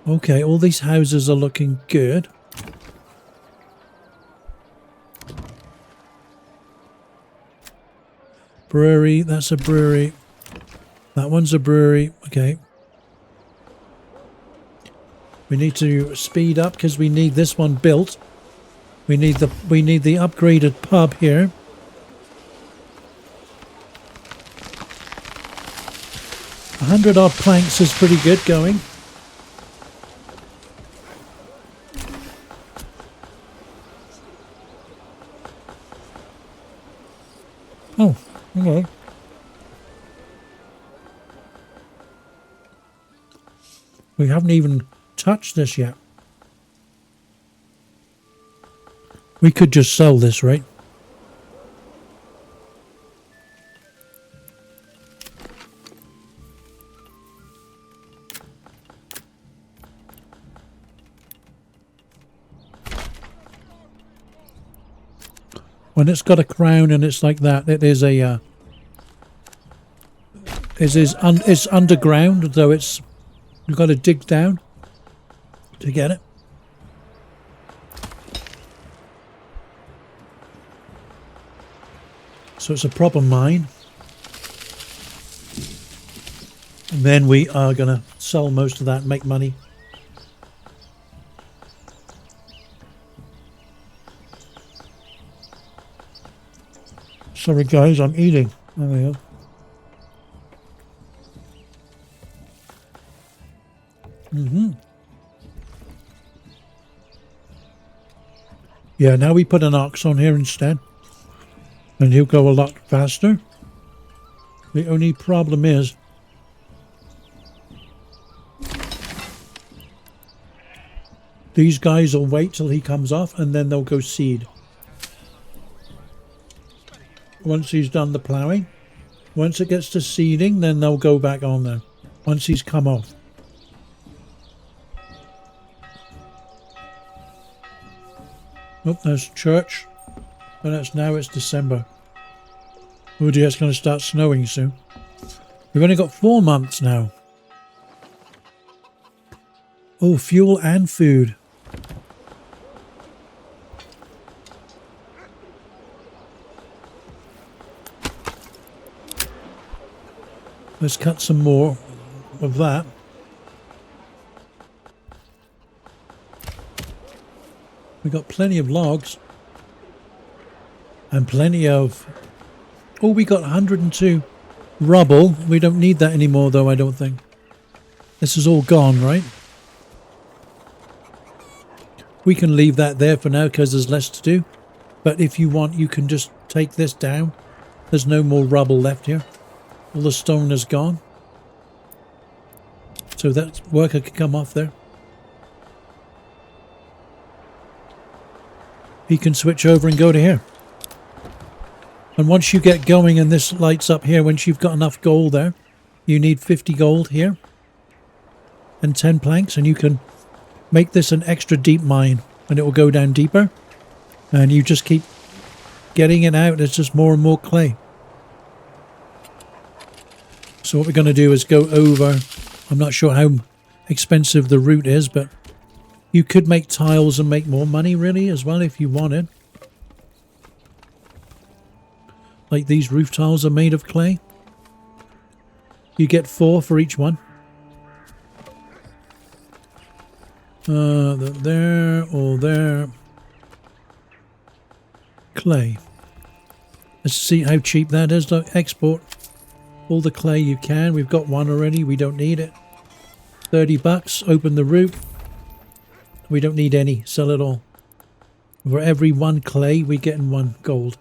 Okay, all these houses are looking good. Brewery, that's a brewery. That one's a brewery. Okay. We need to speed up because we need this one built. We need the upgraded pub here. A 100 odd planks is pretty good going. Oh, okay. We haven't even touched this yet. We could just sell this, right? When it's got a crown and it's like that, it is a it's underground, though it's you've got to dig down to get it. So it's a proper mine. And then we are going to sell most of that and make money. Sorry guys, I'm eating. There we go. Yeah, now we put an ox on here instead. And he'll go a lot faster. The only problem is these guys will wait till he comes off and then they'll go seed. Once he's done the ploughing, once it gets to seeding, then they'll go back on there. Once he's come off. Oh, there's church. But that's now it's December. Oh dear, it's going to start snowing soon. We've only got 4 months now. Oh, fuel and food. Let's cut some more of that. We got plenty of logs. And plenty of... Oh, we got 102 rubble. We don't need that anymore, though, I don't think. This is all gone, right? We can leave that there for now because there's less to do. But if you want, you can just take this down. There's no more rubble left here. All the stone is gone. So that worker can come off there. He can switch over and go to here. And once you get going and this lights up here, once you've got enough gold there, you need 50 gold here. And 10 planks, and you can make this an extra deep mine. And it will go down deeper. And you just keep getting it out. It's just more and more clay. So what we're going to do is go over. I'm not sure how expensive the route is, but you could make tiles and make more money really as well if you wanted. Like these roof tiles are made of clay. You get 4 for each one. There or there. Clay. Let's see how cheap that is. Look, export all the clay you can. We've got one already. We don't need it. 30 bucks. Open the route. We don't need any. Sell it all. For every 1 clay, we get 1 gold.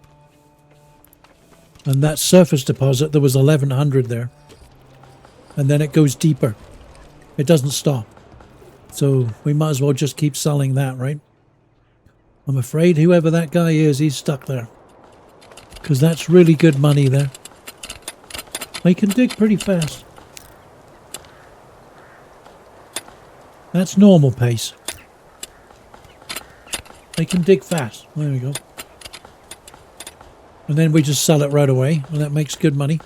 And that surface deposit, there was 1100 there. And then it goes deeper. It doesn't stop. So we might as well just keep selling that, right? I'm afraid whoever that guy is, he's stuck there. Because that's really good money there. They can dig pretty fast. That's normal pace. They can dig fast. There we go. And then we just sell it right away. And that makes good money.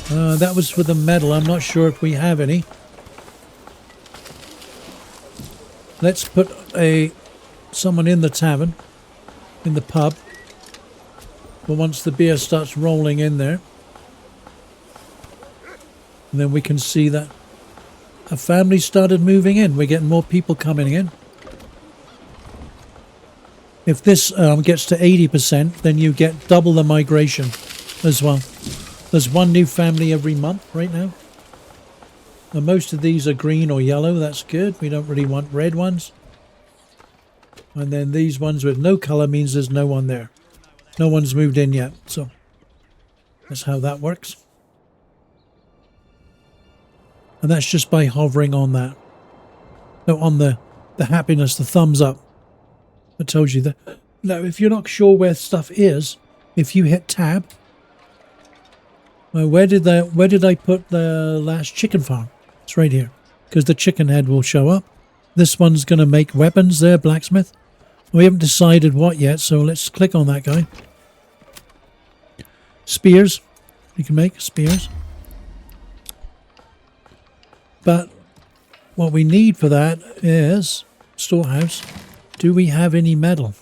That was for the metal. I'm not sure if we have any. Let's put someone in the tavern, in the pub. But once the beer starts rolling in there, and then we can see that a family started moving in. We're getting more people coming in. If this gets to 80%, then you get double the migration as well. There's 1 new family every month right now. And most of these are green or yellow. That's good. We don't really want red ones. And then these ones with no colour means there's no one there. No one's moved in yet. So that's how that works. And that's just by hovering on that. No, on the happiness, the thumbs up. It tells you that. Now, if you're not sure where stuff is, if you hit tab. Where did I put the last chicken farm? It's right here. Because the chicken head will show up. This one's going to make weapons there, blacksmith. We haven't decided what yet, so let's click on that guy. Spears. You can make spears. But what we need for that is storehouse. Do we have any metal?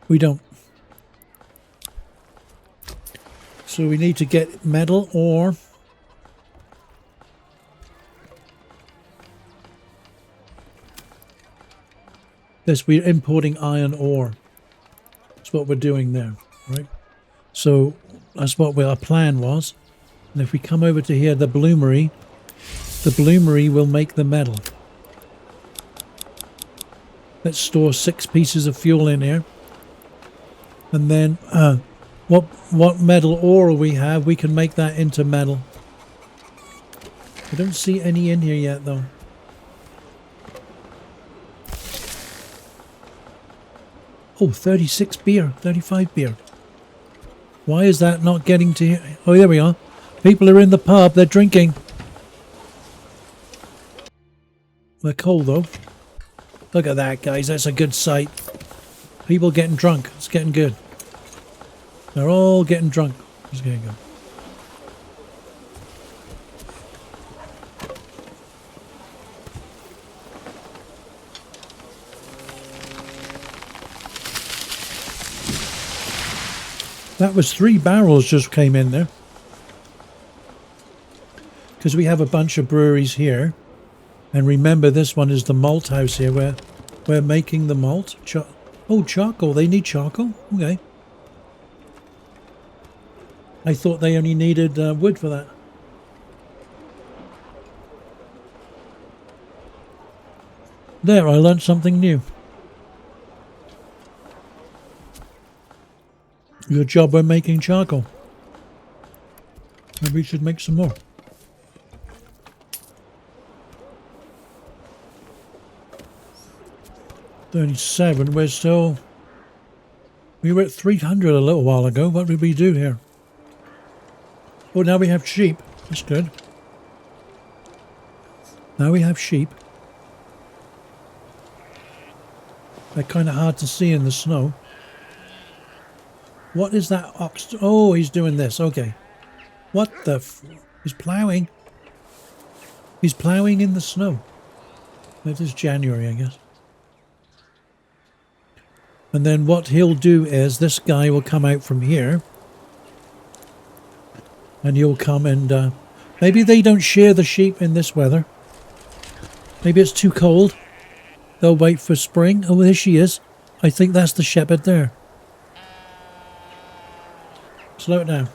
We don't. So we need to get metal or this. We're importing iron ore. That's what we're doing there, right? So that's what our plan was. And if we come over to here, the bloomery will make the metal. Let's store 6 pieces of fuel in here. And then what metal ore we have, we can make that into metal. I don't see any in here yet though. Oh, 36 beer, 35 beer. Why is that not getting to here? Oh, there we are. People are in the pub, they're drinking. They're cold though. Look at that, guys, that's a good sight. People getting drunk, it's getting good. They're all getting drunk. Just gonna go. That was 3 barrels just came in there. Because we have a bunch of breweries here. And remember, this one is the malt house here where we're making the malt. Oh, charcoal. They need charcoal? Okay. I thought they only needed wood for that. There, I learned something new. Good job we're making charcoal. Maybe we should make some more. $37, we're still... We were at 300 a little while ago. What did we do here? Oh, now we have sheep. That's good. Now we have sheep. They're kind of hard to see in the snow. What is that ox? Oh, he's doing this. Okay. What the He's ploughing. He's ploughing in the snow. It is January, I guess. And then what he'll do is this guy will come out from here. And you'll come and... maybe they don't shear the sheep in this weather. Maybe it's too cold. They'll wait for spring. Oh, there she is. I think that's the shepherd there. Slow it down.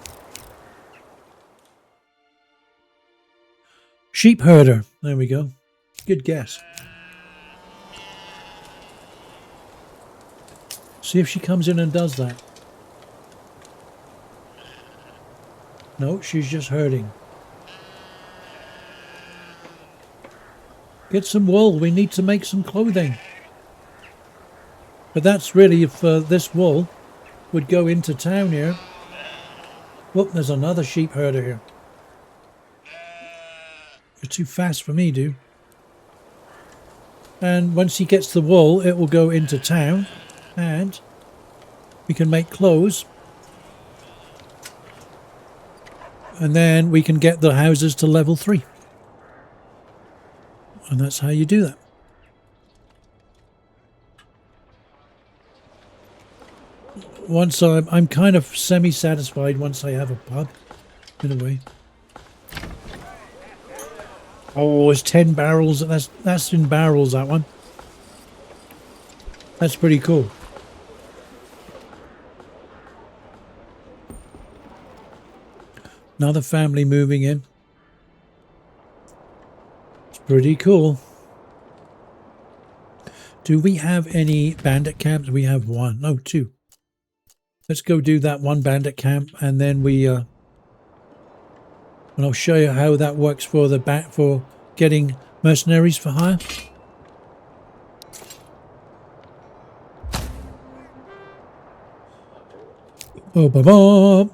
Sheep herder. There we go. Good guess. See if she comes in and does that. No, she's just herding. Get some wool. We need to make some clothing. But that's really if this wool would go into town here. Whoop, there's another sheep herder here. You're too fast for me, dude. And once he gets the wool, it will go into town. And we can make clothes. And then we can get the houses to level 3. And that's how you do that. Once I'm kind of semi-satisfied once I have a pub, in a way. Oh, it's 10 barrels. That's in barrels, that one. That's pretty cool. Another family moving in. It's pretty cool. Do we have any bandit camps? We have 1. No, 2. Let's go do that 1 bandit camp, and then we and I'll show you how that works for for getting mercenaries for hire. Oh, ba-ba.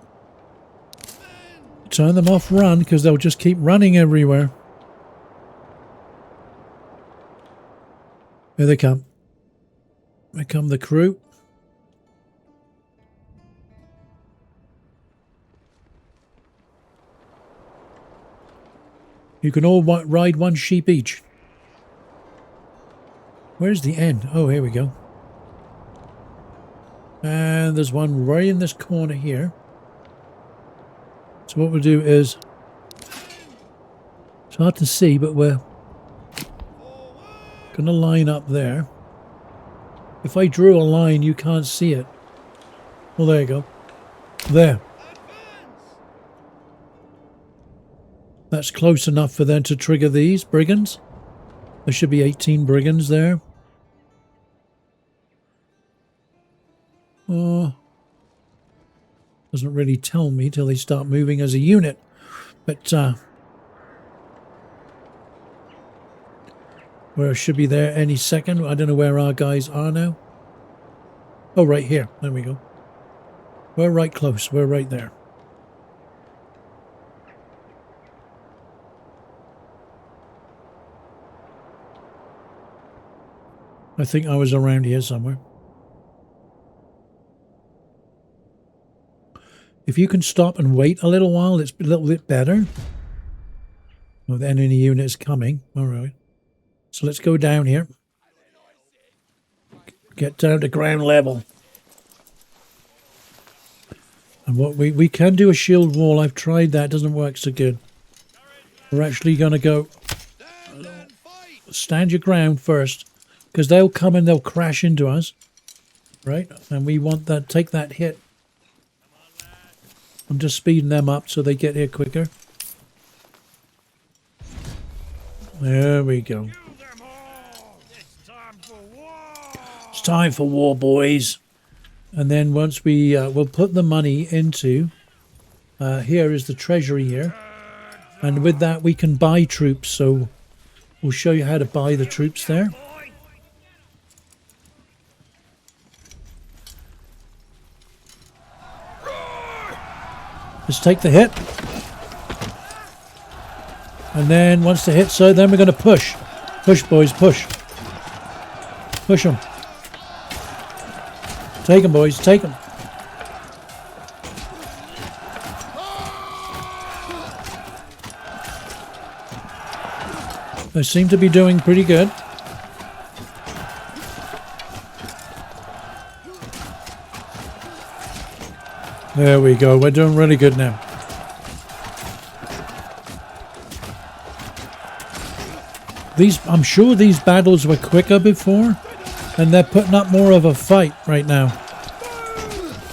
Turn them off, run, because they'll just keep running everywhere. Here they come. Here come the crew. You can all ride 1 sheep each. Where's the end? Oh, here we go. And there's one right in this corner here. So what we'll do is... It's hard to see, but we're going to line up there. If I drew a line, you can't see it. Well, there you go. There. That's close enough for them to trigger these brigands. There should be 18 brigands there. Oh, doesn't really tell me till they start moving as a unit. But where should be there any second. I don't know where our guys are now. Oh, right here. There we go. We're right close. We're right there. I think I was around here somewhere. If you can stop and wait a little while, it's a little bit better. Well, the enemy unit is coming. All right. So let's go down here. Get down to ground level. And what we can do a shield wall. I've tried that. Doesn't work so good. We're actually going to go stand your ground first, because they'll come and they'll crash into us, right? And we want that, take that hit. I'm just speeding them up so they get here quicker. There we go. It's time for war, boys. And then once we we'll put the money into here is the treasury here, and with that we can buy troops. So we'll show you how to buy the troops there. Let's take the hit. And then once the hit's so, then we're going to push. Push, boys, push. Push them. Take them, boys, take them. They seem to be doing pretty good. There we go. We're doing really good now. I'm sure these battles were quicker before, and they're putting up more of a fight right now.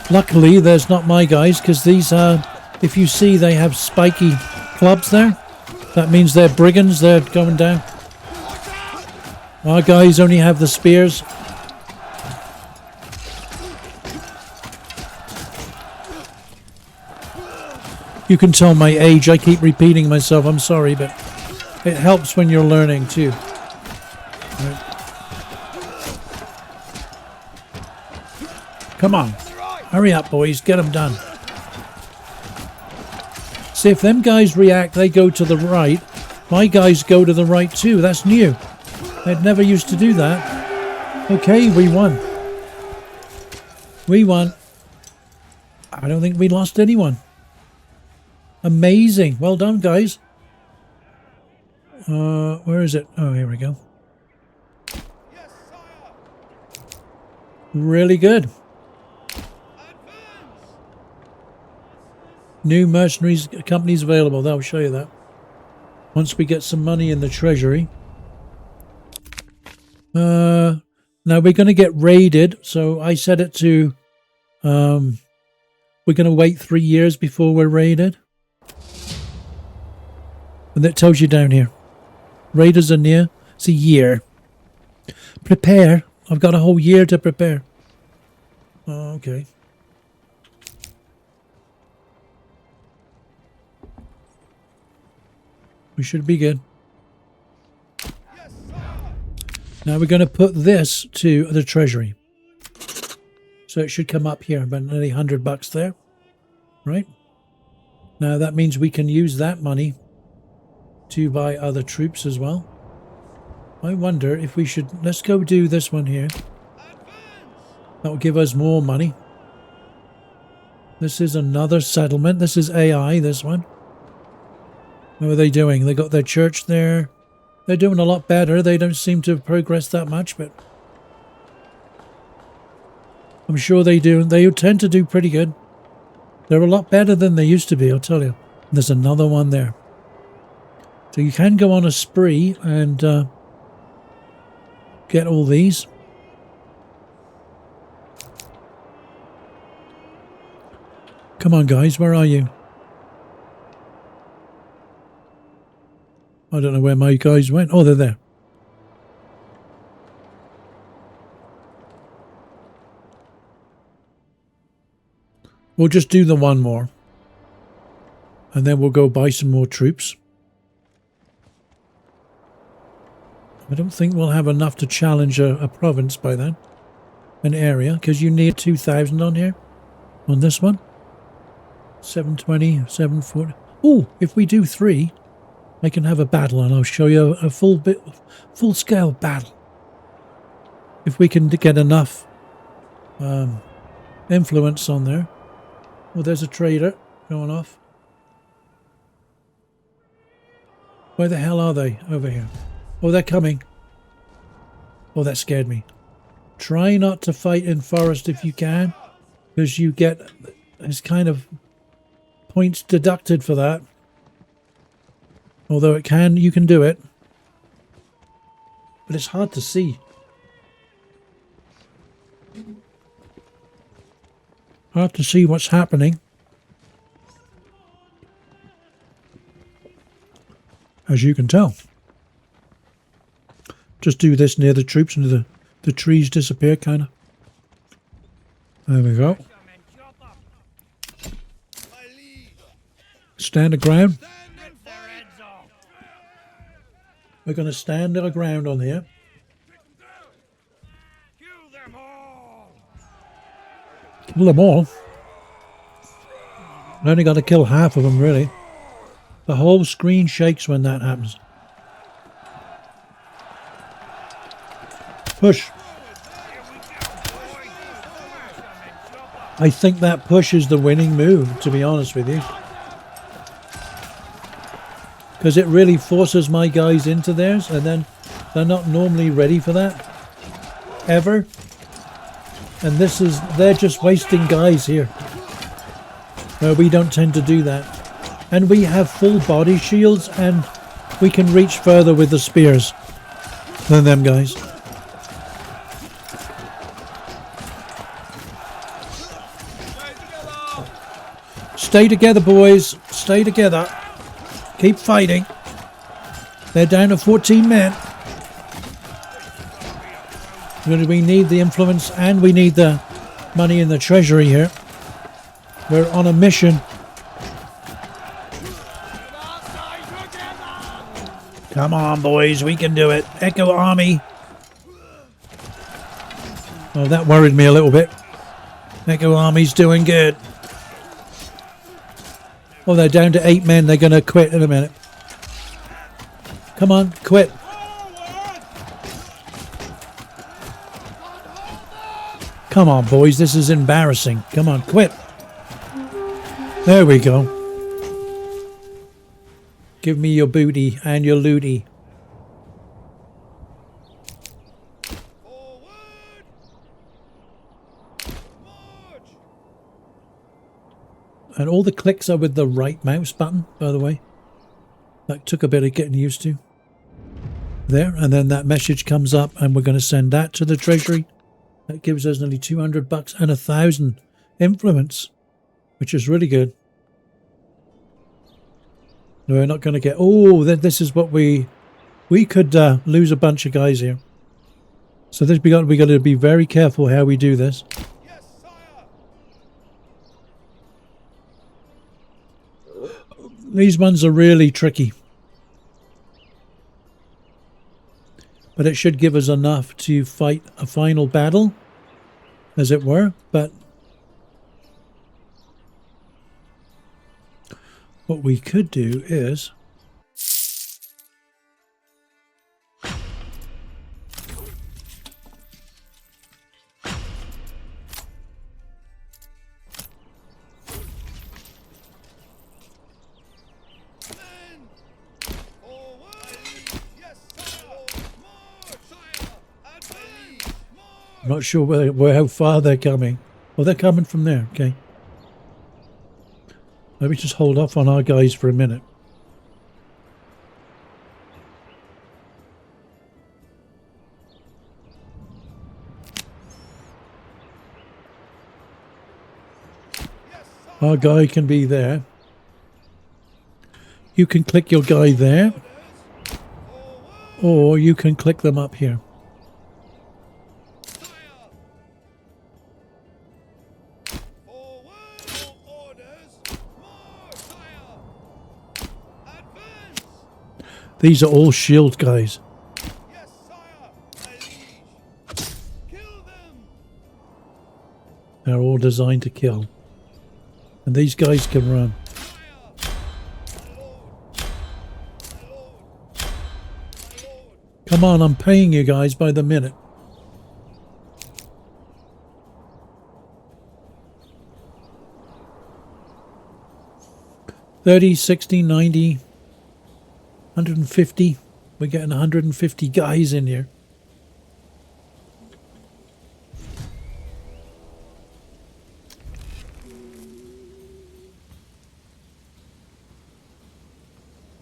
Luckily, there's not my guys, because these are, if you see, they have spiky clubs there. That means they're brigands. They're going down. Our guys only have the spears. You can tell my age. I keep repeating myself. I'm sorry, but it helps when you're learning too. Right. Come on. Hurry up, boys. Get them done. See, if them guys react, they go to the right. My guys go to the right too. That's new. They'd never used to do that. Okay, we won. We won. I don't think we lost anyone. Amazing. Well done, guys. Where is it? Oh, here we go. Yes, sire. Really good. New mercenaries companies available. They'll show you that. Once we get some money in the treasury. Now we're going to get raided. So I set it to... we're going to wait 3 years before we're raided. And that tells you down here. Raiders are near. It's a year. Prepare. I've got a whole year to prepare. Oh, okay. We should be good. Yes, now we're going to put this to the treasury. So it should come up here. About nearly $100 there. Right? Now that means we can use that money to buy other troops as well. I wonder if we should... Let's go do this one here. That will give us more money. This is another settlement. This is AI, this one. How are they doing? They got their church there. They're doing a lot better. They don't seem to have progressed that much, but... I'm sure they do. They tend to do pretty good. They're a lot better than they used to be, I'll tell you. There's another one there. So you can go on a spree and get all these. Come on, guys, where are you? I don't know where my guys went. Oh, they're there. We'll just do the one more. And then we'll go buy some more troops. I don't think we'll have enough to challenge a province by then. An area, because you need 2,000 on here. On this one. 720, 740. Oh, if we do 3, I can have a battle and I'll show you a full-scale battle. If we can get enough influence on there. Oh, there's a trader going off. Where the hell are they? Over here. Oh, they're coming. Oh, that scared me. Try not to fight in forest if you can, because you get There's kind of points deducted for that. Although you can do it. But it's hard to see. Hard to see what's happening. As you can tell. Just do this near the troops and the trees disappear, kind of. There we go. Stand our ground. We're going to stand our ground on here. Kill them all. I only got to kill half of them, really. The whole screen shakes when that happens. Push. I think that push is the winning move, to be honest with you. Because it really forces my guys into theirs, and then they're not normally ready for that. Ever. And they're just wasting guys here. No, we don't tend to do that. And we have full body shields, and we can reach further with the spears than them guys. Stay together, boys. Stay together. Keep fighting. They're down to 14 men. We need the influence and we need the money in the treasury here. We're on a mission. Come on, boys. We can do it. Echo Army. Oh, that worried me a little bit. Echo Army's doing good. Oh, they're down to 8 men. They're going to quit in a minute. Come on, quit. Come on, boys. This is embarrassing. Come on, quit. There we go. Give me your booty and your looty. And all the clicks are with the right mouse button, by the way. That took a bit of getting used to. There, and then that message comes up and we're going to send that to the treasury. That gives us nearly 200 bucks and 1,000 influence, which is really good. We're not going to get... Oh, this is what we could lose a bunch of guys here. So we got to be very careful how we do this. Yes, sire. These ones are really tricky. But it should give us enough to fight a final battle, as it were. But what we could do is... I'm not sure how far they're coming. Oh, they're coming from there. Okay. Let me just hold off on our guys for a minute. Our guy can be there. You can click your guy there. Or you can click them up here. These are all shield guys. Yes, sire. My liege. Kill them. They're all designed to kill. And these guys can run. Come on, I'm paying you guys by the minute. $30, $60, $90, $150. We're getting 150 guys in here.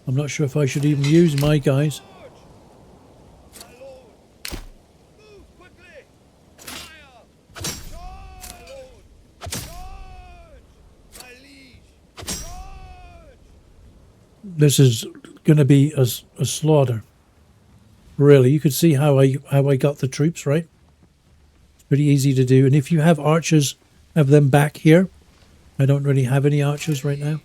I'm not sure if I should even use my guys. My lord. Move quickly. Sire. Charge. My lord. Charge. My liege. Charge. This is going to be a slaughter. Really, you could see how I got the troops, right? It's pretty easy to do. And if you have archers, have them back here. I don't really have any archers right now.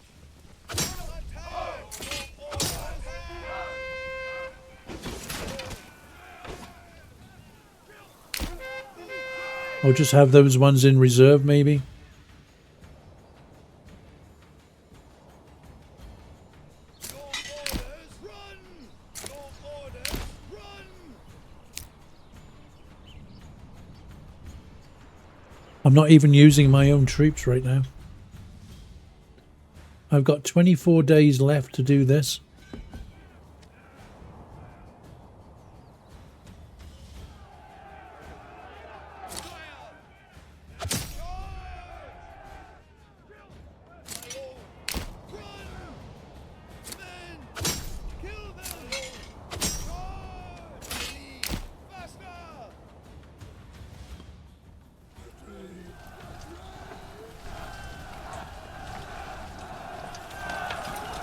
I'll just have those ones in reserve, maybe. Your orders, run! Your orders, run! I'm not even using my own troops right now. I've got 24 days left to do this.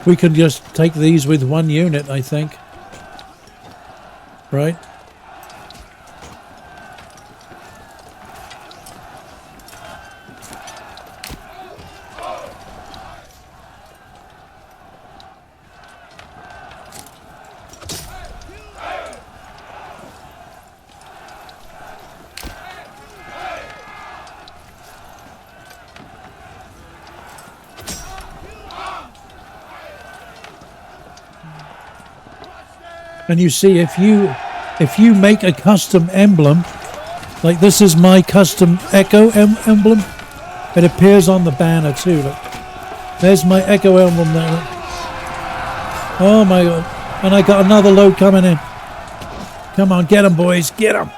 We could just take these with one unit, I think. Right? And you see, if you make a custom emblem, like this is my custom Echo emblem, it appears on the banner too. Look. There's my Echo emblem there. Look. Oh my god! And I got another load coming in. Come on, get them, boys, get them!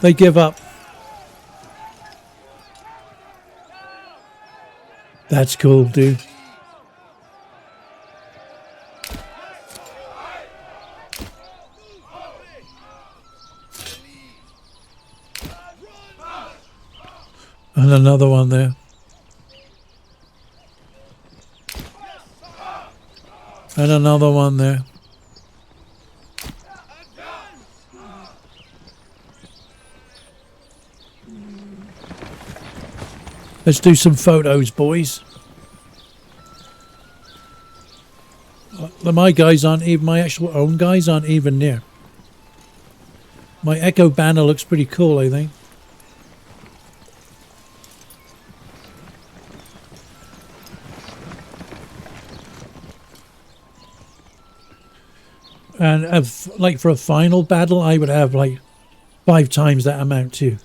They give up. That's cool, dude. And another one there. And another one there. Let's do some photos, boys. My guys aren't even, my actual own guys aren't even near. My Echo banner looks pretty cool, I think. And like for a final battle, I would have like 5 times that amount too.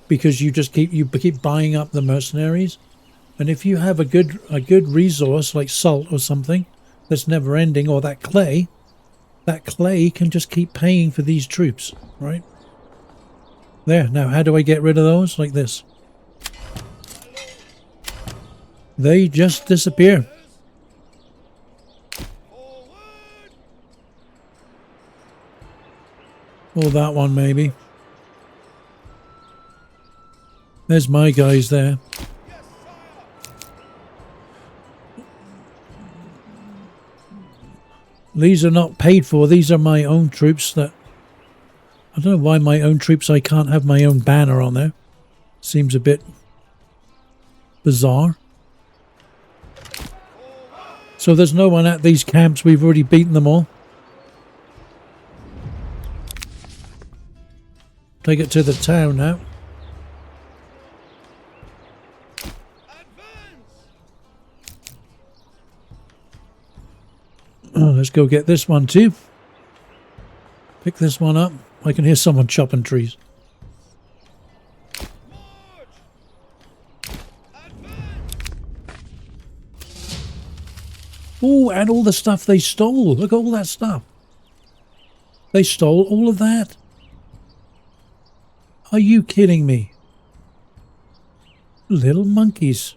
Because you just keep buying up the mercenaries, and if you have a good resource like salt or something that's never ending, or that clay can just keep paying for these troops, right? There. Now, how do I get rid of those? Like this. They just disappear. Or that one maybe. There's my guys there. These are not paid for. These are my own troops that... I don't know why my own troops I can't have my own banner on there. Seems a bit bizarre. So there's no one at these camps. We've already beaten them all. Take it to the town now. Let's go get this one too. Pick this one up. I can hear someone chopping trees. Oh, and all the stuff they stole. Look at all that stuff. They stole all of that. Are you kidding me? Little monkeys.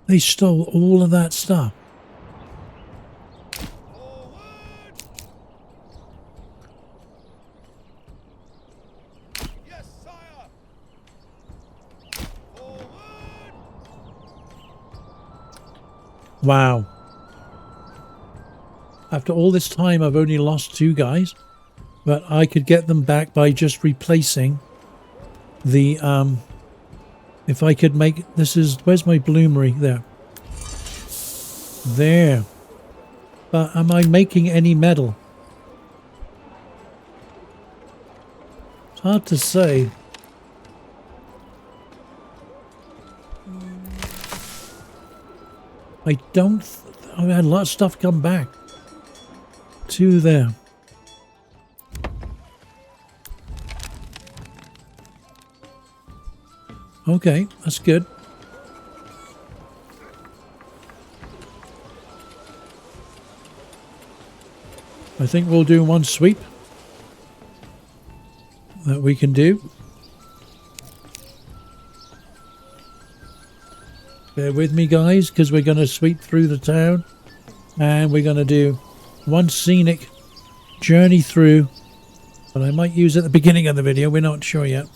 They stole all of that stuff. Forward! Yes, sire! Forward! Wow. After all this time, I've only lost 2 guys, but I could get them back by just replacing the, if I could make, this is, where's my bloomery? There. There. But am I making any metal? It's hard to say. I don't, I had a lot of stuff come back. 2 there. Okay, that's good. I think we'll do 1 sweep that we can do. Bear with me, guys, because we're going to sweep through the town and we're going to do 1 scenic journey through, but I might use it at the beginning of the video. We're not sure yet.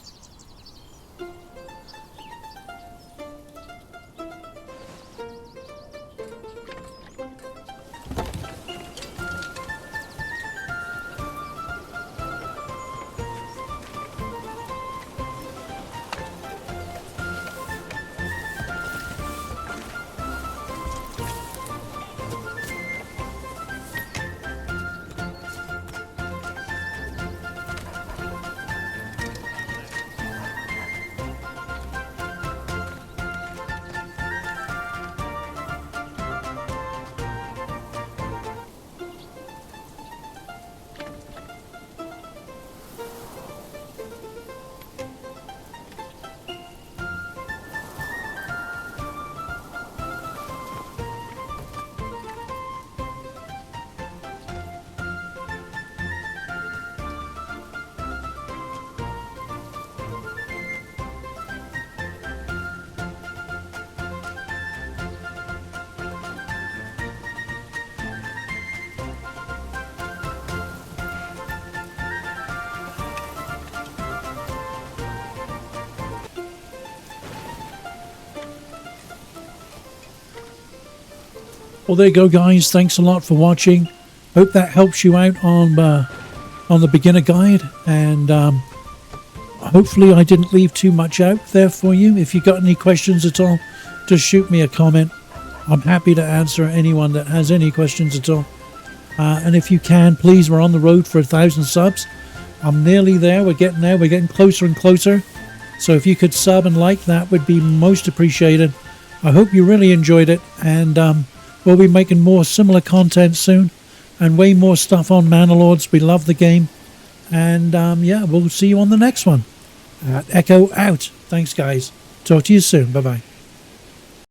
Well, there you go, guys. Thanks a lot for watching. Hope that helps you out on the beginner guide, and hopefully I didn't leave too much out there for you. If you got any questions at all, just shoot me a comment. I'm happy to answer anyone that has any questions at all. And if you can, please, we're on the road for 1,000 subs. I'm nearly there. We're getting there. We're getting closer and closer. So if you could sub and like, that would be most appreciated. I hope you really enjoyed it, and we'll be making more similar content soon, and way more stuff on Manor Lords. We love the game, and yeah, we'll see you on the next one. Echo out. Thanks, guys. Talk to you soon. Bye bye.